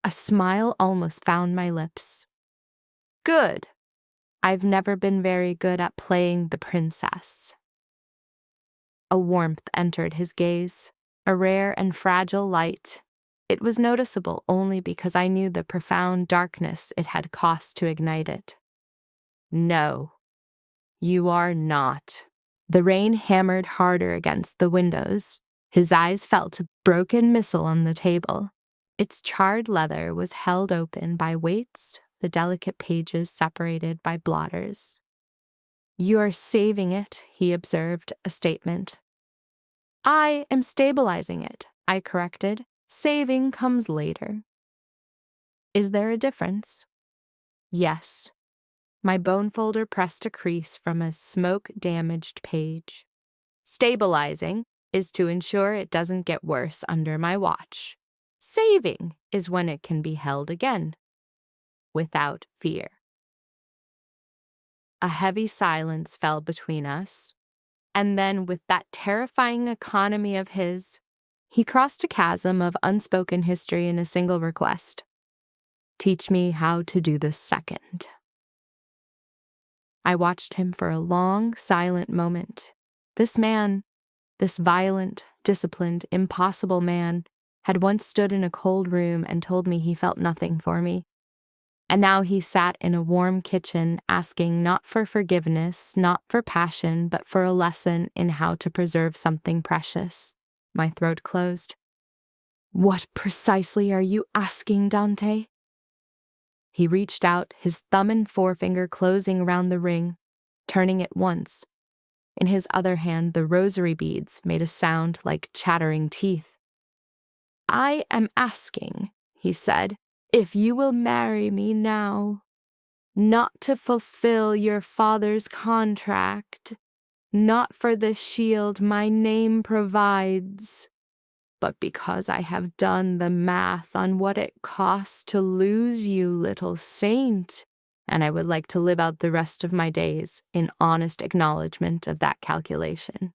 A smile almost found my lips. "Good. I've never been very good at playing the princess." A warmth entered his gaze, a rare and fragile light. It was noticeable only because I knew the profound darkness it had cost to ignite it. "No, you are not." The rain hammered harder against the windows. His eyes fell to the broken missal on the table. Its charred leather was held open by weights, the delicate pages separated by blotters. "You are saving it," he observed, a statement. "I am stabilizing it," I corrected. "Saving comes later." "Is there a difference?" "Yes." My bone folder pressed a crease from a smoke-damaged page. "Stabilizing is to ensure it doesn't get worse under my watch. Saving is when it can be held again, without fear." A heavy silence fell between us, and then, with that terrifying economy of his, he crossed a chasm of unspoken history in a single request. "Teach me how to do the second." I watched him for a long, silent moment. This man, this violent, disciplined, impossible man, had once stood in a cold room and told me he felt nothing for me. And now he sat in a warm kitchen asking not for forgiveness, not for passion, but for a lesson in how to preserve something precious. My throat closed. "What precisely are you asking, Dante?" He reached out, his thumb and forefinger closing around the ring, turning it once. In his other hand, the rosary beads made a sound like chattering teeth. "I am asking," he said, "if you will marry me now. Not to fulfill your father's contract, not for the shield my name provides, but because I have done the math on what it costs to lose you, little saint, and I would like to live out the rest of my days in honest acknowledgement of that calculation."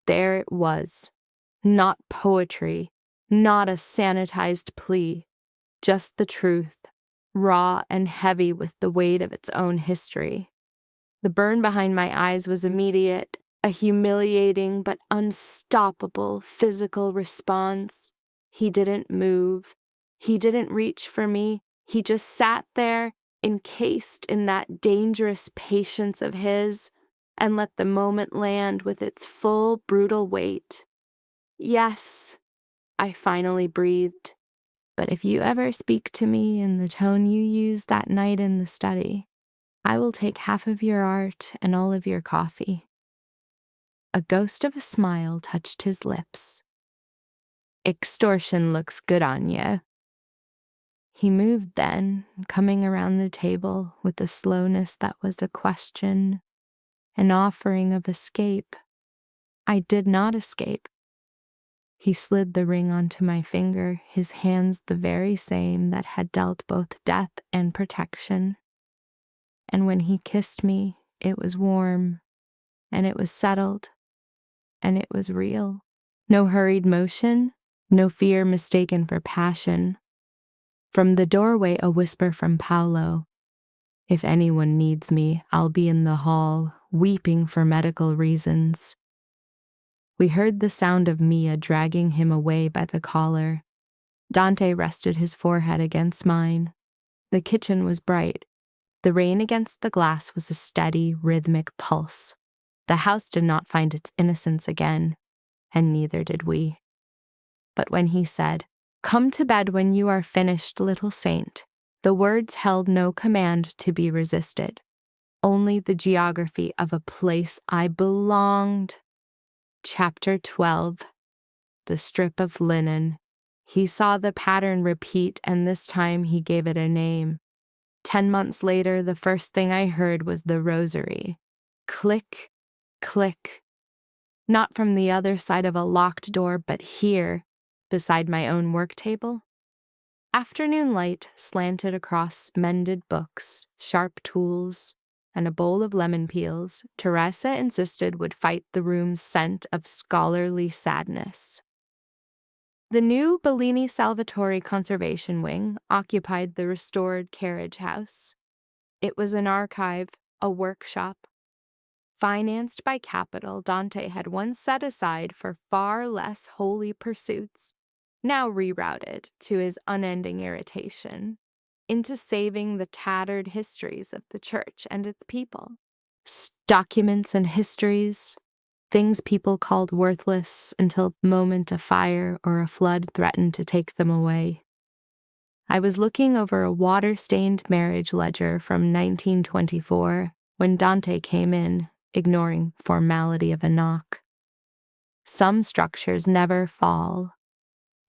There it was. Not poetry, not a sanitized plea, just the truth, raw and heavy with the weight of its own history. The burn behind my eyes was immediate, a humiliating but unstoppable physical response. He didn't move. He didn't reach for me. He just sat there, encased in that dangerous patience of his, and let the moment land with its full, brutal weight. "Yes," I finally breathed. "But if you ever speak to me in the tone you used that night in the study, I will take half of your art and all of your coffee." A ghost of a smile touched his lips. "Extortion looks good on you." He moved then, coming around the table with a slowness that was a question, an offering of escape. I did not escape. He slid the ring onto my finger, his hands the very same that had dealt both death and protection. And when he kissed me, it was warm, and it was settled, and it was real. No hurried motion, no fear mistaken for passion. From the doorway, a whisper from Paolo. "If anyone needs me, I'll be in the hall, weeping for medical reasons." We heard the sound of Mia dragging him away by the collar. Dante rested his forehead against mine. The kitchen was bright. The rain against the glass was a steady, rhythmic pulse. The house did not find its innocence again, and neither did we. But when he said, "Come to bed when you are finished, little saint," the words held no command to be resisted, only the geography of a place I belonged. Chapter 12. The strip of linen. He saw the pattern repeat, and this time he gave it a name. 10 months later, the first thing I heard was the rosary. Click, click. Not from the other side of a locked door, but here, beside my own work table. Afternoon light slanted across mended books, sharp tools, and a bowl of lemon peels Teresa insisted would fight the room's scent of scholarly sadness. The new Bellini Salvatore Conservation Wing occupied the restored carriage house. It was an archive, a workshop. Financed by capital Dante had once set aside for far less holy pursuits, now rerouted to his unending irritation, into saving the tattered histories of the church and its people. Documents and histories, things people called worthless until the moment a fire or a flood threatened to take them away. I was looking over a water-stained marriage ledger from 1924 when Dante came in, ignoring formality of a knock. Some structures never fall.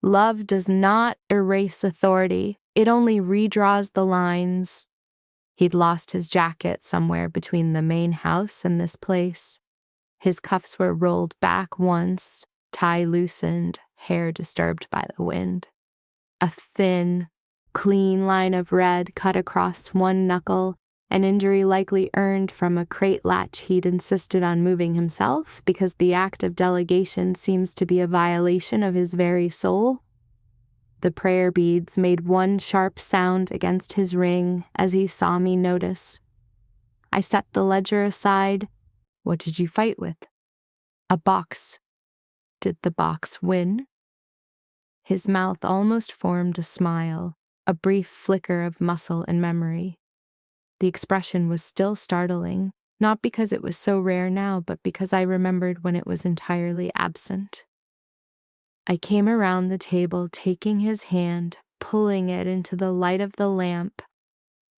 Love does not erase authority, it only redraws the lines. He'd lost his jacket somewhere between the main house and this place. His cuffs were rolled back once, tie loosened, hair disturbed by the wind. A thin, clean line of red cut across one knuckle, an injury likely earned from a crate latch he'd insisted on moving himself because the act of delegation seems to be a violation of his very soul. The prayer beads made one sharp sound against his ring as he saw me notice. I set the ledger aside. What did you fight with? A box. Did the box win? His mouth almost formed a smile, a brief flicker of muscle and memory. The expression was still startling, not because it was so rare now, but because I remembered when it was entirely absent. I came around the table, taking his hand, pulling it into the light of the lamp.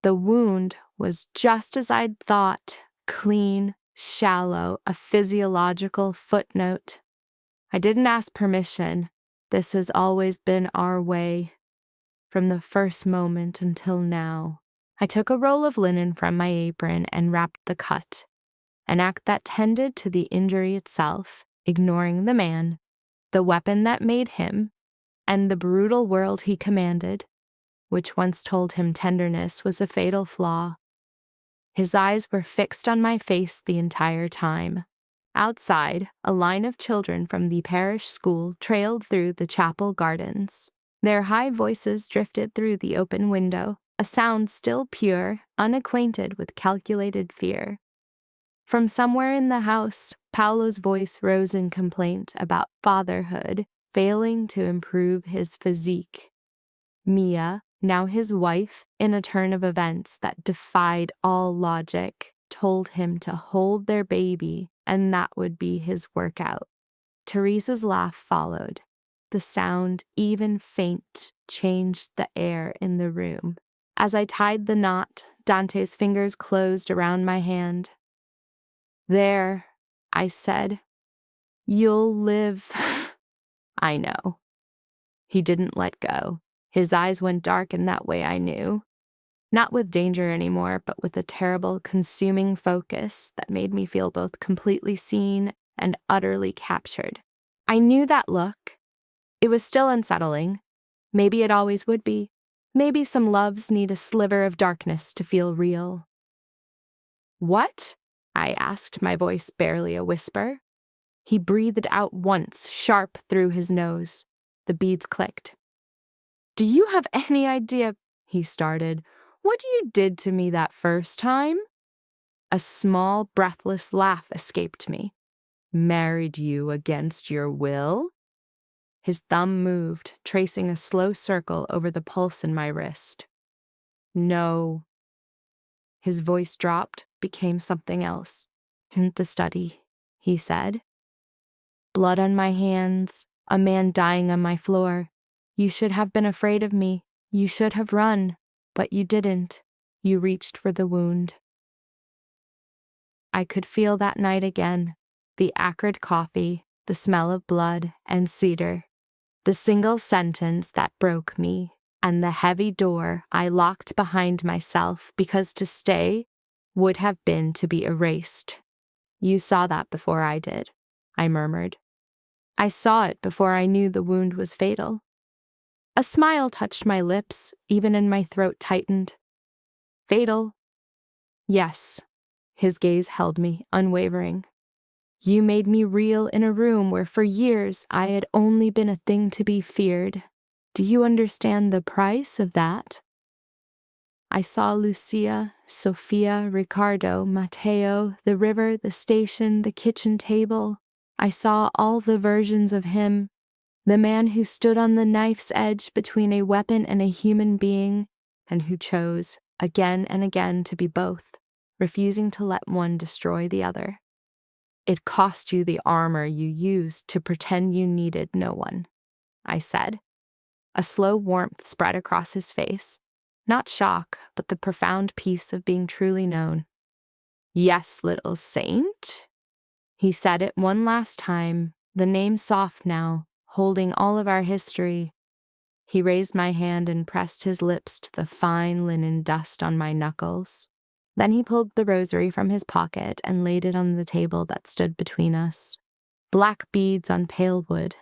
The wound was just as I'd thought, clean, shallow, a physiological footnote. I didn't ask permission. This has always been our way, from the first moment until now. I took a roll of linen from my apron and wrapped the cut, an act that tended to the injury itself, ignoring the man, the weapon that made him, and the brutal world he commanded, which once told him tenderness was a fatal flaw. His eyes were fixed on my face the entire time. Outside, a line of children from the parish school trailed through the chapel gardens. Their high voices drifted through the open window, a sound still pure, unacquainted with calculated fear. From somewhere in the house, Paolo's voice rose in complaint about fatherhood failing to improve his physique. Mia, now his wife, in a turn of events that defied all logic, told him to hold their baby, and that would be his workout. Teresa's laugh followed. The sound, even faint, changed the air in the room. As I tied the knot, Dante's fingers closed around my hand. "There," I said. "You'll live." I know. He didn't let go. His eyes went dark in that way I knew. Not with danger anymore, but with a terrible, consuming focus that made me feel both completely seen and utterly captured. I knew that look. It was still unsettling. Maybe it always would be. Maybe some loves need a sliver of darkness to feel real. "What?" I asked, my voice barely a whisper. He breathed out once, sharp through his nose. The beads clicked. "Do you have any idea," he started, "what you did to me that first time?" A small, breathless laugh escaped me. "Married you against your will?" His thumb moved, tracing a slow circle over the pulse in my wrist. "No." His voice dropped, became something else. "In the study," he said. "Blood on my hands, a man dying on my floor. You should have been afraid of me. You should have run, but you didn't. You reached for the wound." I could feel that night again, the acrid coffee, the smell of blood and cedar, the single sentence that broke me, and the heavy door I locked behind myself because to stay would have been to be erased. "You saw that before I did," I murmured. "I saw it before I knew the wound was fatal." A smile touched my lips, even and my throat tightened. "Fatal? Yes. His gaze held me, unwavering. You made me real in a room where for years I had only been a thing to be feared. Do you understand the price of that? I saw Lucia, Sophia, Ricardo, Matteo, the river, the station, the kitchen table. I saw all the versions of him, the man who stood on the knife's edge between a weapon and a human being, and who chose, again and again, to be both, refusing to let one destroy the other. It cost you the armor you used to pretend you needed no one, I said. A slow warmth spread across his face. Not shock, but the profound peace of being truly known. Yes, little saint. He said it one last time, the name soft now, holding all of our history. He raised my hand and pressed his lips to the fine linen dust on my knuckles. Then he pulled the rosary from his pocket and laid it on the table that stood between us. Black beads on pale wood,